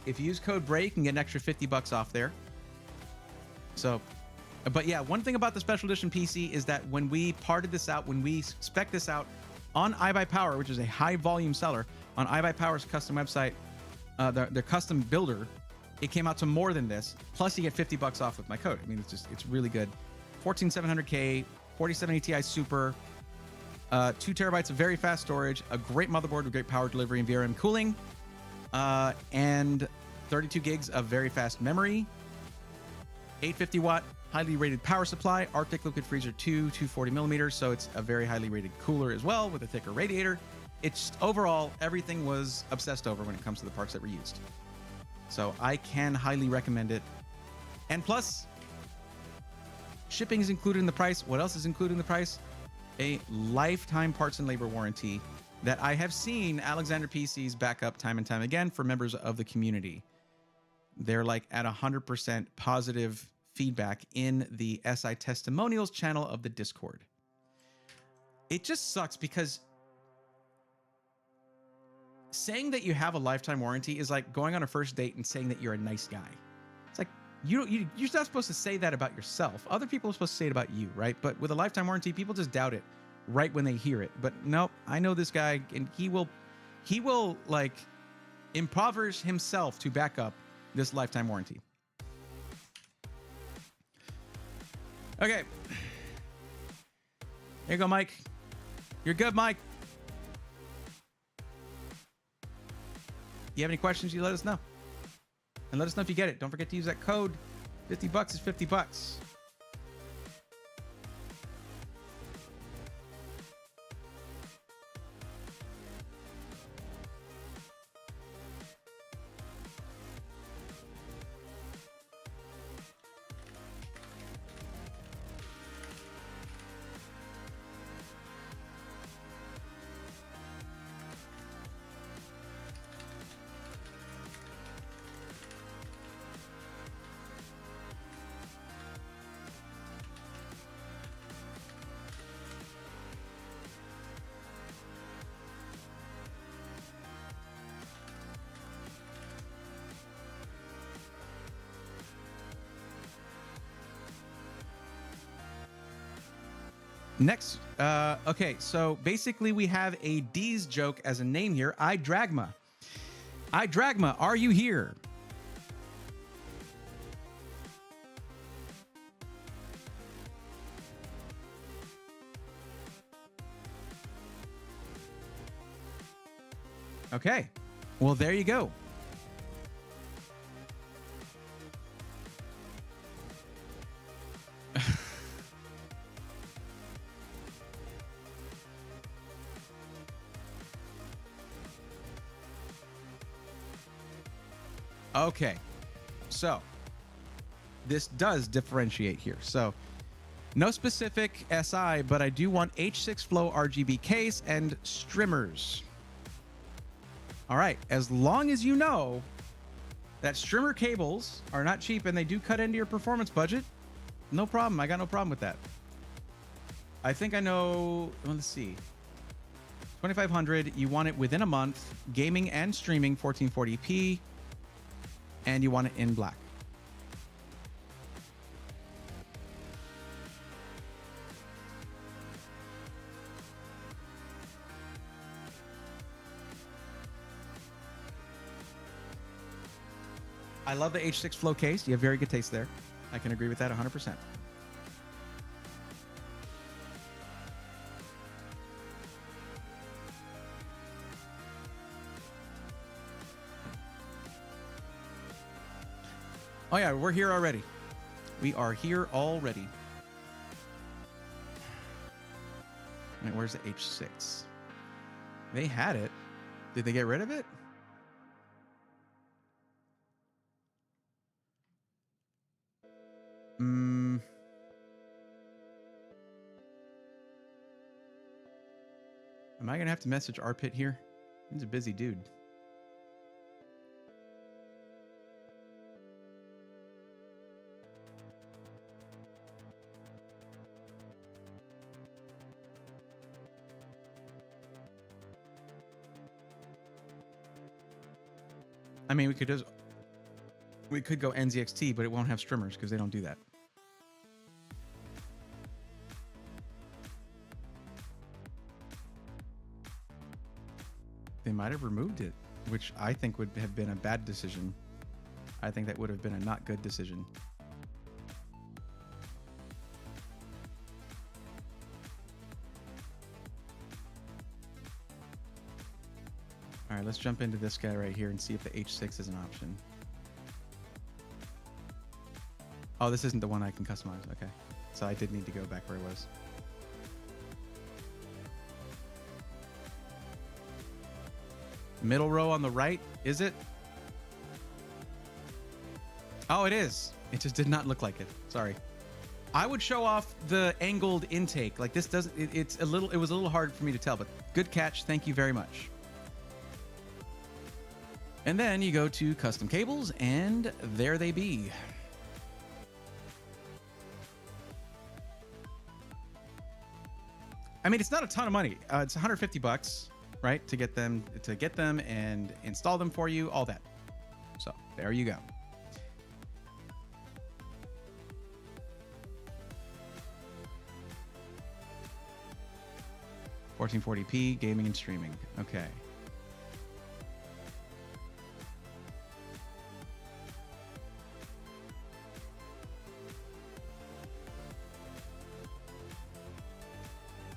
If you use code BRAY, you can get an extra $50 off there. So, but yeah, one thing about the special edition PC is that when we parted this out, when we spec this out on iBuyPower, which is a high volume seller, on iBuyPower's custom website, their custom builder, it came out to more than this. Plus, you get $50 off with my code. I mean, it's really good. 14700K, 4070 Ti Super, 2 terabytes of very fast storage, a great motherboard with great power delivery and VRM cooling, and 32 gigs of very fast memory, 850 watt highly rated power supply, Arctic Liquid Freezer 2, 240 millimeters. So it's a very highly rated cooler as well with a thicker radiator. It's overall, everything was obsessed over when it comes to the parts that were used. So I can highly recommend it. And plus, shipping is included in the price. What else is included in the price? A lifetime parts and labor warranty that I have seen Alexander PCs back up time and time again for members of the community. They're like at 100% positive feedback in the SI testimonials channel of the Discord. It just sucks because saying that you have a lifetime warranty is like going on a first date and saying that you're a nice guy. It's like, you're not supposed to say that about yourself. Other people are supposed to say it about you, right? But with a lifetime warranty, people just doubt it right when they hear it. But no, I know this guy, and he will like impoverish himself to back up this lifetime warranty. Okay. Here you go, Mike. You're good, Mike. You have any questions, you let us know. And let us know if you get it. Don't forget to use that code. $50 is $50. Next, okay, so basically we have a D's joke as a name here. iDragma. iDragma, are you here? Okay, well, there you go. Okay, so this does differentiate here. So no specific SI, but I do want H6 flow RGB case and streamers. All right, as long as you know that streamer cables are not cheap and they do cut into your performance budget, no problem. I got no problem with that. I think I know, well, let's see. 2500, you want it within a month, gaming and streaming 1440p, and you want it in black. I love the H6 Flow case. You have very good taste there. I can agree with that 100%. Oh yeah, we're here already. We are here already. Wait, where's the H6? They had it. Did they get rid of it? Am I gonna have to message Arpit here? He's a busy dude. I mean, we could go NZXT, but it won't have streamers because they don't do that. They might have removed it, which I think would have been a bad decision. I think that would have been a not good decision. All right, let's jump into this guy right here and see if the H6 is an option. Oh, this isn't the one I can customize. Okay. So I did need to go back where it was. Middle row on the right, is it? Oh, it is. It just did not look like it. Sorry. I would show off the angled intake. Like this doesn't, it was a little hard for me to tell, but good catch. Thank you very much. And then you go to custom cables and there they be. I mean, it's not a ton of money. It's $150, right? To get them and install them for you, all that. So there you go. $1440p gaming and streaming. Okay.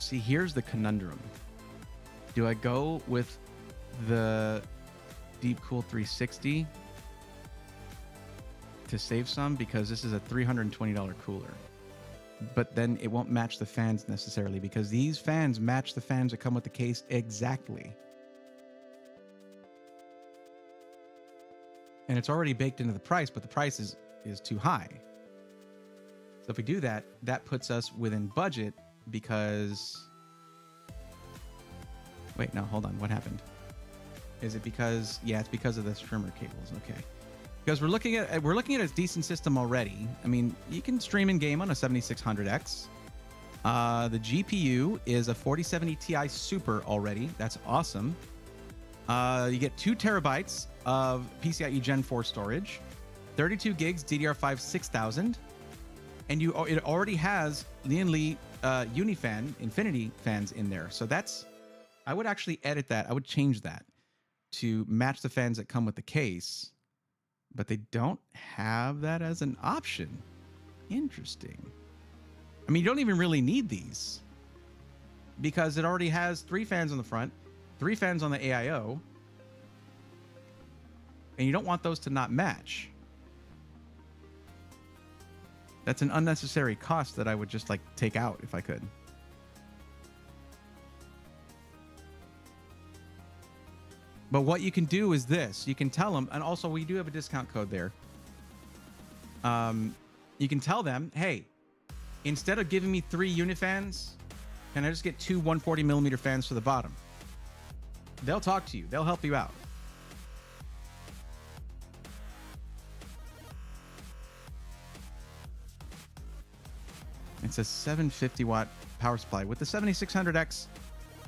See, here's the conundrum. Do I go with the Deep Cool 360 to save some, because this is a $320 cooler, but then it won't match the fans necessarily, because these fans match the fans that come with the case exactly. And it's already baked into the price, but the price is too high. So if we do that, that puts us within budget, because... Wait, no, hold on. What happened? Is it because... Yeah, it's because of the streamer cables. Okay. Because we're looking at a decent system already. I mean, you can stream in game on a 7600X. The GPU is a 4070 Ti Super already. That's awesome. You get 2 terabytes of PCIe Gen 4 storage, 32 gigs DDR5 6000, and it already has Lian Li Unifan Infinity fans in there. So that's... I would actually edit that. I would change that to match the fans that come with the case. But they don't have that as an option. Interesting. I mean, you don't even really need these, because it already has 3 fans on the front, 3 fans on the AIO, and you don't want those to not match. That's an unnecessary cost that I would just like take out if I could. But what you can do is this. You can tell them, and also we do have a discount code there. You can tell them, hey, instead of giving me 3 Unifans, can I just get 2 140mm fans for the bottom? They'll talk to you. They'll help you out. It's a 750 watt power supply. With the 7600X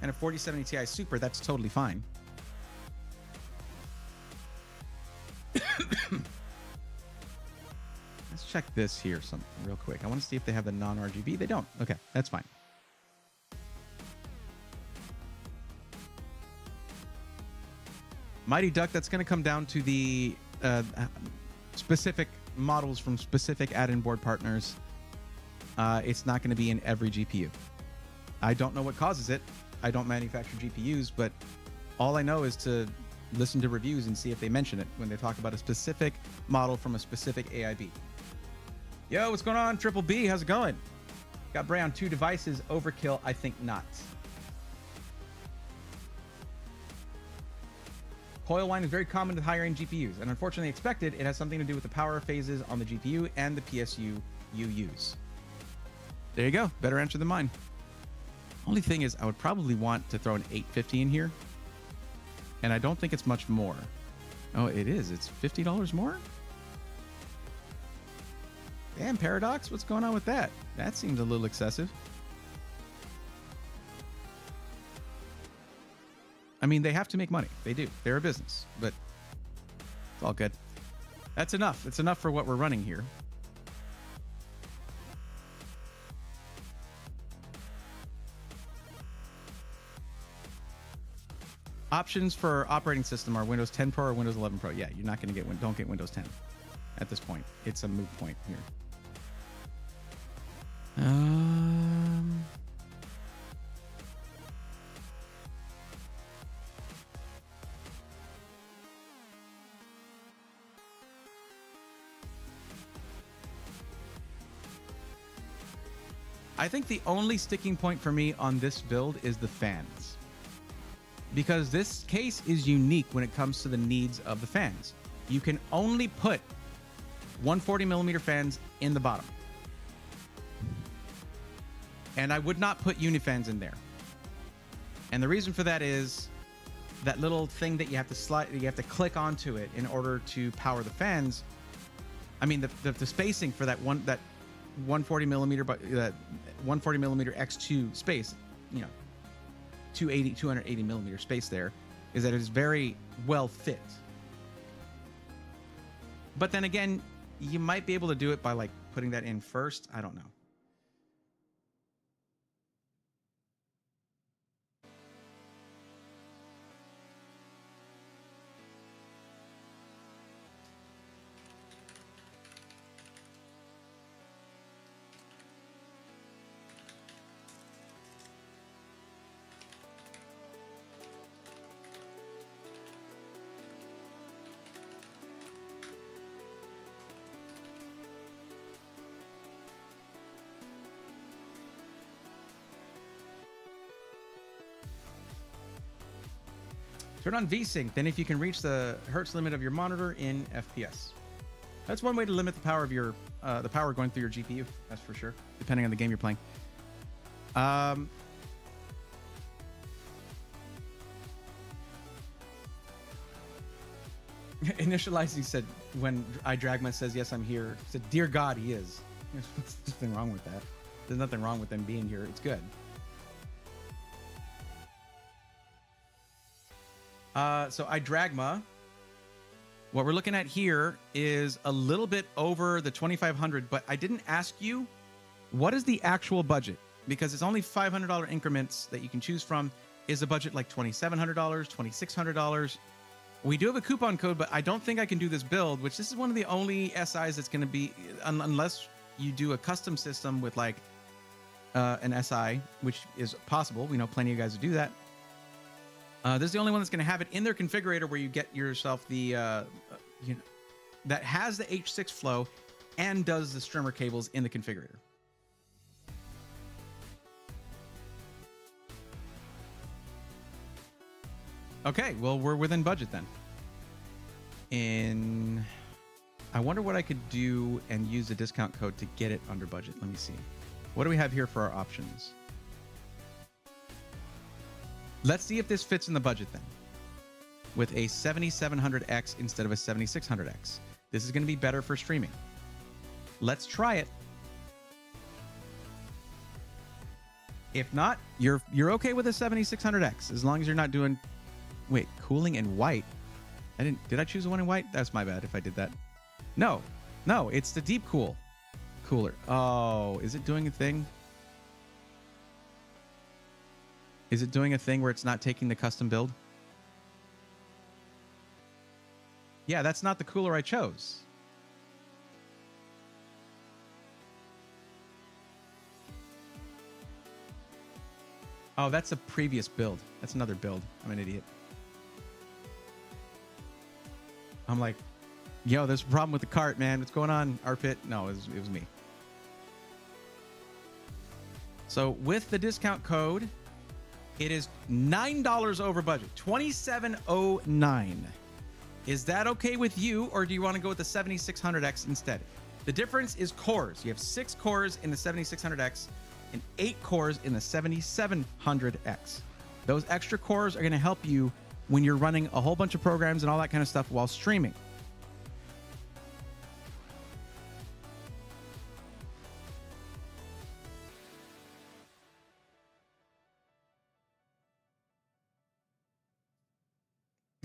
and a 4070 Ti Super, that's totally fine. Let's check this here real quick. I want to see if they have the non-RGB. They don't. Okay, that's fine. Mighty Duck, that's going to come down to the specific models from specific add-in board partners. It's not going to be in every GPU. I don't know what causes it. I don't manufacture GPUs, but all I know is to listen to reviews and see if they mention it when they talk about a specific model from a specific AIB. Yo, what's going on? Triple B, how's it going? Got Bray on 2 devices. Overkill? I think not. Coil whine is very common with higher end GPUs, and unfortunately expected. It has something to do with the power phases on the GPU and the PSU you use. There you go. Better answer than mine. Only thing is, I would probably want to throw an 850 in here, and I don't think it's much more. Oh, it is. It's $50 more? Damn, Paradox, what's going on with that? That seems a little excessive. I mean, they have to make money. They do. They're a business, but it's all good. That's enough. It's enough for what we're running here. Options for operating system are Windows 10 Pro or Windows 11 Pro. Yeah, you're not going to get don't get Windows 10 at this point. It's a moot point here. I think the only sticking point for me on this build is the fans, because this case is unique when it comes to the needs of the fans. You can only put 140mm fans in the bottom, and I would not put Unifans in there. And the reason for that is that little thing that you have to slide, you have to click onto it in order to power the fans. I mean, the spacing for that 140mm, but that 140mm X2 space, 280mm space there, is that it is very well fit. But then again, you might be able to do it by like putting that in first. I don't know. Turn on VSync, then if you can reach the hertz limit of your monitor in FPS. That's one way to limit the power of your the power going through your GPU. That's for sure, depending on the game you're playing. Initializing said when iDragma says yes, I'm here. He said, dear God, he is. There's nothing wrong with that. There's nothing wrong with them being here. It's good. So iDragma, what we're looking at here is a little bit over the 2,500, but I didn't ask you what is the actual budget, because it's only $500 increments that you can choose from. Is the budget like $2,700, $2,600? We do have a coupon code, but I don't think I can do this build, which this is one of the only SIs that's going to be, unless you do a custom system with like an SI, which is possible. We know plenty of guys who do that. This is the only one that's going to have it in their configurator, where you get yourself the, that has the H6 flow and does the streamer cables in the configurator. Okay, well, we're within budget then. I wonder what I could do and use the discount code to get it under budget. Let me see. What do we have here for our options? Let's see if this fits in the budget then. With a 7700X instead of a 7600X. This is going to be better for streaming. Let's try it. If not, you're okay with a 7600X as long as you're not doing. Wait, cooling in white. Did I choose the one in white? That's my bad if I did that. No, it's the deep cooler. Oh, is it doing a thing? Is it doing a thing where it's not taking the custom build? Yeah, that's not the cooler I chose. Oh, that's a previous build. That's another build. I'm an idiot. I'm like, yo, there's a problem with the cart, man. What's going on, Arpit? No, it was me. So with the discount code, it is $9 over budget, $2,709. Is that okay with you, or do you want to go with the 7600X instead? The difference is cores. You have 6 cores in the 7600X and 8 cores in the 7700X. Those extra cores are going to help you when you're running a whole bunch of programs and all that kind of stuff while streaming.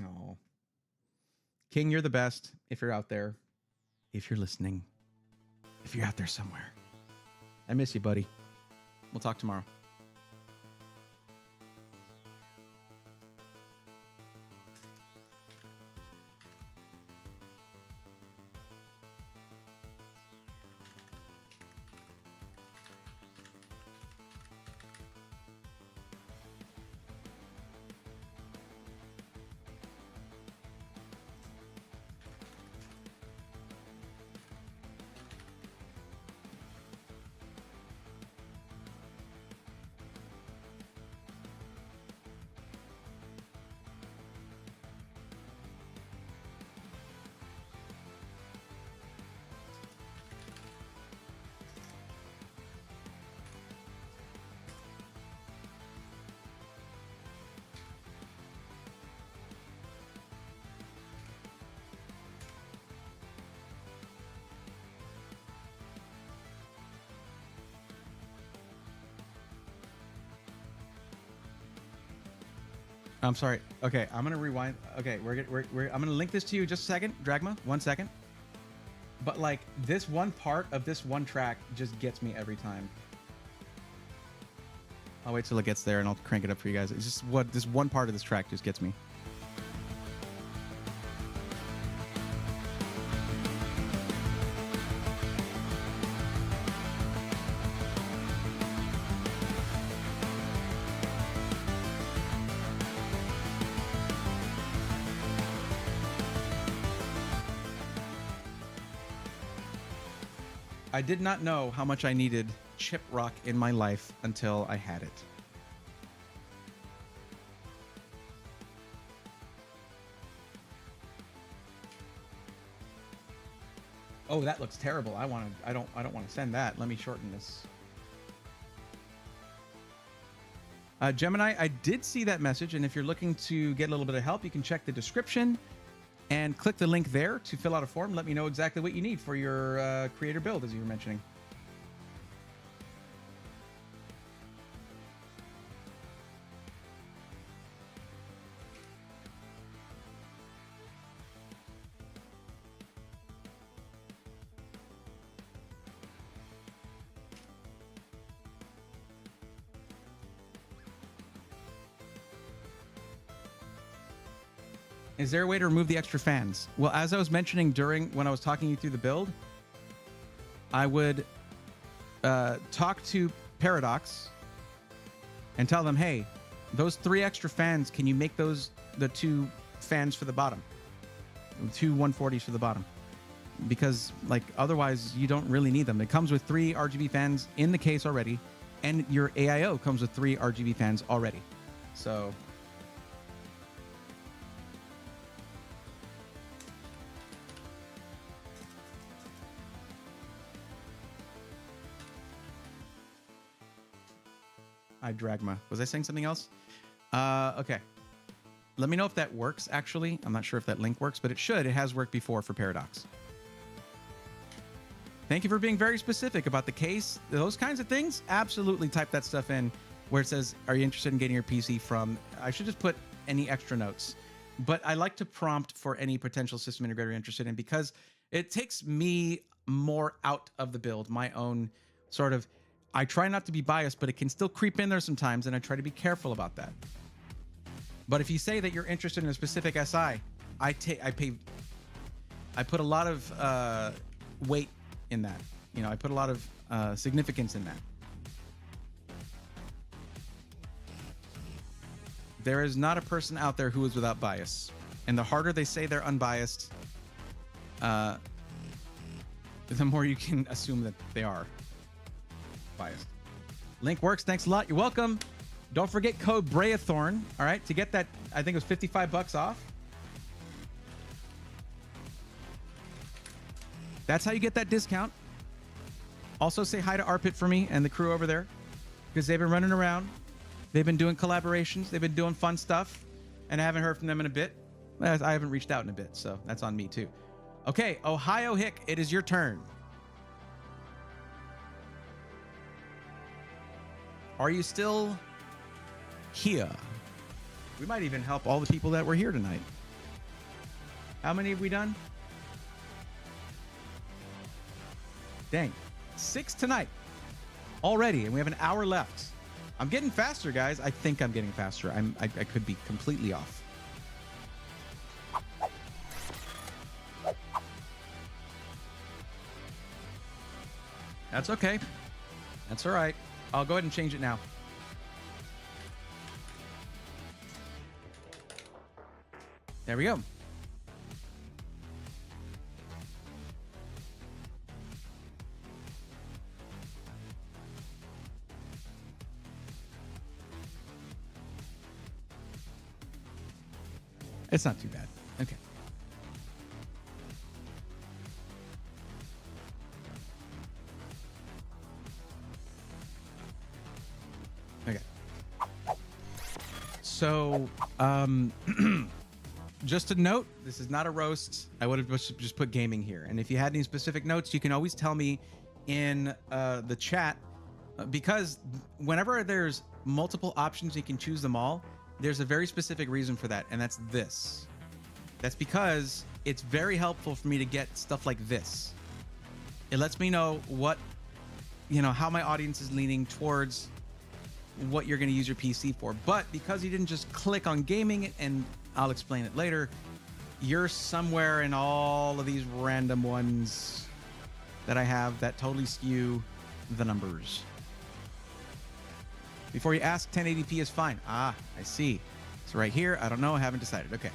Oh. King, you're the best. If you're out there, if you're listening, if you're out there somewhere, I miss you, buddy. We'll talk tomorrow. I'm sorry. Okay, I'm gonna rewind. Okay, I'm gonna link this to you just a second, Dragma. 1 second. But like this one part of this one track just gets me every time. I'll wait till it gets there and I'll crank it up for you guys. It's just what this one part of this track just gets me. I did not know how much I needed chip rock in my life until I had it. Oh, that looks terrible. I don't want to send that. Let me shorten this. Gemini, I did see that message, and if you're looking to get a little bit of help, you can check the description and click the link there to fill out a form. Let me know exactly what you need for your creator build, as you were mentioning. Is there a way to remove the extra fans? Well, as I was mentioning when I was talking you through the build, I would talk to Paradox and tell them, hey, those 3 extra fans, can you make those the 2 fans for the bottom? 2 140s for the bottom. Because like otherwise you don't really need them. It comes with 3 RGB fans in the case already, and your AIO comes with 3 RGB fans already. So Dragma. Was I saying something else? Okay. Let me know if that works, actually. I'm not sure if that link works, but it should. It has worked before for Paradox. Thank you for being very specific about the case. Those kinds of things, absolutely type that stuff in where it says, are you interested in getting your PC from... I should just put any extra notes. But I like to prompt for any potential system integrator you're interested in because it takes me more out of the build, my own sort of... I try not to be biased, but it can still creep in there sometimes, and I try to be careful about that. But if you say that you're interested in a specific SI, I put a lot of weight in that. You know, I put a lot of significance in that. There is not a person out there who is without bias, and the harder they say they're unbiased, the more you can assume that they are biased. Link works. Thanks a lot. You're welcome. Don't forget code Breathorn. All right, to get that, I think it was $55 off. That's how you get that discount. Also, say hi to Arpit for me and the crew over there because they've been running around. They've been doing collaborations. They've been doing fun stuff, and I haven't heard from them in a bit. I haven't reached out in a bit, so that's on me too. Okay, Ohio Hick, it is your turn. Are you still here? We might even help all the people that were here tonight. How many have we done? Dang, 6 tonight already, and we have an hour left. I'm getting faster, guys. I think I'm getting faster. I could be completely off. That's okay. That's all right. I'll go ahead and change it now. There we go. It's not too bad. Okay. Okay. So, just a note, this is not a roast. I would have just put gaming here. And if you had any specific notes, you can always tell me in the chat, because whenever there's multiple options, you can choose them all. There's a very specific reason for that, and that's this. That's because it's very helpful for me to get stuff like this. It lets me know what, how my audience is leaning towards what you're going to use your PC for. But because you didn't just click on gaming, and I'll explain it later, you're somewhere in all of these random ones that I have that totally skew the numbers. Before you ask, 1080p is fine. Ah, I see. It's right here. I don't know. I haven't decided. Okay.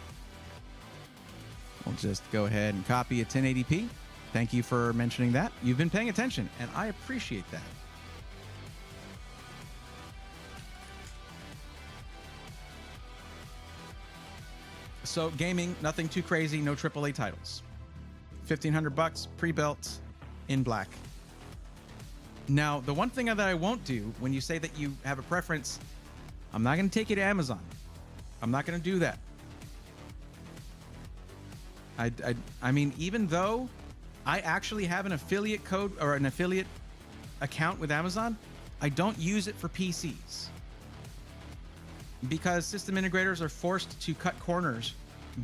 We'll just go ahead and copy a 1080p. Thank you for mentioning that. You've been paying attention, and I appreciate that. So gaming, nothing too crazy, no AAA titles. $1,500 pre-built in black. Now, the one thing that I won't do when you say that you have a preference, I'm not going to take you to Amazon. I'm not going to do that. I mean, even though I actually have an affiliate code or an affiliate account with Amazon, I don't use it for PCs because system integrators are forced to cut corners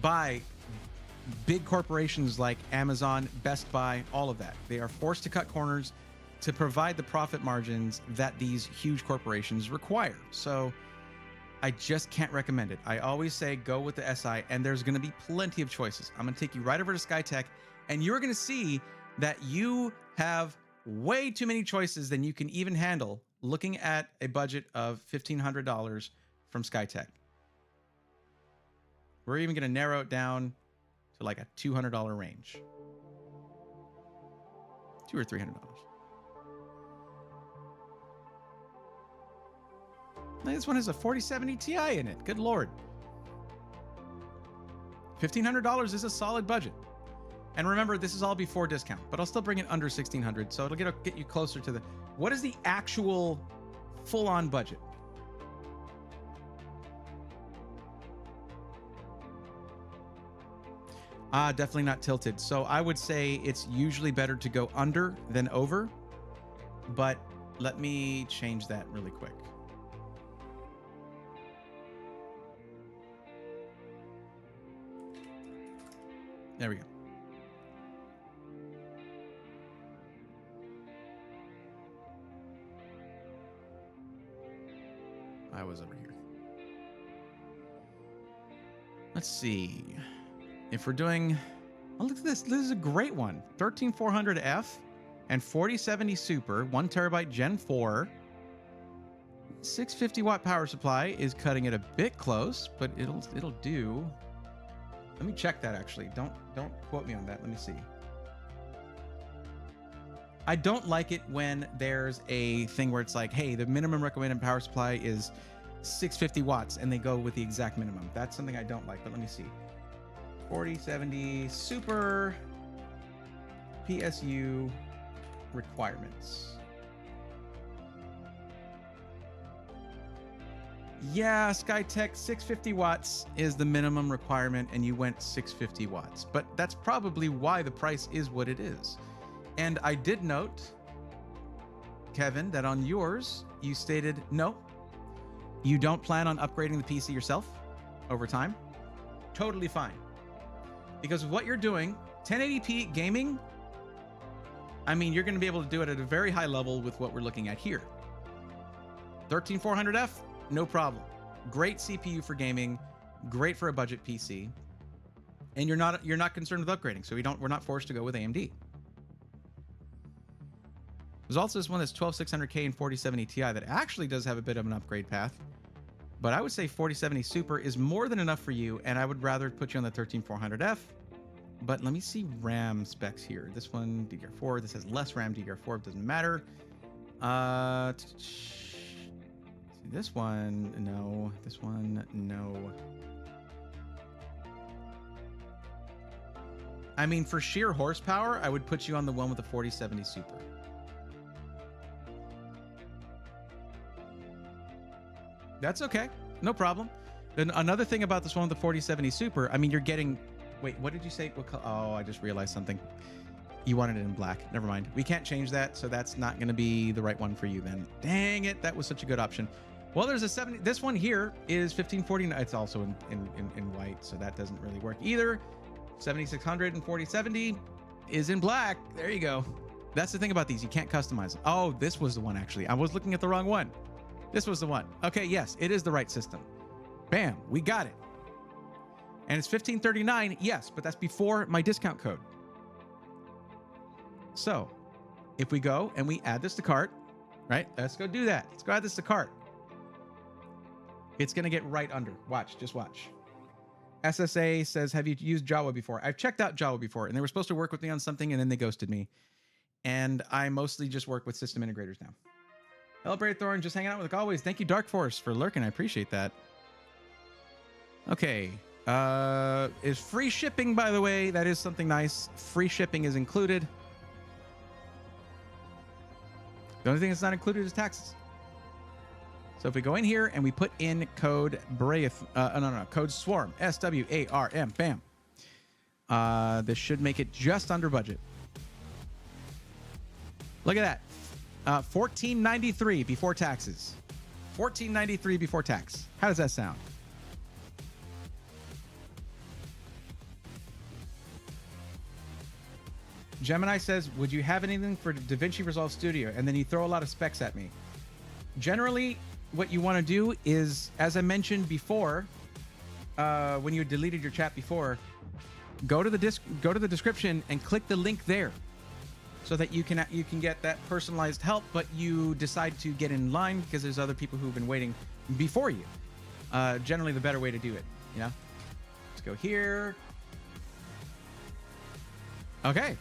by big corporations like Amazon, Best Buy, all of that. They are forced to cut corners to provide the profit margins that these huge corporations require. So I just can't recommend it. I always say go with the SI, and there's going to be plenty of choices. I'm going to take you right over to SkyTech, and you're going to see that you have way too many choices than you can even handle looking at a budget of $1,500 from SkyTech. We're even going to narrow it down to like a $200 range. $200 or $300. This one has a 4070 Ti in it. Good Lord. $1,500 is a solid budget. And remember, this is all before discount, but I'll still bring it under $1,600. So it'll get you closer to the... What is the actual full-on budget? Definitely not tilted. So I would say it's usually better to go under than over. But let me change that really quick. There we go. I was over here. Let's see. If we're doing... Oh, look at this. This is a great one. 13400F and 4070 Super, 1 terabyte Gen 4. 650 watt power supply is cutting it a bit close, but it'll do. Let me check that actually. Don't quote me on that. Let me see. I don't like it when there's a thing where it's like, hey, the minimum recommended power supply is 650 watts and they go with the exact minimum. That's something I don't like, but let me see. 4070 Super PSU requirements. Yeah, SkyTech 650 watts is the minimum requirement and you went 650 watts. But that's probably why the price is what it is. And I did note, Kevin, that on yours, you stated, no, you don't plan on upgrading the PC yourself over time. Totally fine. Because what you're doing, 1080p gaming, I mean, you're going to be able to do it at a very high level with what we're looking at here. 13400F, no problem. Great CPU for gaming, great for a budget PC. And you're not concerned with upgrading, so we're not forced to go with AMD. There's also this one that's 12600K and 4070 Ti that actually does have a bit of an upgrade path. But I would say 4070 Super is more than enough for you, and I would rather put you on the 13400F. But let me see RAM specs here. This one, DDR4. This has less RAM, DDR4. It doesn't matter. This one, no. This one, no. I mean, for sheer horsepower, I would put you on the one with the 4070 Super. That's okay. No problem. Then another thing about this one with the 4070 Super, I mean, you're getting... Wait, what did you say? Oh, I just realized something. You wanted it in black. Never mind. We can't change that, so that's not going to be the right one for you then. Dang it. That was such a good option. Well, there's a 70... This one here is 1549. It's also in white, so that doesn't really work either. 7600 and 4070 is in black. There you go. That's the thing about these. You can't customize them. Oh, this was the one, actually. I was looking at the wrong one. This was the one. Okay, yes, it is the right system. Bam, we got it. And it's 1539, yes, but that's before my discount code. So, if we go and we add this to cart, right? Let's go do that. Let's go add this to cart. It's going to get right under. Watch, just watch. SSA says, have you used Java before? I've checked out Java before, and they were supposed to work with me on something, and then they ghosted me. And I mostly just work with system integrators now. Hello, Brave just hanging out with like always. Thank you, Dark Force, for lurking. I appreciate that. Okay, Is free shipping, by the way. That is something nice. Free shipping is included. The only thing that's not included is taxes. So if we go in here and we put in code code SWARM, SWARM, bam. This should make it just under budget. Look at that. $14.93 before taxes. $14.93 before tax. How does that sound? Gemini says, would you have anything for DaVinci Resolve Studio? And then you throw a lot of specs at me. Generally, what you want to do is, as I mentioned before, when you deleted your chat before, go to the description and click the link there, so that you can get that personalized help. But you decide to get in line because there's other people who've been waiting before you. Generally, the better way to do it. You know. Let's go here. Okay.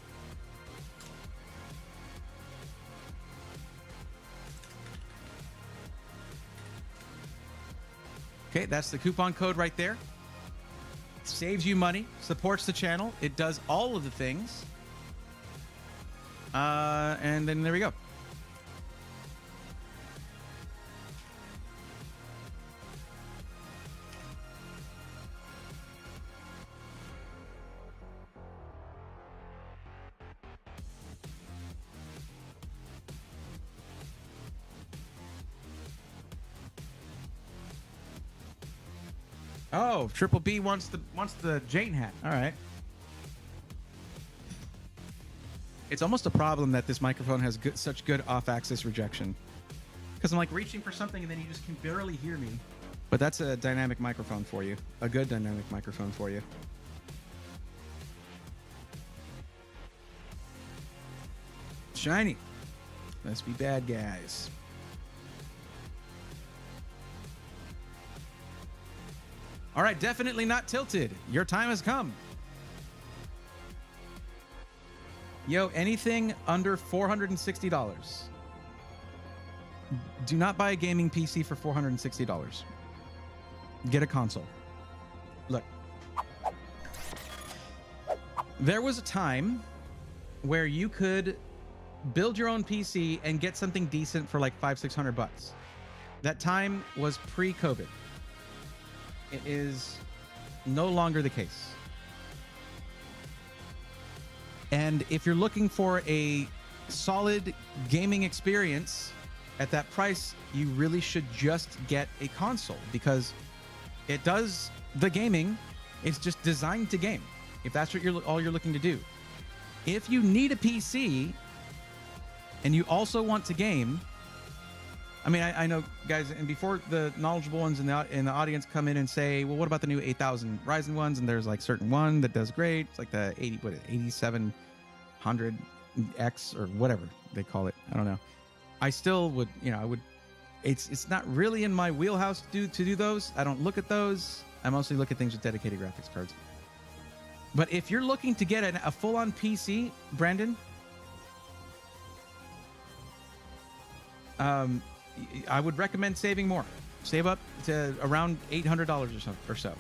Okay, that's the coupon code right there. Saves you money, supports the channel. It does all of the things. And then there we go. Oh, Triple B wants the Jane hat. All right. It's almost a problem that this microphone has such good off-axis rejection, because I'm like reaching for something and then you just can barely hear me. But that's a dynamic microphone for you. A good dynamic microphone for you. Shiny. Let's be bad guys. All right, definitely not tilted. Your time has come. Yo, anything under $460. Do not buy a gaming PC for $460. Get a console. Look. There was a time where you could build your own PC and get something decent for like $500-600. That time was pre-COVID. It is no longer the case. And if you're looking for a solid gaming experience at that price, you really should just get a console, because it does the gaming. It's just designed to game, if that's what all you're looking to do. If you need a PC and you also want to game, I mean, I know, guys, and before the knowledgeable ones in the audience come in and say, well, what about the new 8000 Ryzen ones? And there's like certain one that does great. It's like the 8700X or whatever they call it. I don't know. I still would, it's not really in my wheelhouse to do those. I don't look at those. I mostly look at things with dedicated graphics cards. But if you're looking to get a full-on PC, Brandon, I would recommend saving more. Save up to around $800 or so.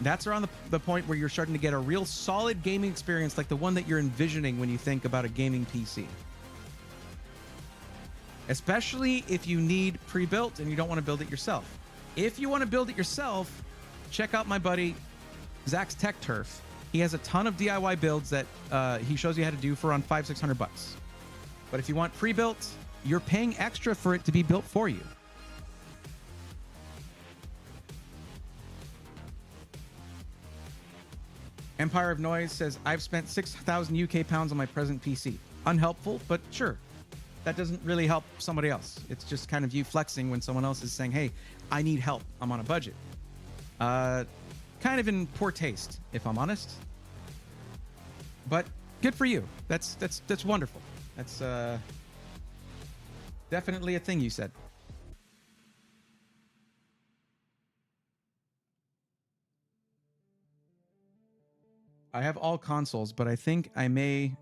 That's around the point where you're starting to get a real solid gaming experience, like the one that you're envisioning when you think about a gaming PC. Especially if you need pre-built and you don't want to build it yourself. If you want to build it yourself, check out my buddy Zach's Tech Turf. He has a ton of DIY builds that he shows you how to do for around $500-600. But if you want pre-built, you're paying extra for it to be built for you. Empire of Noise says, I've spent 6,000 UK pounds on my present PC. Unhelpful, but sure. That doesn't really help somebody else. It's just kind of you flexing when someone else is saying, hey, I need help. I'm on a budget. Kind of in poor taste, if I'm honest. But good for you. That's wonderful. That's definitely a thing you said. I have all consoles, but I think I may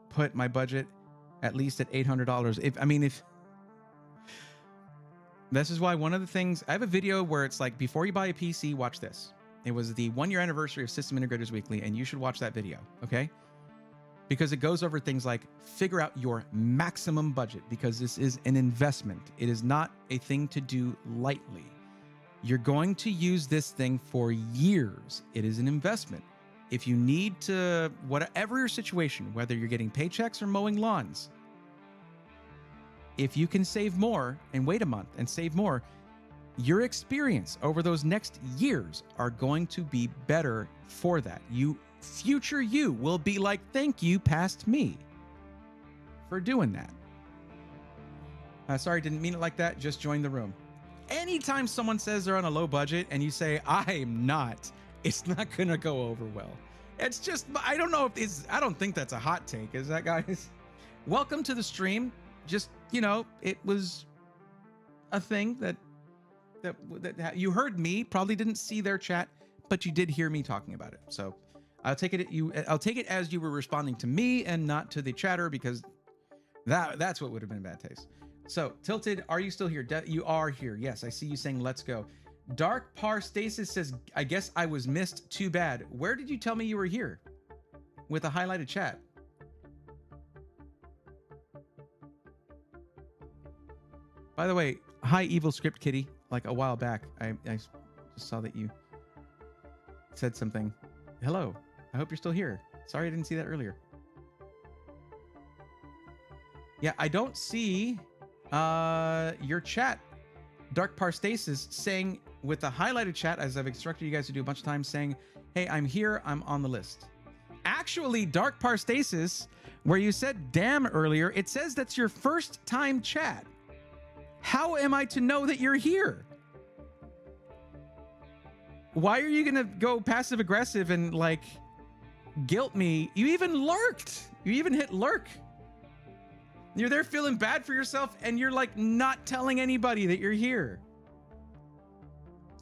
put my budget at least at $800. If this is why one of the things, I have a video where it's like, before you buy a PC, watch this. It was the 1 year anniversary of System Integrators Weekly, and you should watch that video, okay? Because it goes over things like figure out your maximum budget, because this is an investment. It is not a thing to do lightly. You're going to use this thing for years. It is an investment. If you need to, whatever your situation, whether you're getting paychecks or mowing lawns, if you can save more and wait a month and save more, your experience over those next years are going to be better for that. Future you will be like, thank you, past me, for doing that. Sorry, didn't mean it like that. Just join the room. Anytime someone says they're on a low budget and you say, I'm not, it's not going to go over well. It's just, I don't know if it's, I don't think that's a hot take. Is that, guys? Welcome to the stream. Just, it was a thing that you heard me, probably didn't see their chat, but you did hear me talking about it. So I'll take it as you were responding to me and not to the chatter, because that's what would have been bad taste. So Tilted, are you still here? You are here. Yes, I see you saying let's go. Dark Par Stasis says, I guess I was missed. Too bad. Where did you tell me you were here? With a highlighted chat. By the way, hi Evil Script Kitty. Like a while back, I just saw that you said something. Hello. I hope you're still here. Sorry I didn't see that earlier. Yeah, I don't see your chat, Dark Parstasis, saying with the highlighted chat, as I've instructed you guys to do a bunch of times, saying, hey, I'm here, I'm on the list. Actually, Dark Parstasis, where you said damn earlier, it says that's your first time chat. How am I to know that you're here? Why are you gonna go passive aggressive and like guilt me? You even lurked. You even hit lurk. You're there feeling bad for yourself and you're like not telling anybody that you're here.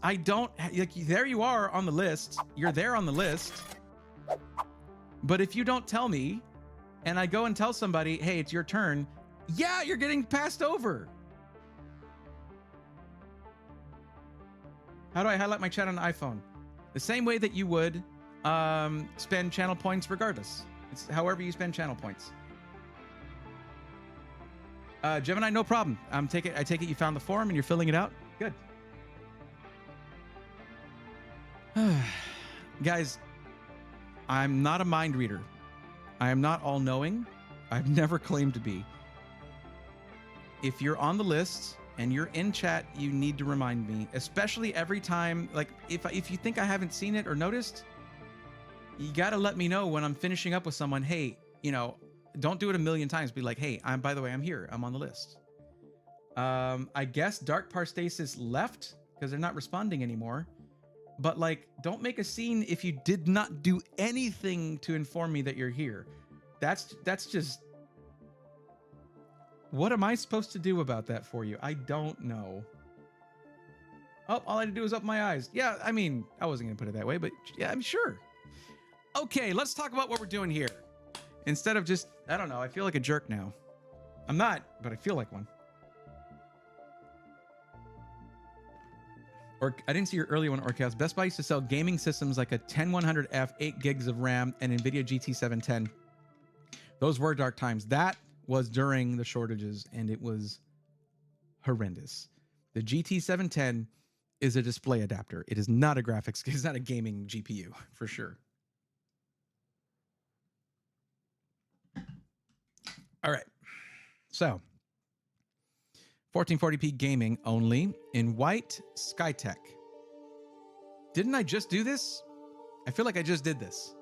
I don't, like, there you are on the list. You're there on the list. But if you don't tell me and I go and tell somebody, hey, it's your turn. Yeah, you're getting passed over. How do I highlight my chat on an iPhone? The same way that you would spend channel points regardless. It's however you spend channel points. Gemini, no problem. I take it you found the forum and you're filling it out. Good. Guys, I'm not a mind reader. I am not all-knowing. I've never claimed to be. If you're on the list and you're in chat, you need to remind me, especially every time, like if you think I haven't seen it or noticed, you got to let me know when I'm finishing up with someone. Hey, don't do it a million times. Be like, hey, by the way, I'm here. I'm on the list. I guess Dark Parstasis left because they're not responding anymore. But like, don't make a scene if you did not do anything to inform me that you're here. That's just, what am I supposed to do about that for you? I don't know. Oh, all I had to do was open my eyes. Yeah, I mean, I wasn't going to put it that way, but yeah, I'm sure. Okay, let's talk about what we're doing here. Instead of just, I don't know, I feel like a jerk now. I'm not, but I feel like one. Or I didn't see your earlier one, Orcast. Best Buy used to sell gaming systems like a 10100F, 8 gigs of RAM, and NVIDIA GT 710. Those were dark times. That was during the shortages, and it was horrendous. The GT 710 is a display adapter. It is not a graphics, it's not a gaming GPU, for sure. All right. So, 1440p gaming only in white Skytech. Didn't I just do this? I feel like I just did this.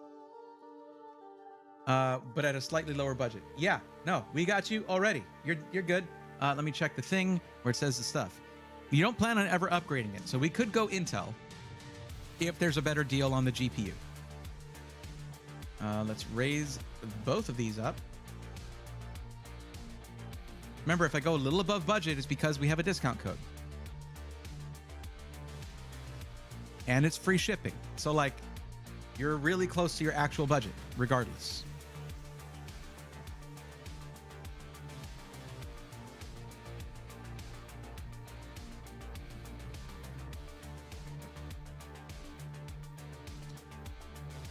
But at a slightly lower budget. Yeah, no, we got you already. You're good. Let me check the thing where it says the stuff. You don't plan on ever upgrading it, so we could go Intel if there's a better deal on the GPU. Let's raise both of these up. Remember, if I go a little above budget, it's because we have a discount code. And it's free shipping. So, like, you're really close to your actual budget, regardless.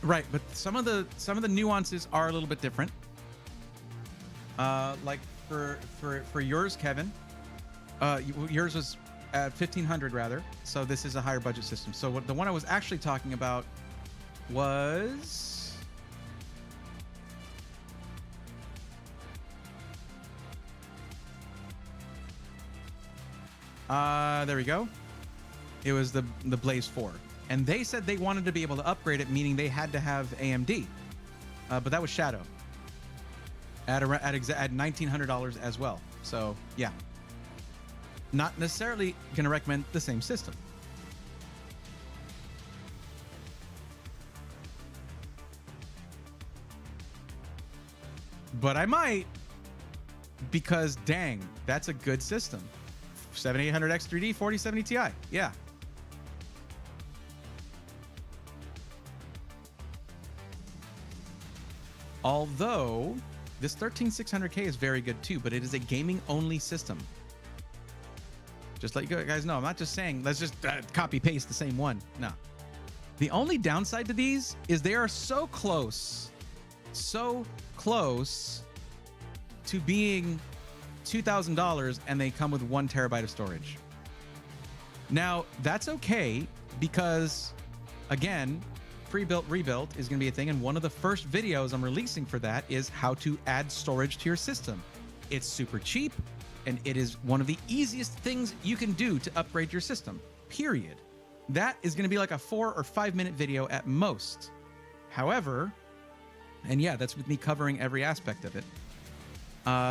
Right, but some of the nuances are a little bit different. Like for yours, Kevin, yours was at 1,500 rather. So this is a higher budget system. So the one I was actually talking about was there we go. It was the Blaze 4. And they said they wanted to be able to upgrade it, meaning they had to have AMD. But that was Shadow at $1,900 as well. So yeah, not necessarily going to recommend the same system. But I might, because dang, that's a good system. 7800X3D 4070 Ti. Yeah. Although this 13600K is very good too, but it is a gaming only system. Just let you guys know, I'm not just saying let's just copy paste the same one. No. The only downside to these is they are so close to being $2,000, and they come with 1 terabyte of storage. Now that's okay, because again, pre-built rebuilt is going to be a thing, and one of the first videos I'm releasing for that is how to add storage to your system. It's super cheap, and it is one of the easiest things you can do to upgrade your system, period. That is going to be like a 4 or 5 minute video at most. However, and yeah, that's with me covering every aspect of it.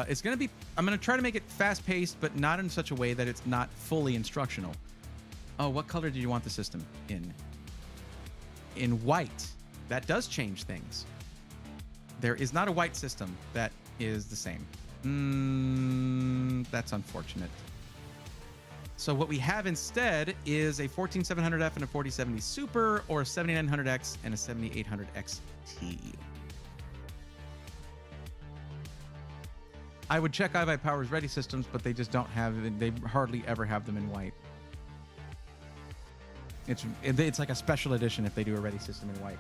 It's going to be, I'm going to try to make it fast paced, but not in such a way that it's not fully instructional. Oh, what color did you want the system in? In white. That does change things. There is not a white system that is the same. That's unfortunate. So what we have instead is a 14700F and a 4070 Super, or a 7900X and a 7800XT. I would check iPower's Ready systems, but they just don't have it. They hardly ever have them in white. It's like a special edition if they do a Ready system in white.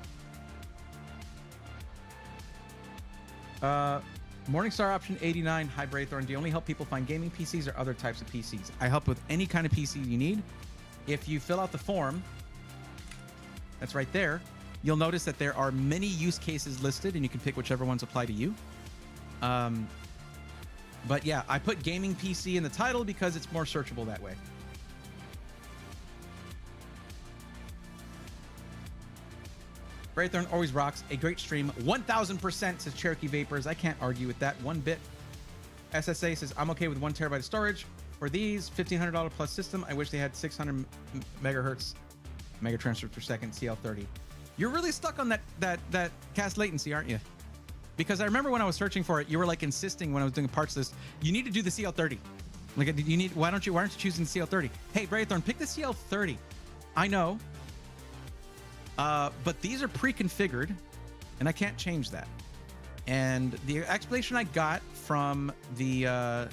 Morningstar option 89. Hi, Braithorn. Do you only help people find gaming PCs or other types of PCs? I help with any kind of PC you need. If you fill out the form, that's right there, you'll notice that there are many use cases listed, and you can pick whichever ones apply to you. But yeah, I put gaming PC in the title because it's more searchable that way. Braithorn always rocks. A great stream. 1000% says Cherokee Vapors. I can't argue with that one bit. SSA says, I'm okay with 1 terabyte of storage. For these, $1,500 plus system. I wish they had 600 megahertz mega transfer per second CL30. You're really stuck on that cast latency, aren't you? Because I remember when I was searching for it, you were like insisting when I was doing a parts list, you need to do the CL30. Like, you need, why aren't you choosing the CL30? Hey, Braithorn, pick the CL30. I know. But these are pre-configured, and I can't change that. And the explanation I got from oh my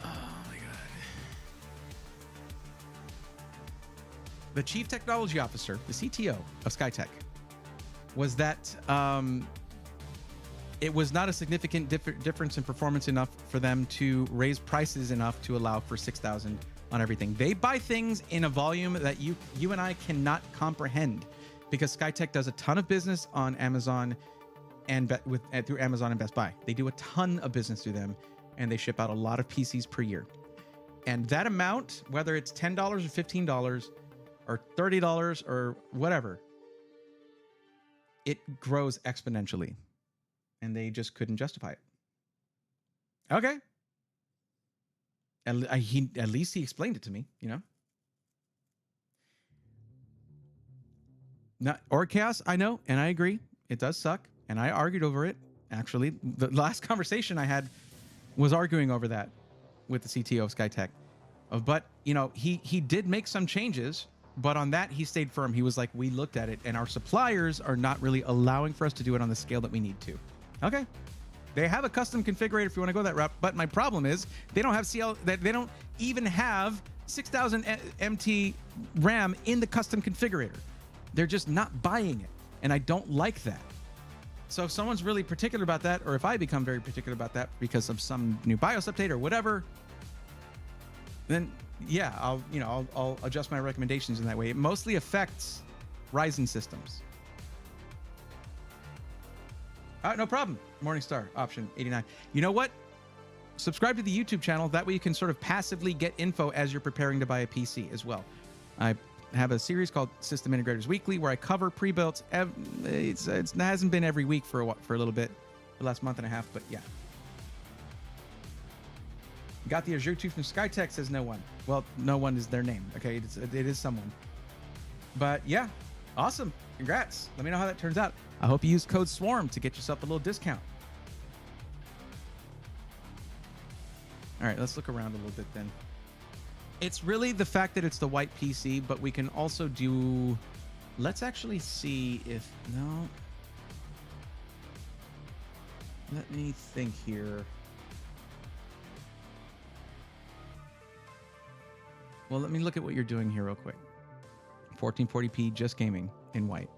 god, the chief technology officer, the CTO of Skytech, was that it was not a significant difference in performance enough for them to raise prices enough to allow for 6,000 on everything. They buy things in a volume that you and I cannot comprehend, because Skytech does a ton of business on Amazon and through Amazon and Best Buy. They do a ton of business through them, and they ship out a lot of PCs per year. And that amount, whether it's $10 or $15 or $30 or whatever, it grows exponentially, and they just couldn't justify it. Okay. At least he explained it to me, you know. Not or chaos, I know, and I agree. It does suck, and I argued over it. Actually, the last conversation I had was arguing over that with the CTO of Skytech. But you know, he did make some changes, but on that he stayed firm. He was like, we looked at it, and our suppliers are not really allowing for us to do it on the scale that we need to. Okay. They have a custom configurator if you want to go that route, but my problem is they don't have they don't even have 6000 MT RAM in the custom configurator. They're just not buying it, and I don't like that. So if someone's really particular about that, or if I become very particular about that because of some new BIOS update or whatever, then yeah, I'll adjust my recommendations in that way. It mostly affects Ryzen systems. No problem. Morningstar option 89. You know what? Subscribe to the YouTube channel. That way you can sort of passively get info as you're preparing to buy a PC as well. I have a series called System Integrators Weekly where I cover pre-built. It hasn't been every week for a little bit, the last month and a half, but yeah. Got the Azure 2 from Skytech, says no one. Well, no one is their name. Okay, it is someone. But yeah, awesome. Congrats. Let me know how that turns out. I hope you use code SWARM to get yourself a little discount. All right, let's look around a little bit then. It's really the fact that it's the white PC, but we can also do... Let's actually see if... No. Let me think here. Well, let me look at what you're doing here real quick. 1440p, just gaming in white.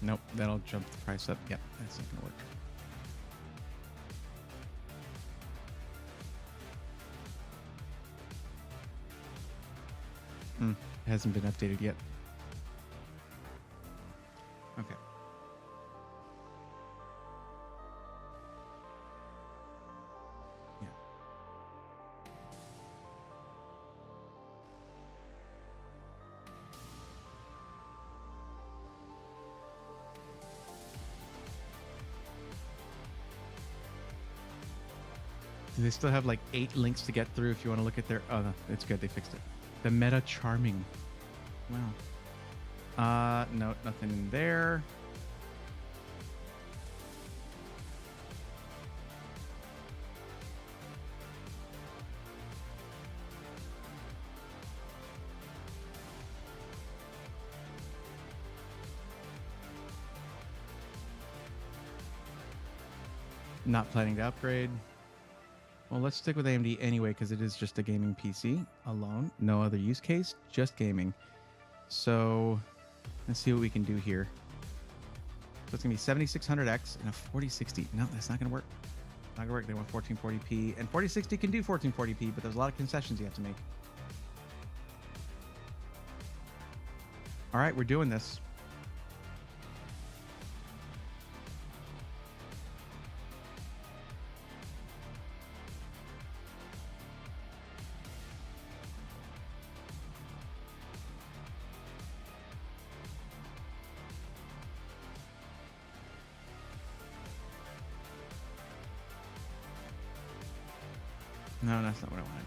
Nope, that'll jump the price up. Yep, that's not gonna work. It hasn't been updated yet. Okay. Yeah. Do they still have like 8 links to get through if you want to look at their... Oh, no, it's good. They fixed it. The Meta Charming. Wow. No, nothing in there. Not planning to upgrade. Well, let's stick with AMD anyway, because it is just a gaming PC alone. No other use case, just gaming. So let's see what we can do here. So it's going to be 7600X and a 4060. No, that's not going to work. Not going to work. They want 1440p. And 4060 can do 1440p, but there's a lot of concessions you have to make. All right, we're doing this. No, that's not what I wanted.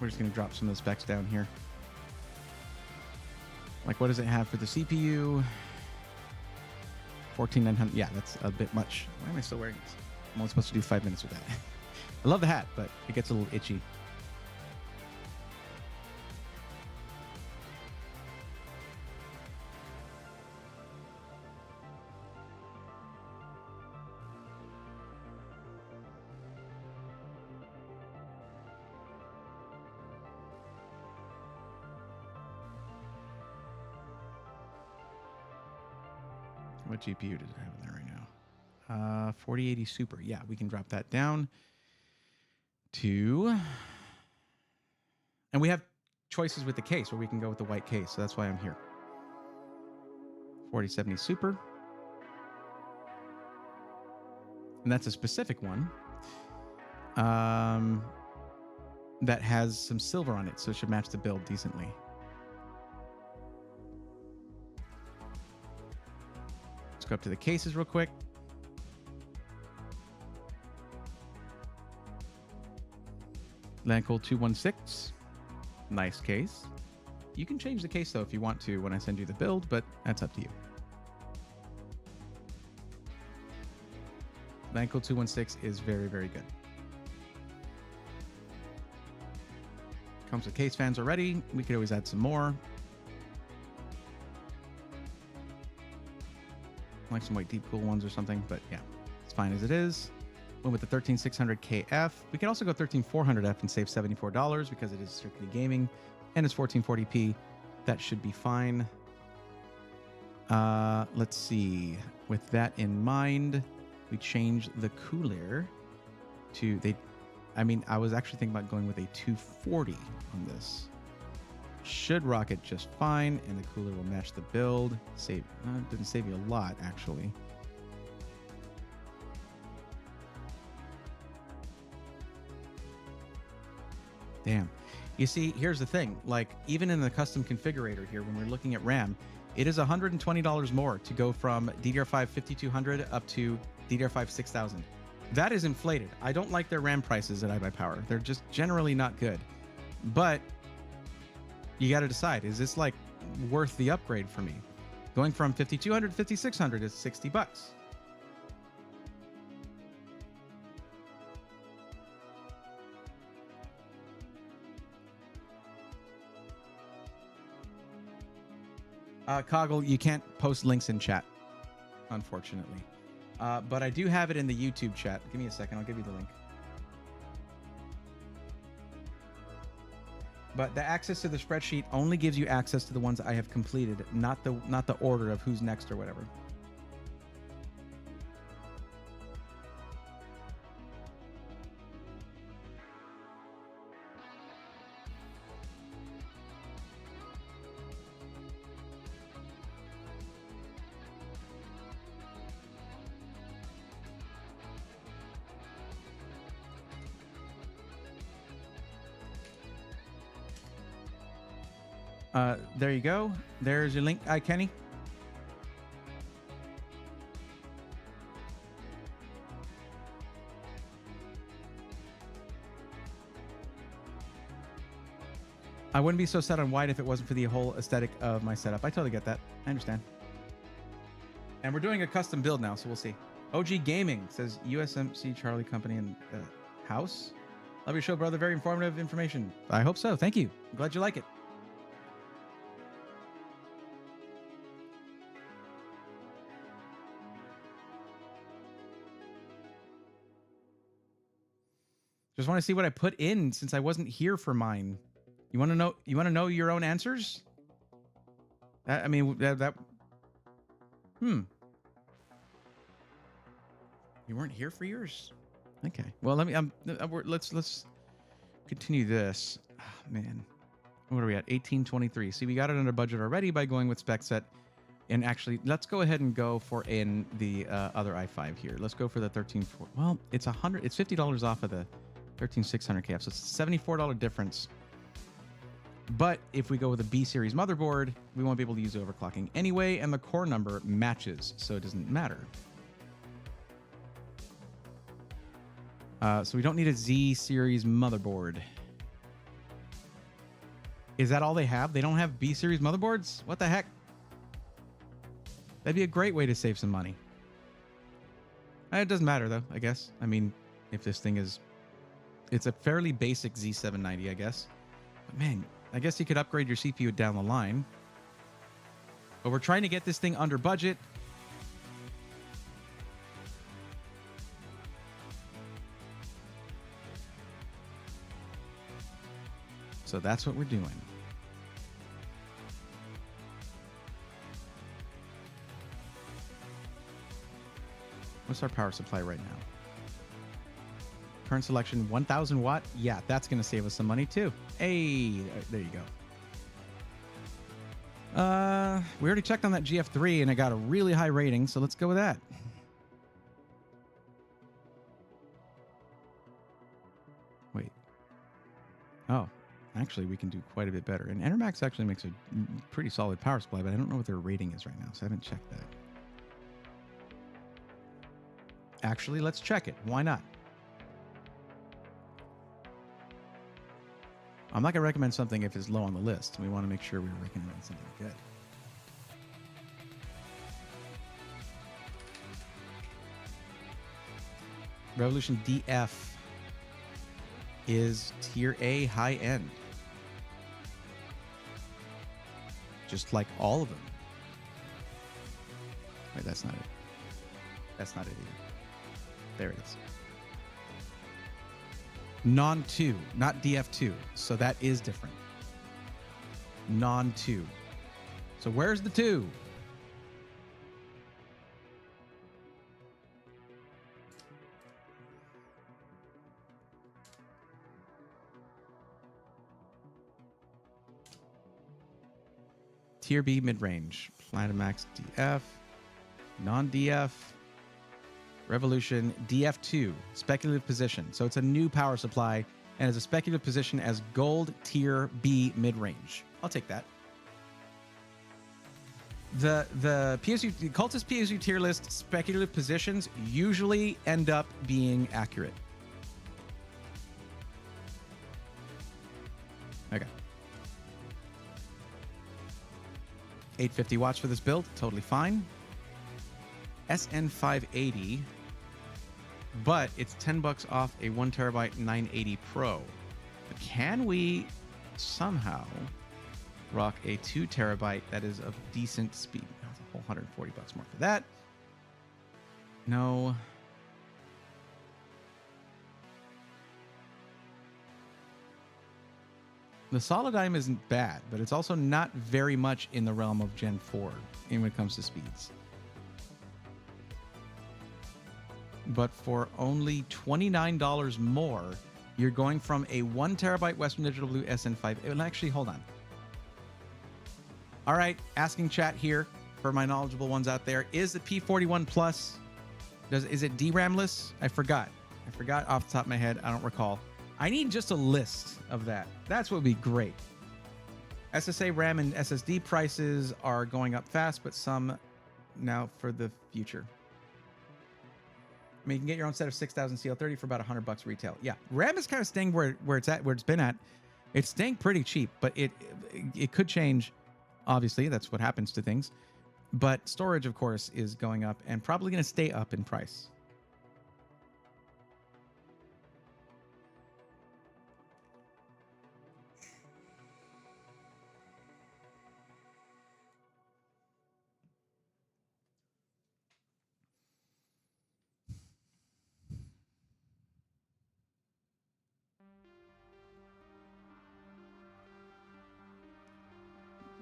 We're just going to drop some of the specs down here. Like, what does it have for the CPU? 14900. Yeah, that's a bit much. Why am I still wearing this? I'm only supposed to do 5 minutes with that. I love the hat, but it gets a little itchy. What GPU does it have in there right now? 4080 Super. Yeah, we can drop that down to... And we have choices with the case where we can go with the white case, so that's why I'm here. 4070 Super. And that's a specific one that has some silver on it, so it should match the build decently. Let's go up to the cases real quick. Lancool 216. Nice case. You can change the case, though, if you want to when I send you the build, but that's up to you. Lancool 216 is very, very good. Comes with case fans already. We could always add some more. Like some white deep cool ones or something, but yeah, it's fine as it is. Went with the 13600KF. We can also go 13400F and save $74 because it is strictly gaming and it's 1440p. That should be fine. Let's see. With that in mind, we changed the cooler to I was actually thinking about going with a 240 on this. Should rock it just fine, and the cooler will match the build. Didn't save you a lot, actually. Damn. You see, here's the thing. Like, even in the custom configurator here, when we're looking at RAM, it is $120 more to go from DDR5 5200 up to DDR5 6000. That is inflated. I don't like their RAM prices at iBuyPower. They're just generally not good. But you got to decide, is this like worth the upgrade for me? Going from 5200 to 5600 is $60. Coggle, you can't post links in chat, unfortunately. But I do have it in the YouTube chat. Give me a second. I'll give you the link. But the access to the spreadsheet only gives you access to the ones I have completed, not the order of who's next or whatever. There you go. There's your link, Kenny. I wouldn't be so set on white if it wasn't for the whole aesthetic of my setup. I totally get that. I understand. And we're doing a custom build now, so we'll see. OG Gaming says USMC Charlie Company and House. Love your show, brother. Very informative information. I hope so. Thank you. I'm glad you like it. Just want to see what I put in since I wasn't here for mine. You want to know? You want to know your own answers? I mean, You weren't here for yours? Okay. Well, let me. Let's continue this. Oh, man, what are we at? 1823. See, we got it under budget already by going with spec set. And actually, let's go ahead and go for the other i5 here. Let's go for the 1340. Well, it's $50 off of the 13600KF, so it's a $74 difference. But if we go with a B series motherboard, we won't be able to use overclocking anyway, and the core number matches, so it doesn't matter. So we don't need a Z series motherboard. Is that all they have? They don't have B series motherboards? What the heck? That'd be a great way to save some money. It doesn't matter though, I guess. I mean, if this thing is... It's a fairly basic Z790, I guess. But man, I guess you could upgrade your CPU down the line. But we're trying to get this thing under budget. So that's what we're doing. What's our power supply right now? Current selection, 1000 watt. Yeah, that's going to save us some money too. Hey, there you go. We already checked on that GF3 and it got a really high rating, so let's go with that. Wait. Oh, actually, we can do quite a bit better. And Enermax actually makes a pretty solid power supply, but I don't know what their rating is right now, so I haven't checked that. Actually, let's check it. Why not? I'm not going to recommend something if it's low on the list. We want to make sure we recommend something good. Revolution DF is tier A high end. Just like all of them. Wait, that's not it. That's not it either. There it is. Non-2, not DF2. So that is different. Non-2. So where's the 2? Tier B mid-range. Platinum-Max DF. Non-DF. Revolution DF2, speculative position. So it's a new power supply and is a speculative position as gold tier B mid-range. I'll take that. The PSU Cultist PSU tier list speculative positions usually end up being accurate. Okay. 850 watts for this build, totally fine. SN580, but it's $10 off a 1 terabyte 980 Pro. But can we somehow rock a 2 terabyte that is of decent speed? That's a whole $140 more for that. No. The Solidigm isn't bad, but it's also not very much in the realm of Gen 4 when it comes to speeds. But for only $29 more, you're going from a 1 terabyte Western Digital Blue SN5. Actually, hold on. All right, asking chat here for my knowledgeable ones out there. Is the P41 Plus, is it DRAM-less? I forgot off the top of my head. I don't recall. I need just a list of that. That's what would be great. SSA, RAM, and SSD prices are going up fast, but some now for the future. I mean, you can get your own set of 6000 CL30 for about $100 retail. Yeah, RAM is kind of staying where it's at, where it's been at. It's staying pretty cheap, but it could change. Obviously, that's what happens to things. But storage, of course, is going up and probably going to stay up in price.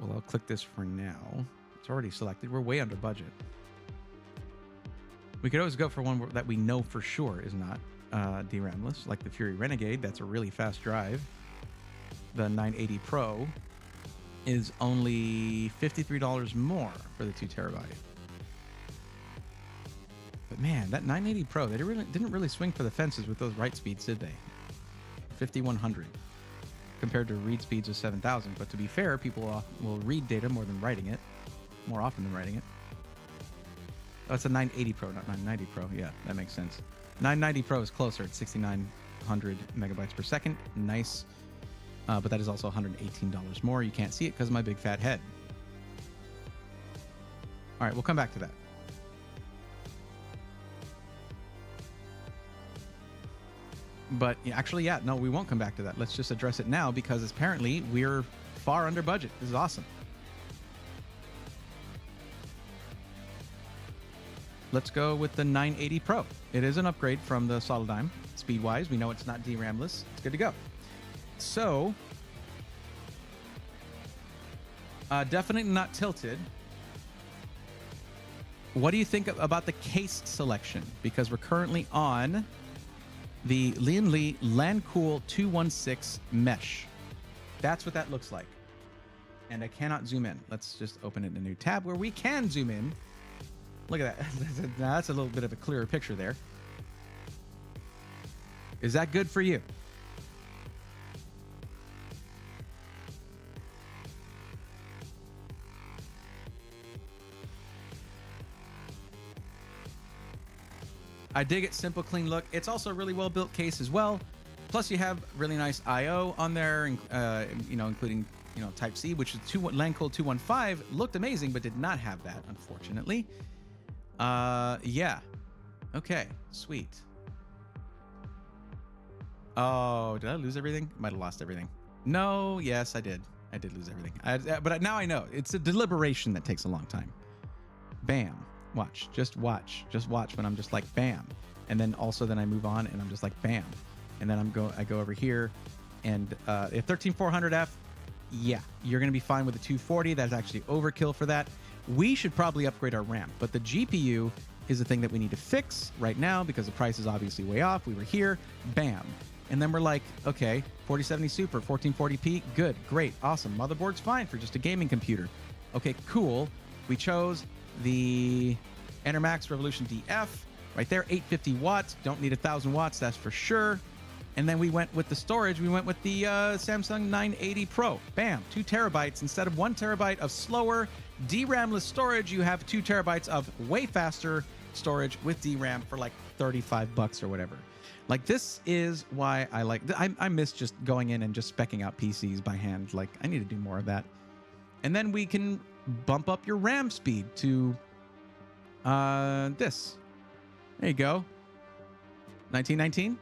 Well, I'll click this for now. It's already selected. We're way under budget. We could always go for one that we know for sure is not DRAM-less, like the Fury Renegade. That's a really fast drive. The 980 Pro is only $53 more for the 2 terabyte. But man, that 980 Pro, they didn't really swing for the fences with those write speeds, did they? 5100. Compared to read speeds of 7,000. But to be fair, people will read data more often than writing it. Oh, it's a 980 Pro, not 990 Pro. Yeah, that makes sense. 990 Pro is closer at 6,900 megabytes per second. Nice. But that is also $118 more. You can't see it because of my big fat head. All right, we'll come back to that. But actually, yeah, no, we won't come back to that. Let's just address it now because apparently we're far under budget. This is awesome. Let's go with the 980 Pro. It is an upgrade from the Solidigm. Speed-wise, we know it's not DRAM-less. It's good to go. So, definitely not tilted. What do you think about the case selection? Because we're currently on the Lianli Landcool 216 mesh. That's what that looks like. And I cannot zoom in. Let's just open it in a new tab where we can zoom in. Look at that. Now that's a little bit of a clearer picture there. Is that good for you? I dig it. Simple, clean look. It's also a really well-built case as well. Plus, you have really nice I/O on there, including Type C, which is LAN Cool 215 looked amazing, but did not have that, unfortunately. Yeah. Okay, sweet. Oh, did I lose everything? Might have lost everything. No, yes, I did. I did lose everything. But now I know. It's a deliberation that takes a long time. Bam. Watch. Just watch. Just watch when I'm just like bam. And then also then I move on and I'm just like bam. And then I go over here and if 13400F, yeah, you're going to be fine with the 240. That's actually overkill for that. We should probably upgrade our RAM, but the GPU is the thing that we need to fix right now because the price is obviously way off. We were here, bam. And then we're like, okay, 4070 Super, 1440p, good, great, awesome. Motherboard's fine for just a gaming computer. Okay, cool. We chose the Enermax Revolution DF right there, 850 watts. Don't need 1,000 watts, that's for sure. And then we went with the storage. We went with the Samsung 980 Pro. Bam, 2 terabytes. Instead of 1 terabyte of slower DRAM-less storage, you have 2 terabytes of way faster storage with DRAM for like $35 or whatever. Like, this is why I like... I miss just going in and just speccing out PCs by hand. Like, I need to do more of that. And then we can bump up your RAM speed to this. There you go. 1919.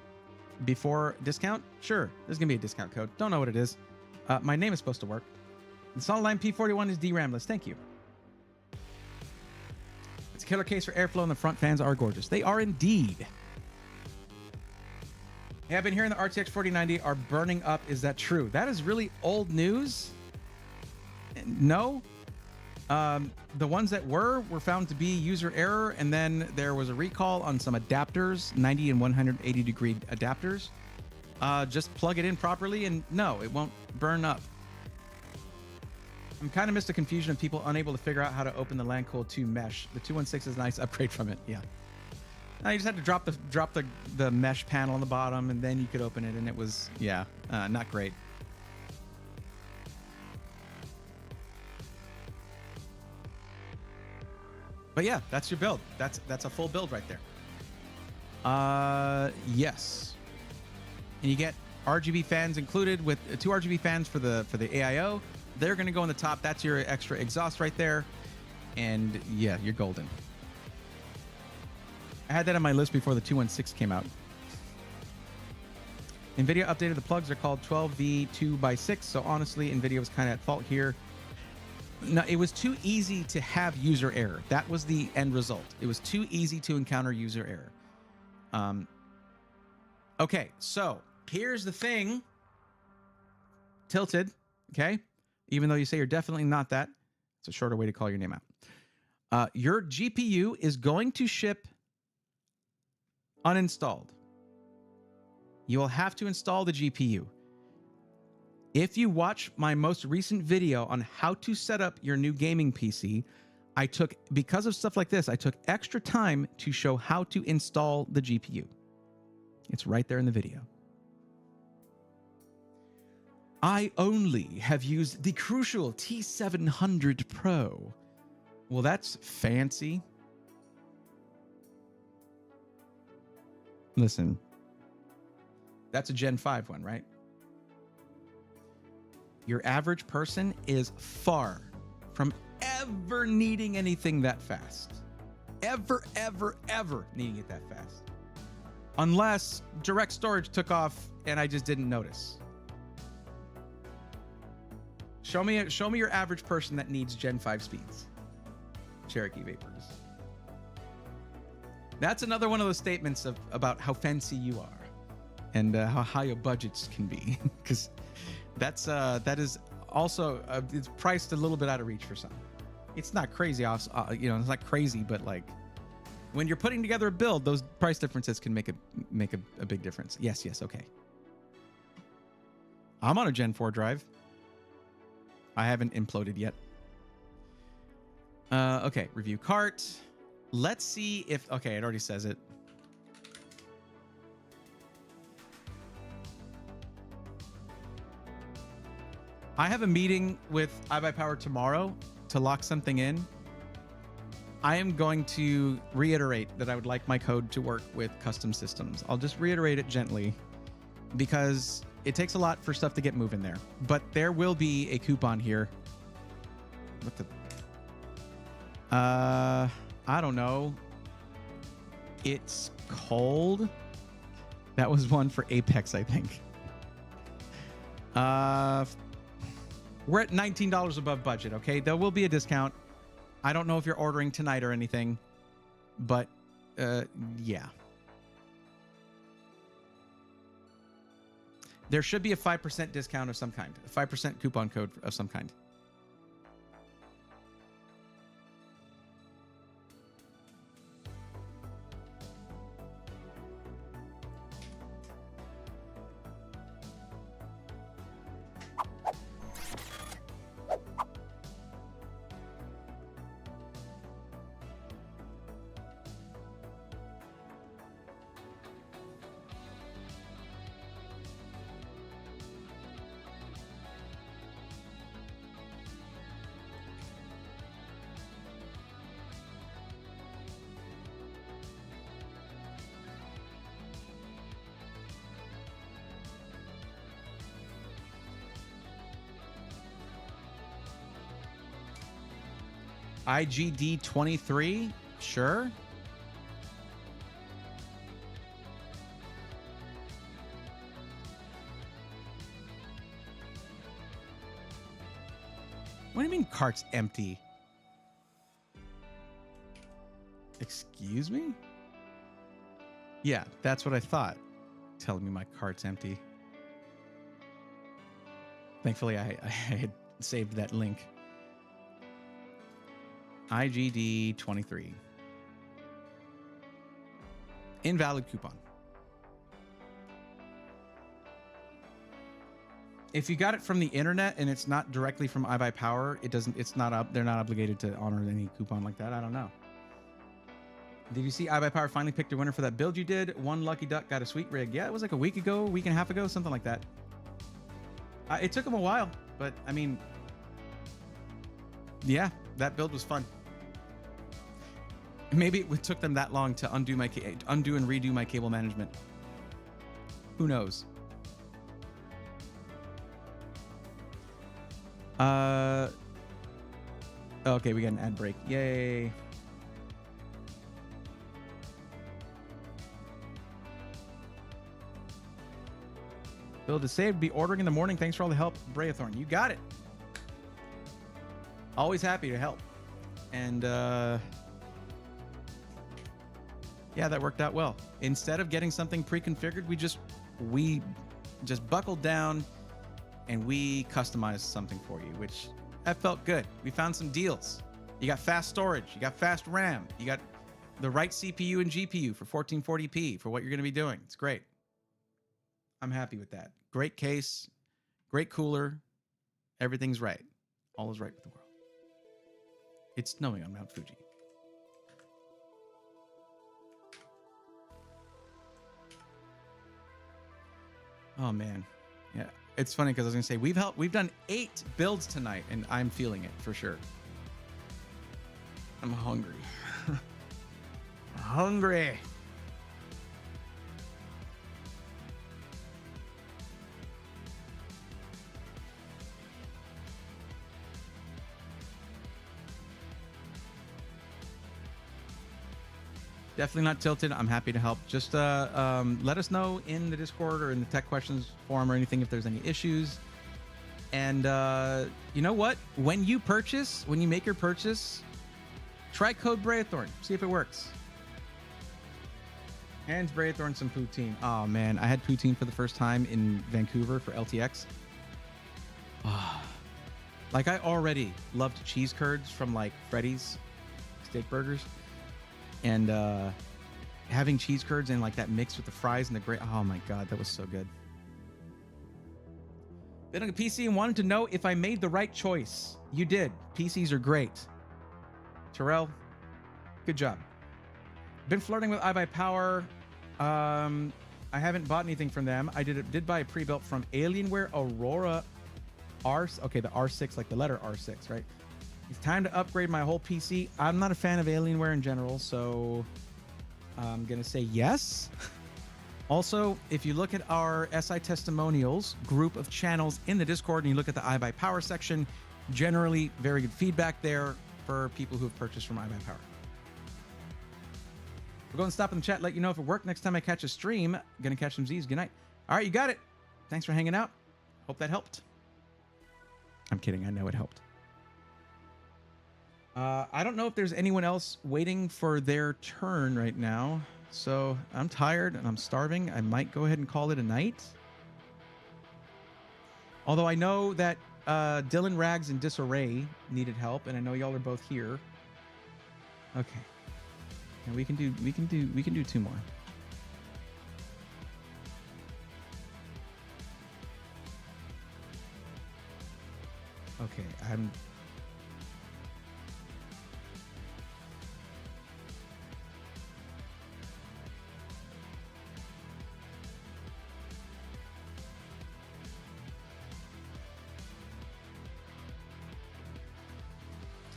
Before discount? Sure. There's going to be a discount code. Don't know what it is. My name is supposed to work. The solid line P41 is DRAM-less. Thank you. It's a killer case for airflow, and the front fans are gorgeous. They are indeed. Hey, I've been hearing the RTX 4090 are burning up. Is that true? That is really old news. No. The ones that were found to be user error, and then there was a recall on some adapters, 90 and 180 degree adapters. Just plug it in properly, and no, it won't burn up. I'm kind of missed the confusion of people unable to figure out how to open the LAN Cool 2 mesh. The 216 is a nice upgrade from it. Yeah. No, you just had to drop the mesh panel on the bottom, and then you could open it, and it was not great. But yeah, that's your build. That's a full build right there. Yes. And you get RGB fans included with 2 RGB fans for the AIO. They're going to go on the top. That's your extra exhaust right there. And yeah, you're golden. I had that on my list before the 216 came out. NVIDIA updated the plugs. They're called 12V 2x6. So honestly, NVIDIA was kind of at fault here. No, it was too easy to have user error. That was the end result. It was too easy to encounter user error. Okay, so here's the thing. Tilted, okay? Even though you say you're definitely not that, it's a shorter way to call your name out. Your GPU is going to ship uninstalled. You will have to install the GPU. If you watch my most recent video on how to set up your new gaming PC, because of stuff like this, I took extra time to show how to install the GPU. It's right there in the video. I only have used the crucial T700 Pro. Well, that's fancy. Listen, that's a Gen 5 one, right? Your average person is far from ever needing anything that fast. Ever needing it that fast. Unless direct storage took off and I just didn't notice. Show me your average person that needs Gen 5 speeds. Cherokee Vapors. That's another one of those statements about how fancy you are and how high your budgets can be. Because that is also it's priced a little bit out of reach for some. It's not crazy, it's not crazy, but like when you're putting together a build, those price differences can make a big difference. Yes, okay. I'm on a Gen 4 drive. I haven't imploded yet. Okay, review cart. Let's see if okay, it already says it. I have a meeting with iBuyPower tomorrow to lock something in. I am going to reiterate that I would like my code to work with custom systems. I'll just reiterate it gently. because it takes a lot for stuff to get moving there. But there will be a coupon here. What the? I don't know. It's cold. That was one for Apex, I think. We're at $19 above budget, okay? There will be a discount. I don't know if you're ordering tonight or anything, but yeah. There should be a 5% discount of some kind, a 5% coupon code of some kind. IGD 23, sure. What do you mean cart's empty? Excuse me? Yeah, that's what I thought. Telling me my cart's empty. Thankfully, I had saved that link. IGD 23. Invalid coupon. If you got it from the internet and it's not directly from iBuyPower, they're not obligated to honor any coupon like that. I don't know. Did you see iBuyPower finally picked a winner for that build you did? One lucky duck got a sweet rig. Yeah, it was like a week and a half ago, something like that. It took them a while, but I mean, yeah, that build was fun. Maybe it took them that long to undo and redo my cable management. Who knows? Okay, we got an ad break. Yay. Build is saved. Be ordering in the morning. Thanks for all the help, Brayathorn. You got it. Always happy to help. And yeah, that worked out well. Instead of getting something pre-configured, we just buckled down and we customized something for you, which that felt good. We found some deals. You got fast storage, you got fast RAM, you got the right CPU and GPU for 1440p for what you're going to be doing. It's great. I'm happy with that. Great case, great cooler. Everything's right. All is right with the world. It's snowing on Mount Fuji. Oh man, yeah. It's funny because I was gonna say we've done 8 builds tonight, and I'm feeling it for sure. I'm hungry. Hungry. Definitely not tilted. I'm happy to help. Just let us know in the Discord or in the tech questions forum or anything if there's any issues. And you know what? When you make your purchase, try code Brayathorn. See if it works. Hands Brayathorn some poutine. Oh man, I had poutine for the first time in Vancouver for LTX. Oh, like I already loved cheese curds from like Freddy's steak burgers. And having cheese curds and like that mix with the fries and the great, oh my god, that was so good. Been on a PC and wanted to know if I made the right choice. You did. PCs are great. Terrell, good job. Been flirting with iBuyPower. I haven't bought anything from them. I did buy a pre-built from Alienware Aurora okay, the R6, like the letter R6, right? It's time to upgrade my whole PC. I'm not a fan of Alienware in general, so I'm going to say yes. Also, if you look at our SI testimonials group of channels in the Discord and you look at the iBuyPower section, generally very good feedback there for people who have purchased from iBuyPower. We're going to stop in the chat, let you know if it worked. Next time I catch a stream, gonna catch some Z's. Good night. All right, you got it. Thanks for hanging out. Hope that helped. I'm kidding. I know it helped. I don't know if there's anyone else waiting for their turn right now. So I'm tired and I'm starving. I might go ahead and call it a night. Although I know that Dylan, Rags, and Disarray needed help, and I know y'all are both here. Okay. And we can do two more. Okay, I'm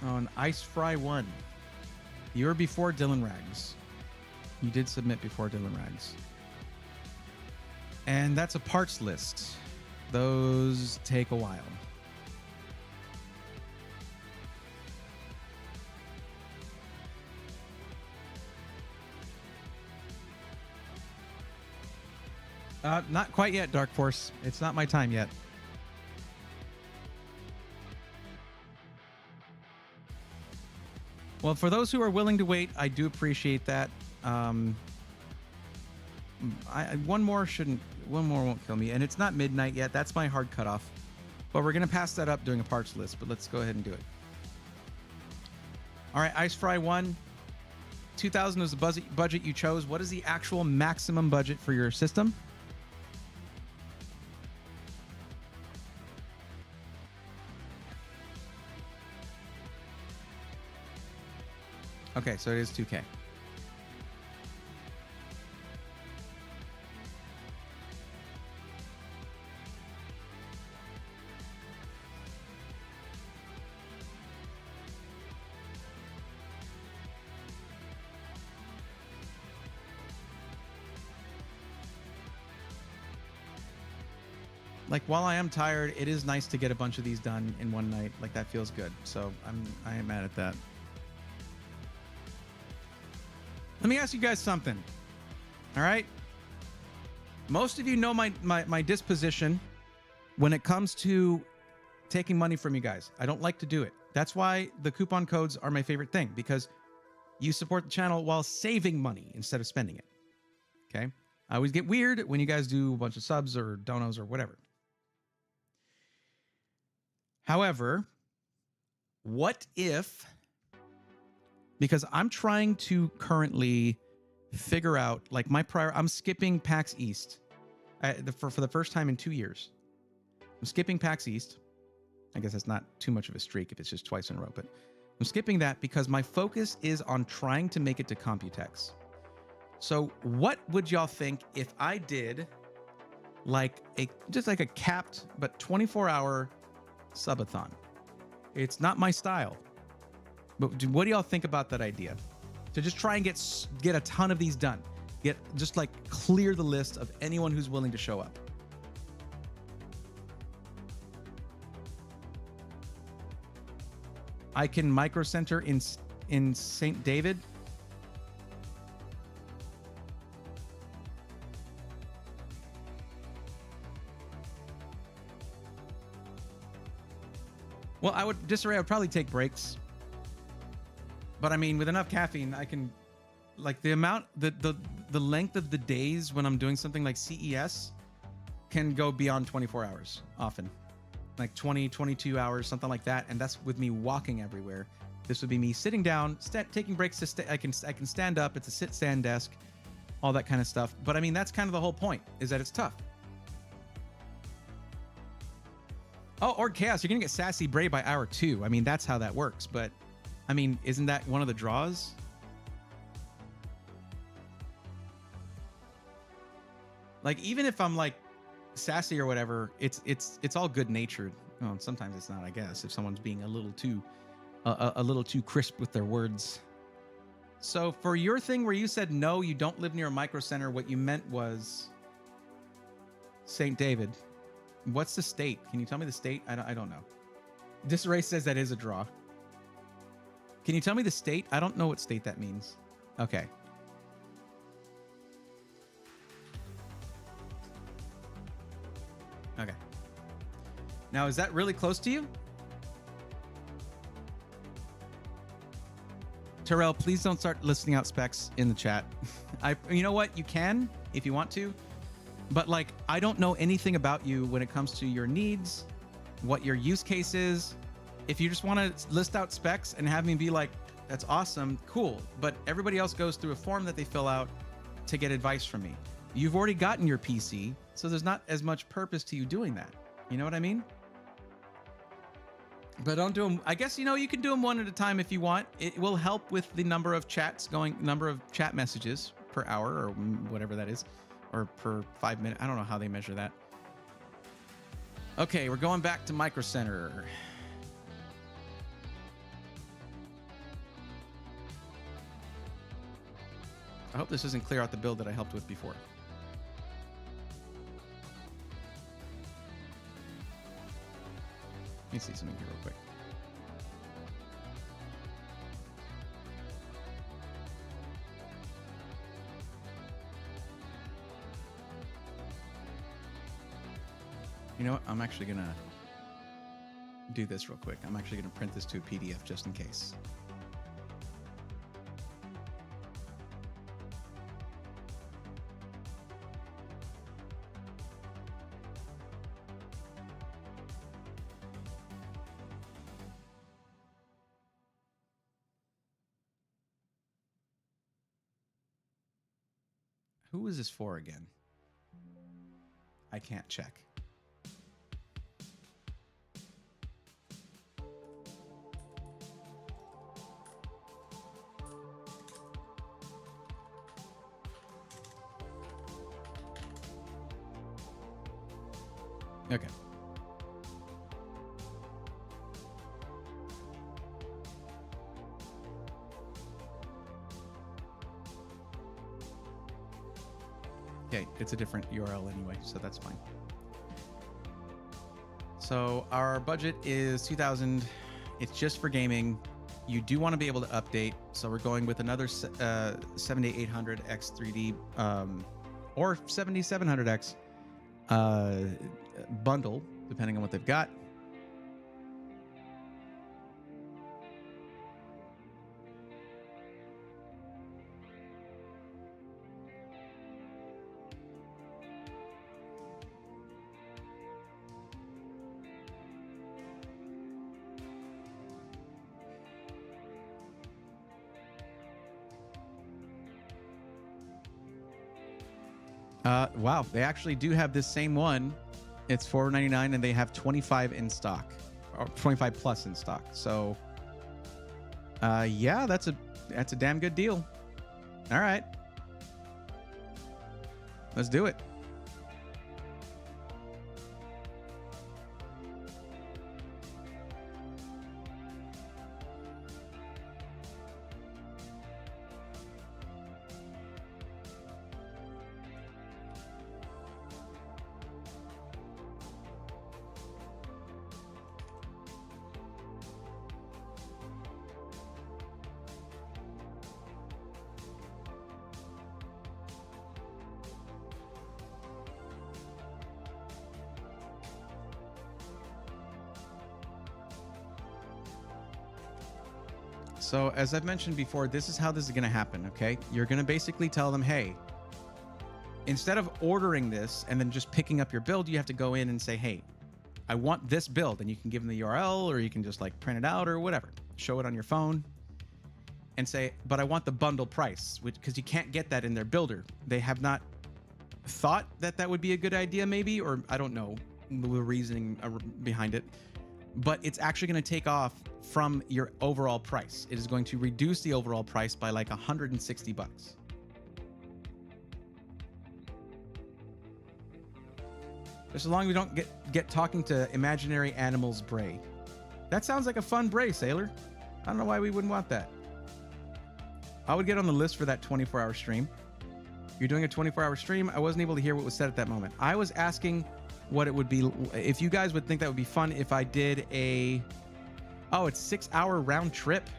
on Ice Fry 1. You were before Dylan Rags. You did submit before Dylan Rags. And that's a parts list. Those take a while. Not quite yet, Dark Force. It's not my time yet. Well, for those who are willing to wait, I do appreciate that. One more won't kill me, and it's not midnight yet. That's my hard cutoff. But we're gonna pass that up doing a parts list. But let's go ahead and do it. All right, Ice Fry 1. 2,000 was the budget you chose. What is the actual maximum budget for your system? Okay, so it is 2K. Like, while I am tired, it is nice to get a bunch of these done in one night. Like, that feels good. So I am mad at that. Let me ask you guys something. All right? Most of you know my disposition when it comes to taking money from you guys. I don't like to do it. That's why the coupon codes are my favorite thing, because you support the channel while saving money instead of spending it. Okay? I always get weird when you guys do a bunch of subs or donos or whatever. However, what if, because I'm trying to currently figure out, like, I'm skipping PAX East for the first time in 2 years. I'm skipping PAX East. I guess that's not too much of a streak if it's just twice in a row, but I'm skipping that because my focus is on trying to make it to Computex. So what would y'all think if I did just like a capped but 24-hour subathon? It's not my style, but what do y'all think about that idea? To just try and get a ton of these done. Just like clear the list of anyone who's willing to show up. I can micro center in St. David. Well, I would probably take breaks. But I mean, with enough caffeine, I can, like, the length of the days when I'm doing something like CES can go beyond 24 hours often. Like 20, 22 hours, something like that. And that's with me walking everywhere. This would be me sitting down, taking breaks to I can stand up. It's a sit-stand desk, all that kind of stuff. But I mean, that's kind of the whole point, is that it's tough. Oh, or Chaos, you're going to get Sassy Bray by hour 2. I mean, that's how that works. But, I mean, isn't that one of the draws? Like, even if I'm, like, sassy or whatever, it's all good-natured. Well, sometimes it's not, I guess, if someone's being a little too crisp with their words. So for your thing where you said no, you don't live near a micro center, what you meant was St. David. What's the state? Can you tell me the state? I don't know. Disarray says that is a draw. Can you tell me the state? I don't know what state that means. Okay. Okay. Now, is that really close to you? Terrell, please don't start listing out specs in the chat. You know what? You can if you want to, but like, I don't know anything about you when it comes to your needs, what your use case is. If you just want to list out specs and have me be like, that's awesome, cool. But everybody else goes through a form that they fill out to get advice from me. You've already gotten your PC, so there's not as much purpose to you doing that. You know what I mean? But don't do them. I guess, you know, you can do them one at a time if you want. It will help with the number of number of chat messages per hour or whatever that is, or per 5 minutes. I don't know how they measure that. Okay, we're going back to Micro Center. I hope this doesn't clear out the build that I helped with before. Let me see something here real quick. You know what? I'm actually going to do this real quick. I'm actually going to print this to a PDF just in case. Who is this for again? I can't check. Okay. Okay, it's a different URL anyway, so that's fine. So our budget is 2,000. It's just for gaming. You do want to be able to update, so we're going with another 7800X 3D or 7700X bundle, depending on what they've got. Wow, they actually do have this same one. It's $499 and they have 25 in stock, or 25 plus in stock. So, yeah, that's a damn good deal. All right, let's do it. So as I've mentioned before, this is how this is going to happen, okay? You're going to basically tell them, hey, instead of ordering this and then just picking up your build, you have to go in and say, hey, I want this build. And you can give them the URL, or you can just like print it out or whatever. Show it on your phone and say, but I want the bundle price, because you can't get that in their builder. They have not thought that that would be a good idea maybe, or I don't know the reasoning behind it. But it's actually going to take off from your overall price. It is going to reduce the overall price by like $160. Just as long as we don't get talking to imaginary animals Bray. That sounds like a fun Bray, Sailor. I don't know why we wouldn't want that. I would get on the list for that 24-hour stream. You're doing a 24-hour stream. I wasn't able to hear what was said at that moment. I was asking what it would be, if you guys would think that would be fun if I did a, oh, it's 6-hour round trip.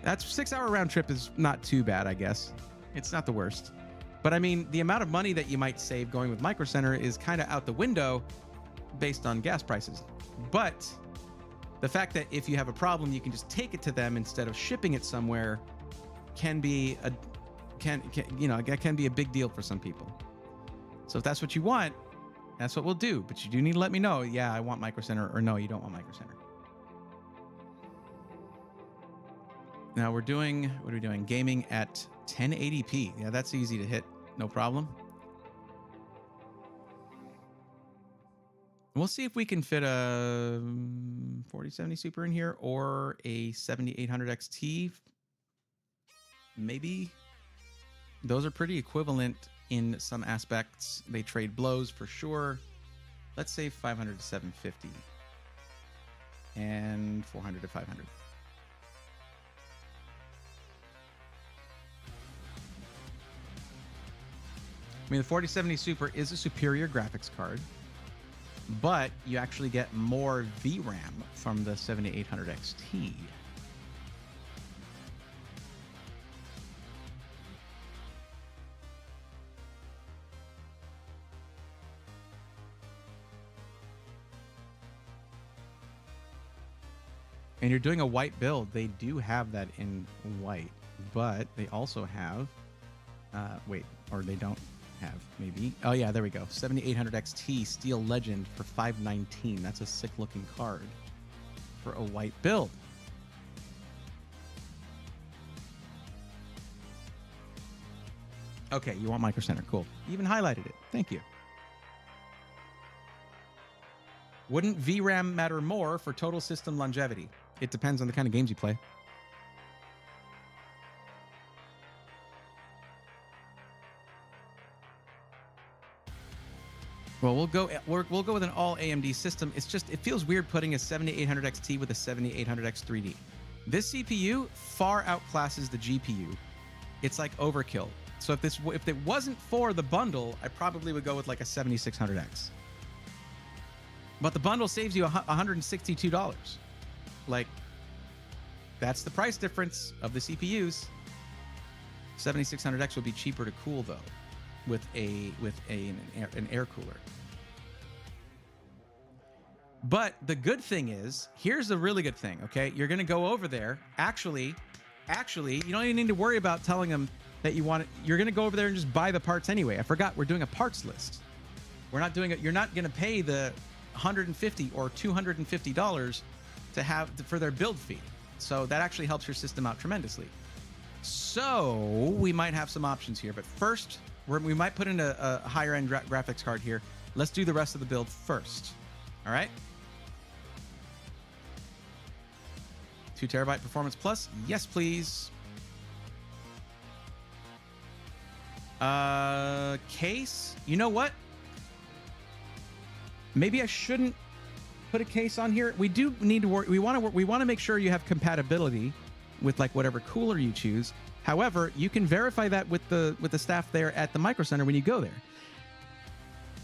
That's 6-hour round trip is not too bad, I guess. It's not the worst. But I mean, the amount of money that you might save going with Micro Center is kind of out the window based on gas prices. But the fact that if you have a problem, you can just take it to them instead of shipping it somewhere can be a that can be a big deal for some people. So if that's what you want, that's what we'll do. But you do need to let me know. Yeah, I want Micro Center, or no, you don't want Micro Center. Now we're doing, what are we doing? Gaming at 1080p. Yeah, that's easy to hit. No problem. We'll see if we can fit a 4070 Super in here or a 7800 XT. Maybe. Those are pretty equivalent in some aspects. They trade blows for sure. Let's say 500 to 750 and 400 to 500. I mean, the 4070 Super is a superior graphics card, but you actually get more VRAM from the 7800 XT. And you're doing a white build. They do have that in white, but they also have, wait, or they don't have, maybe. Oh yeah, there we go. 7800 XT Steel Legend for $519. That's a sick looking card for a white build. Okay, you want Micro Center. Cool. You even highlighted it. Thank you. Wouldn't VRAM matter more for total system longevity? It depends on the kind of games you play. Well, we'll go with an all AMD system. It's just, it feels weird putting a 7800 XT with a 7800X 3D. This CPU far outclasses the GPU. It's like overkill. So if it wasn't for the bundle, I probably would go with like a 7600X. But the bundle saves you $162. Like, that's the price difference of the CPUs. 7600X would be cheaper to cool though, with an air cooler. But the good thing is, here's the really good thing, okay? You're gonna go over there. Actually, you don't even need to worry about telling them that you want it. You're gonna go over there and just buy the parts anyway. I forgot, we're doing a parts list. We're not doing it. You're not gonna pay the $150 or $250 for their build fee. So that actually helps your system out tremendously. So we might have some options here, but first we might put in a higher end graphics card here. Let's do the rest of the build first. All right. 2 terabyte performance plus. Yes, please. Case. You know what? Maybe I shouldn't put a case on here. We do need to work. We want to make sure you have compatibility with like whatever cooler you choose. However, you can verify that with the staff there at the Micro Center when you go there.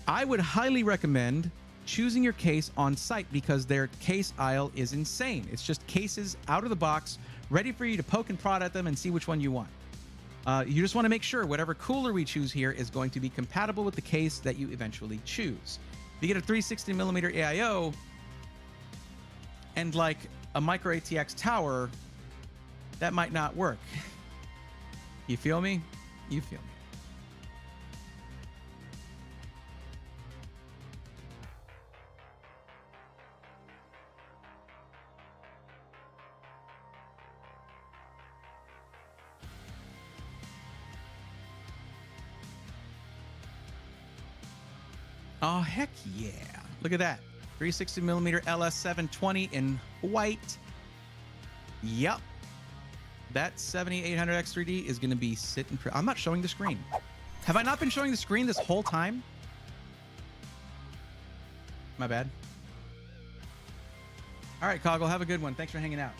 I would highly recommend choosing your case on site because their case aisle is insane. It's just cases out of the box, ready for you to poke and prod at them and see which one you want. You just want to make sure whatever cooler we choose here is going to be compatible with the case that you eventually choose. If you get a 360 millimeter AIO and like a micro ATX tower, that might not work. You feel me? You feel me. Oh, heck yeah. Look at that. 360 millimeter LS720 in white. Yep. That 7800X 3D is going to be sitting. I'm not showing the screen. Have I not been showing the screen this whole time? My bad. All right, Coggle, have a good one. Thanks for hanging out.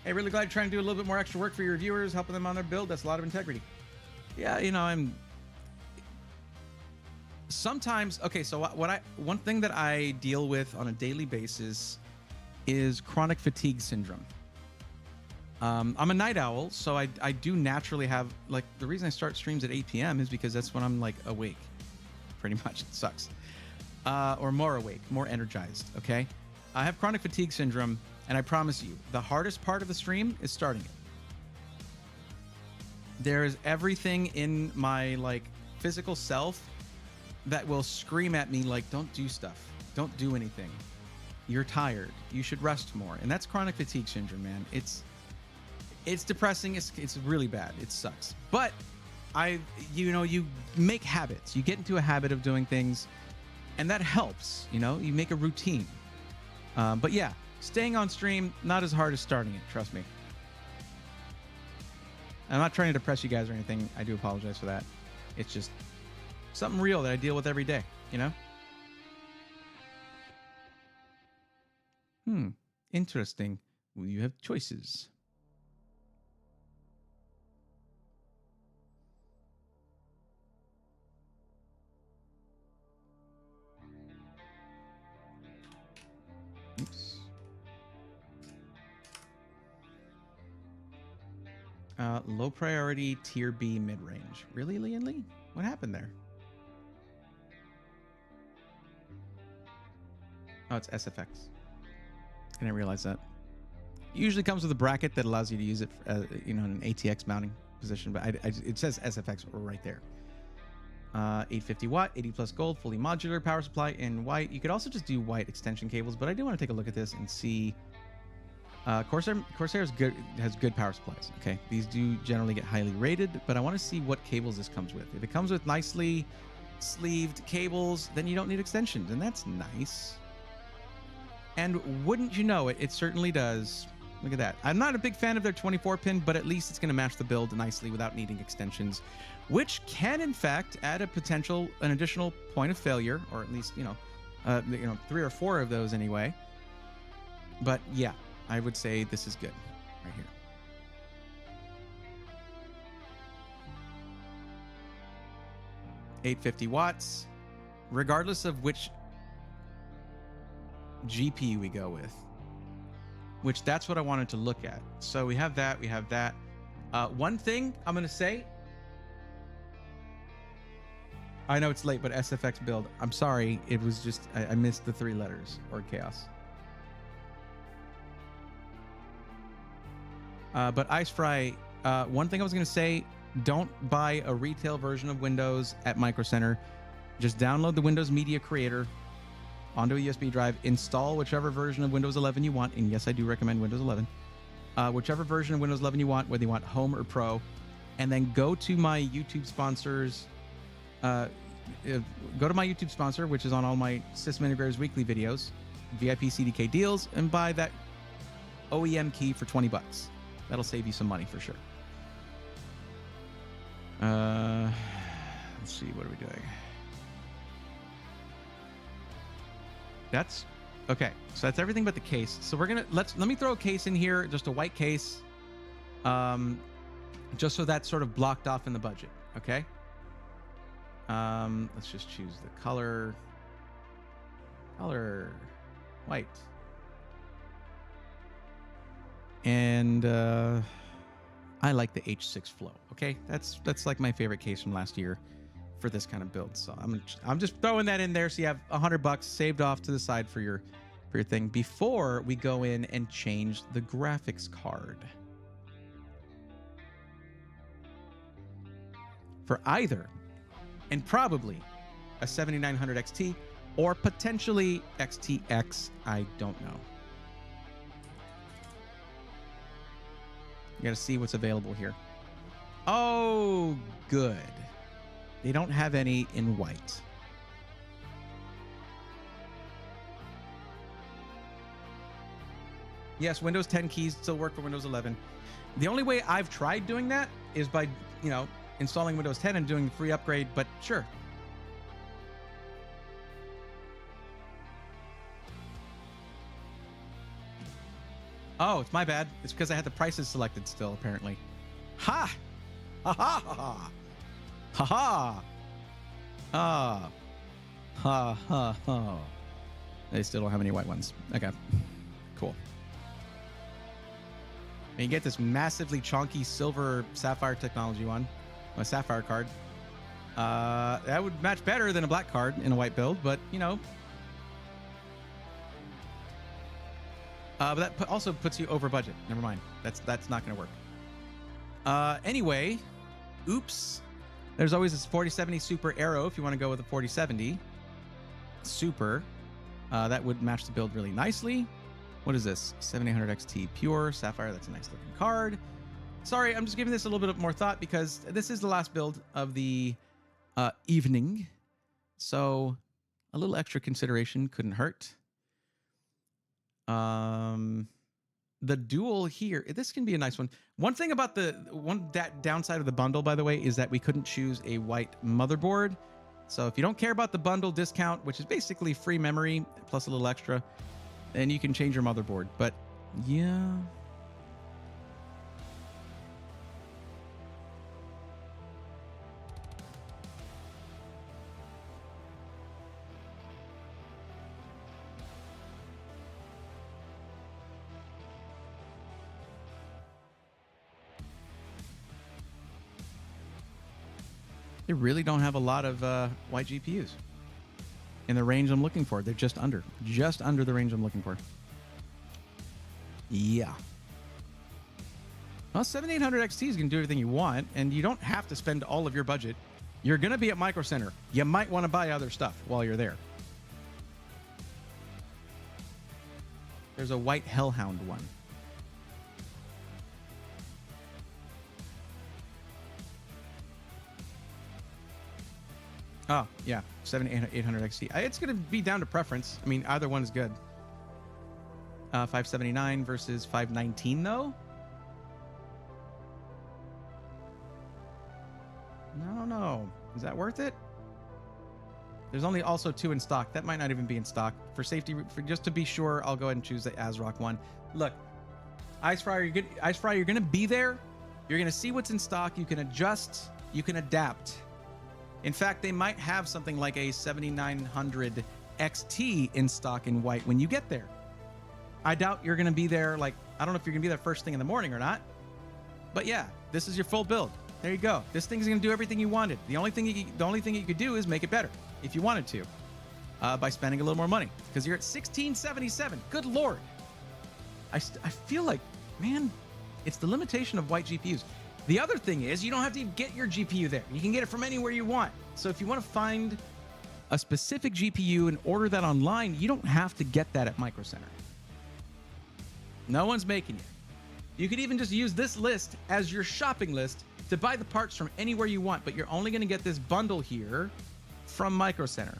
Hey, really glad you're trying to do a little bit more extra work for your viewers, helping them on their build. That's a lot of integrity. Yeah, you know, I'm sometimes okay. So one thing that I deal with on a daily basis is chronic fatigue syndrome. I'm a night owl, so I do naturally have, like, the reason I start streams at 8 p.m. is because that's when I'm like awake. Pretty much, it sucks. Or more awake, more energized. Okay, I have chronic fatigue syndrome, and I promise you, the hardest part of the stream is starting it. There is everything in my like physical self that will scream at me like, "Don't do stuff. Don't do anything. You're tired. You should rest more." And that's chronic fatigue syndrome, man. It's depressing. It's really bad. It sucks. But you make habits. You get into a habit of doing things, and that helps. You know, you make a routine. But yeah, staying on stream, not as hard as starting it. Trust me. I'm not trying to depress you guys or anything. I do apologize for that. It's just something real that I deal with every day, you know? Interesting. Well, you have choices. Oops. Low priority tier B mid range. Really, Lian Lee? What happened there? Oh, it's SFX. I didn't realize that. It usually comes with a bracket that allows you to use it, in an ATX mounting position, but it says SFX right there. 850 watt, 80 plus gold, fully modular power supply in white. You could also just do white extension cables, but I do want to take a look at this and see. Corsair is good, has good power supplies. Okay, these do generally get highly rated, but I want to see what cables this comes with. If it comes with nicely sleeved cables, then you don't need extensions, and that's nice. And wouldn't you know it, it certainly does. Look at that. I'm not a big fan of their 24-pin, but at least it's going to match the build nicely without needing extensions, which can, in fact, add an additional point of failure, or at least, 3 or 4 of those anyway. But yeah, I would say this is good right here. $850 watts, regardless of which GPU we go with, which that's what I wanted to look at. So we have that. One thing I'm going to say, I know it's late, but SFX build, I'm sorry. It was just, I missed the 3 letters, or chaos. But Ice Fry, one thing I was going to say, don't buy a retail version of Windows at Micro Center. Just download the Windows Media Creator onto a USB drive, install whichever version of Windows 11 you want, and yes, I do recommend Windows 11. Whichever version of Windows 11 you want, whether you want Home or Pro, and then go to my YouTube sponsors. Go to my YouTube sponsor, which is on all my System Integrators Weekly videos, VIP CDK deals, and buy that OEM key for $20. That'll save you some money for sure. Let's see, what are we doing? That's okay. So that's everything but the case. So we're gonna let me throw a case in here, just a white case, just so that's sort of blocked off in the budget. Okay. Let's just choose the color white. And I like the H6 Flow. Okay, that's like my favorite case from last year for this kind of build. So I'm just throwing that in there, so you have $100 saved off to the side for your thing before we go in and change the graphics card for either, and probably, a 7900 XT or potentially XTX. I don't know. You got to see what's available here. Oh, good. They don't have any in white. Yes, Windows 10 keys still work for Windows 11. The only way I've tried doing that is by, installing Windows 10 and doing the free upgrade, but sure. Oh, it's my bad. It's because I had the prices selected still, apparently. Ha! Ha ha ha! Ha ha! Ah! Ha ha ha! They still don't have any white ones. Okay. Cool. And you get this massively chonky silver sapphire technology one. A sapphire card. That would match better than a black card in a white build, but, you know. But that also puts you over budget. Never mind. That's not going to work. Anyway, oops. There's always this 4070 Super Arrow if you want to go with a 4070 Super. That would match the build really nicely. What is this? 7800 XT Pure Sapphire. That's a nice looking card. Sorry, I'm just giving this a little bit more thought because this is the last build of the evening. So a little extra consideration couldn't hurt. The dual here, this can be a nice one. One thing about that downside of the bundle, by the way, is that we couldn't choose a white motherboard. So if you don't care about the bundle discount, which is basically free memory plus a little extra, then you can change your motherboard. But yeah. They really don't have a lot of white GPUs in the range I'm looking for. They're just under the range I'm looking for. Yeah. Well, 7800 XT is going to do everything you want, and you don't have to spend all of your budget. You're going to be at Micro Center. You might want to buy other stuff while you're there. There's a white Hellhound one. Oh, yeah. 7800 XT. It's going to be down to preference. I mean, either one is good. 579 versus 519, though? I don't know. Is that worth it? There's only also 2 in stock. That might not even be in stock. For safety, just to be sure, I'll go ahead and choose the ASRock one. Look, Ice Fryer, you're going to be there. You're going to see what's in stock. You can adjust. You can adapt. In fact, they might have something like a 7900 XT in stock in white when you get there. I doubt you're going to be there. Like, I don't know if you're going to be there first thing in the morning or not. But yeah, this is your full build. There you go. This thing's going to do everything you wanted. The only thing you could do is make it better if you wanted to by spending a little more money because you're at 1677. Good Lord. I feel like, man, it's the limitation of white GPUs. The other thing is you don't have to get your GPU there. You can get it from anywhere you want. So if you want to find a specific GPU and order that online, you don't have to get that at Micro Center. No one's making it. You could even just use this list as your shopping list to buy the parts from anywhere you want, but you're only going to get this bundle here from Micro Center.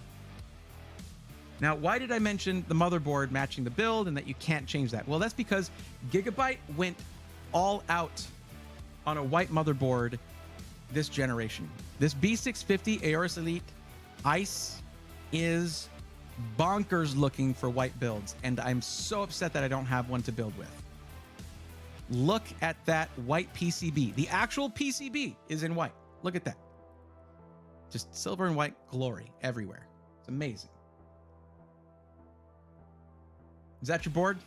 Now, why did I mention the motherboard matching the build and that you can't change that? Well, that's because Gigabyte went all out on a white motherboard this generation. This B650 Aorus Elite Ice is bonkers looking for white builds, and I'm so upset that I don't have one to build with. Look at that white PCB. The actual PCB is in white. Look at that. Just silver and white glory everywhere. It's amazing. Is that your board?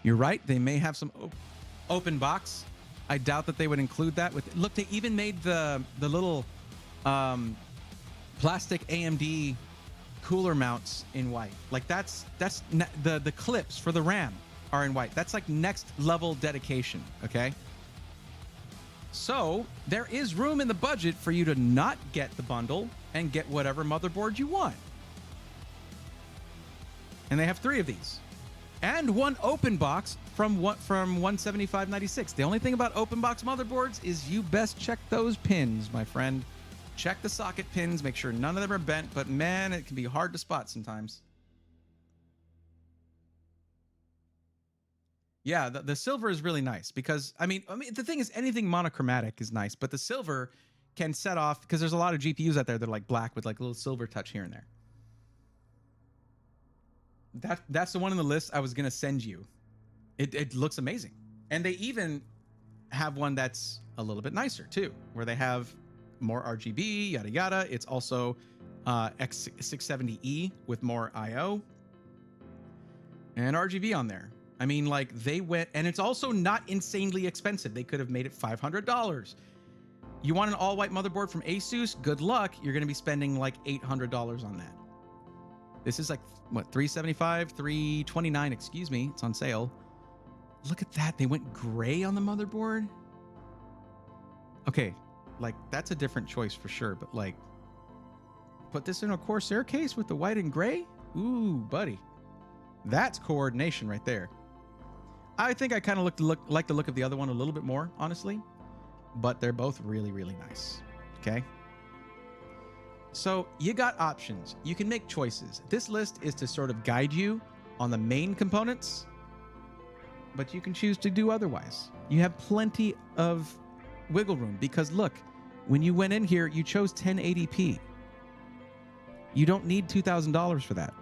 You're right. They may have some open box. I doubt that they would include that. Look, they even made the little plastic AMD cooler mounts in white. Like that's the clips for the RAM are in white. That's like next level dedication. Okay. So there is room in the budget for you to not get the bundle and get whatever motherboard you want. And they have 3 of these. And 1 open box from 175.96. The only thing about open box motherboards is you best check those pins, my friend. Check the socket pins, make sure none of them are bent, but man, it can be hard to spot sometimes. Yeah, the silver is really nice because, I mean, the thing is anything monochromatic is nice, but the silver can set off, because there's a lot of GPUs out there that are like black with like a little silver touch here and there. That's the one on the list I was gonna send you. It looks amazing, and they even have one that's a little bit nicer too, where they have more RGB, yada yada. It's also X670E with more I/O and RGB on there. I mean, like, they went, and it's also not insanely expensive. They could have made it $500. You want an all-white motherboard from Asus? Good luck. You're going to be spending like $800 on that. This is like, what, $375, $329, excuse me. It's on sale. Look at that. They went gray on the motherboard. Okay, like, that's a different choice for sure, but like, put this in a Corsair case with the white and gray? Ooh, buddy. That's coordination right there. I think I kind of like the look of the other one a little bit more, honestly, but they're both really, really nice. Okay. So you got options. You can make choices. This list is to sort of guide you on the main components, but you can choose to do otherwise. You have plenty of wiggle room because look, when you went in here, you chose 1080p. You don't need $2,000 for that.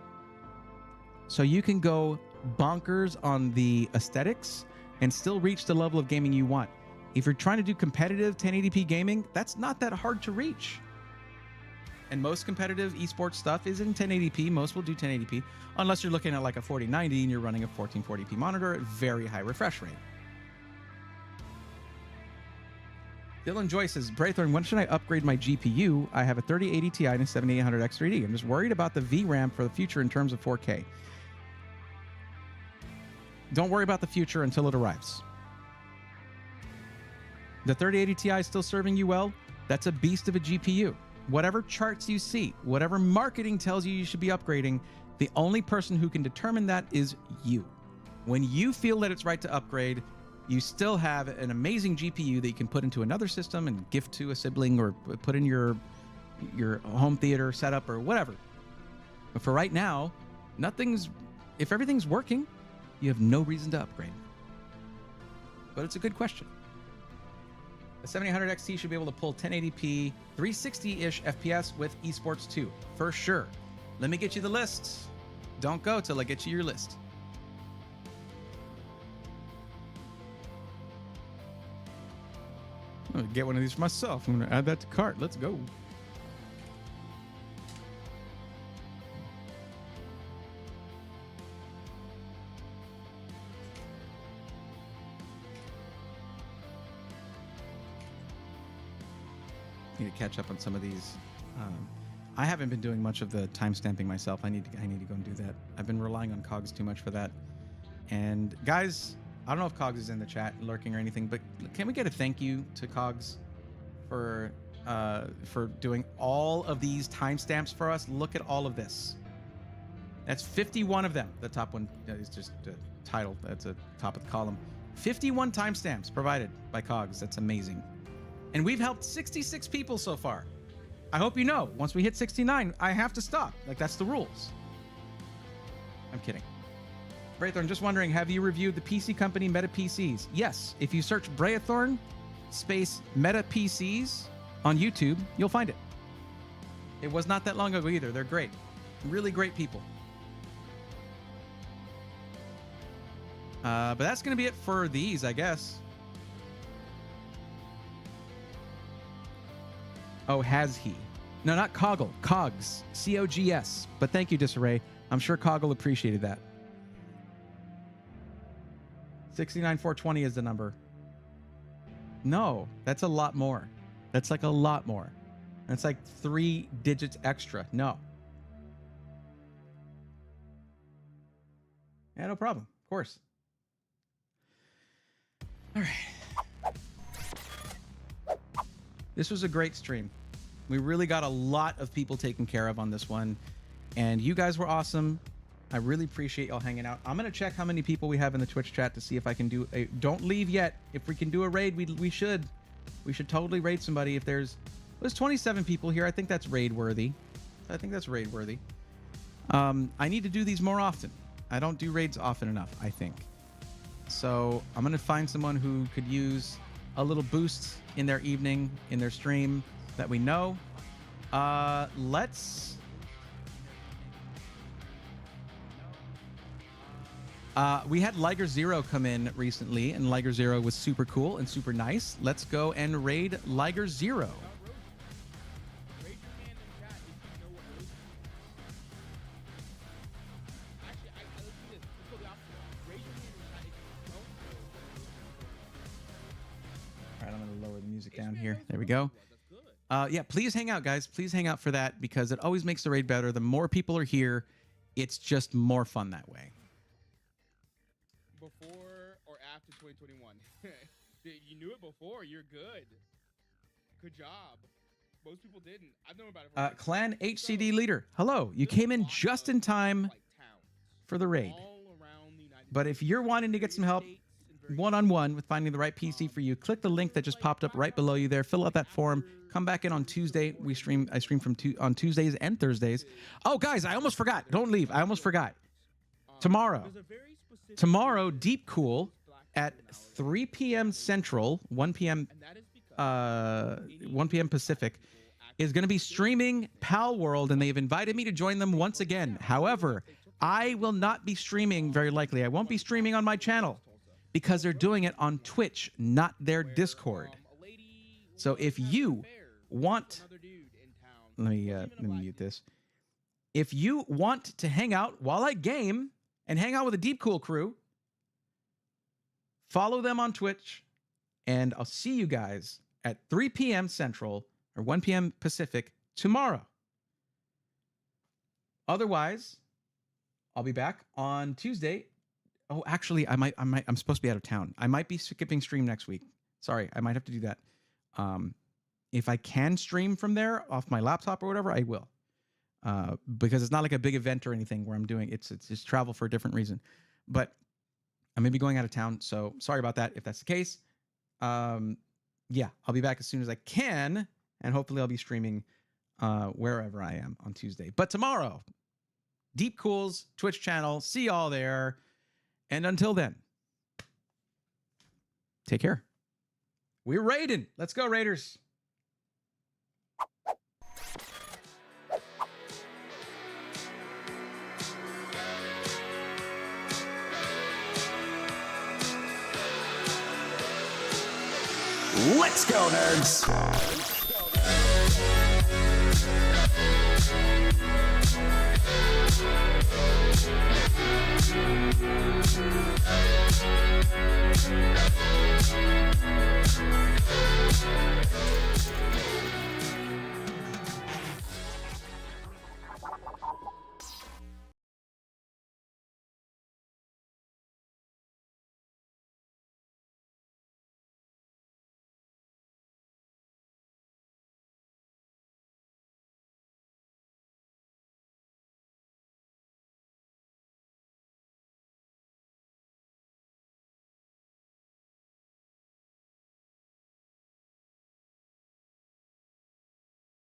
So you can go bonkers on the aesthetics and still reach the level of gaming you want. If you're trying to do competitive 1080p gaming, that's not that hard to reach. And most competitive esports stuff is in 1080p. Most will do 1080p, unless you're looking at like a 4090 and you're running a 1440p monitor at very high refresh rate. Dylan Joy says, Braithorn, when should I upgrade my GPU? I have a 3080 Ti and a 7800X3D. I'm just worried about the VRAM for the future in terms of 4K. Don't worry about the future until it arrives. The 3080 Ti is still serving you well. That's a beast of a GPU. Whatever charts you see, whatever marketing tells you should be upgrading, the only person who can determine that is you. When you feel that it's right to upgrade, you still have an amazing GPU that you can put into another system and gift to a sibling or put in your home theater setup or whatever. But for right now, if everything's working, you have no reason to upgrade. But it's a good question. The 7800 XT should be able to pull 1080p, 360-ish FPS with esports 2, for sure. Let me get you the list. Don't go till I get you your list. I'm gonna get one of these for myself. I'm gonna add that to cart. Let's go. Need to catch up on some of these. I haven't been doing much of the timestamping myself. I need to go and do that. I've been relying on Cogs too much for that. And guys, I don't know if Cogs is in the chat lurking or anything, but can we get a thank you to Cogs for doing all of these timestamps for us? Look at all of this. That's 51 of them. The top one is just a title. That's a top of the column. 51 timestamps provided by Cogs. That's amazing. And we've helped 66 people so far. I hope you know, once we hit 69, I have to stop. Like, that's the rules. I'm kidding. Braithorn, just wondering, have you reviewed the PC company Meta PCs? Yes. If you search Braithorn space Meta PCs on YouTube, you'll find it. It was not that long ago either. They're great. Really great people. But that's going to be it for these, I guess. Oh, has he? No, not Coggle. Cogs. C-O-G-S. But thank you, Disarray. I'm sure Coggle appreciated that. 69420 is the number. No, that's a lot more. That's like a lot more. That's like 3 digits extra. No. Yeah, no problem. Of course. All right. This was a great stream. We really got a lot of people taken care of on this one. And you guys were awesome. I really appreciate y'all hanging out. I'm going to check how many people we have in the Twitch chat to see if I can do a... Don't leave yet. If we can do a raid, we should. We should totally raid somebody. If there's 27 people here, I think that's raid worthy. I need to do these more often. I don't do raids often enough, I think. So I'm going to find someone who could use a little boost in their evening, in their stream. that we know. Let's... we had Liger Zero come in recently, and Liger Zero was super cool and super nice. Let's go and raid Liger Zero. All right, I'm going to lower the music down here. There we go. Yeah, please hang out, guys. Please hang out for that, because it always makes the raid better. The more people are here, it's just more fun that way. Before or after 2021? You knew it before. You're good. Good job. Most people didn't. I've known about it for Clan HCD leader. Hello. You came in just in time for the raid. But if you're wanting to get some help one-on-one with finding the right PC for you, click the link that just popped up right below you there. Fill out that form. Come back in on Tuesday. I stream on Tuesdays and Thursdays. Oh, guys, I almost forgot. Don't leave. I almost forgot. Tomorrow, Deep Cool at 3 p.m. Central, 1 p.m. Pacific, is going to be streaming Pal World, and they've invited me to join them once again. However, I will not be streaming, very likely. I won't be streaming on my channel because they're doing it on Twitch, not their Discord. So if you want... Let me mute this. If you want to hang out while I game and hang out with the Deep Cool crew, follow them on Twitch, and I'll see you guys at 3 p.m. Central or 1 p.m. Pacific tomorrow. Otherwise, I'll be back on Tuesday. Oh, actually, I'm supposed to be out of town. I might be skipping stream next week. Sorry, I might have to do that. If I can stream from there off my laptop or whatever, I will. Because it's not like a big event or anything where I'm doing it's just travel for a different reason. But I may be going out of town, so sorry about that if that's the case. Yeah, I'll be back as soon as I can, and hopefully I'll be streaming wherever I am on Tuesday. But tomorrow, Deep Cool's Twitch channel. See y'all there. And until then, take care. We're raiding. Let's go, Raiders. Let's go, nerds!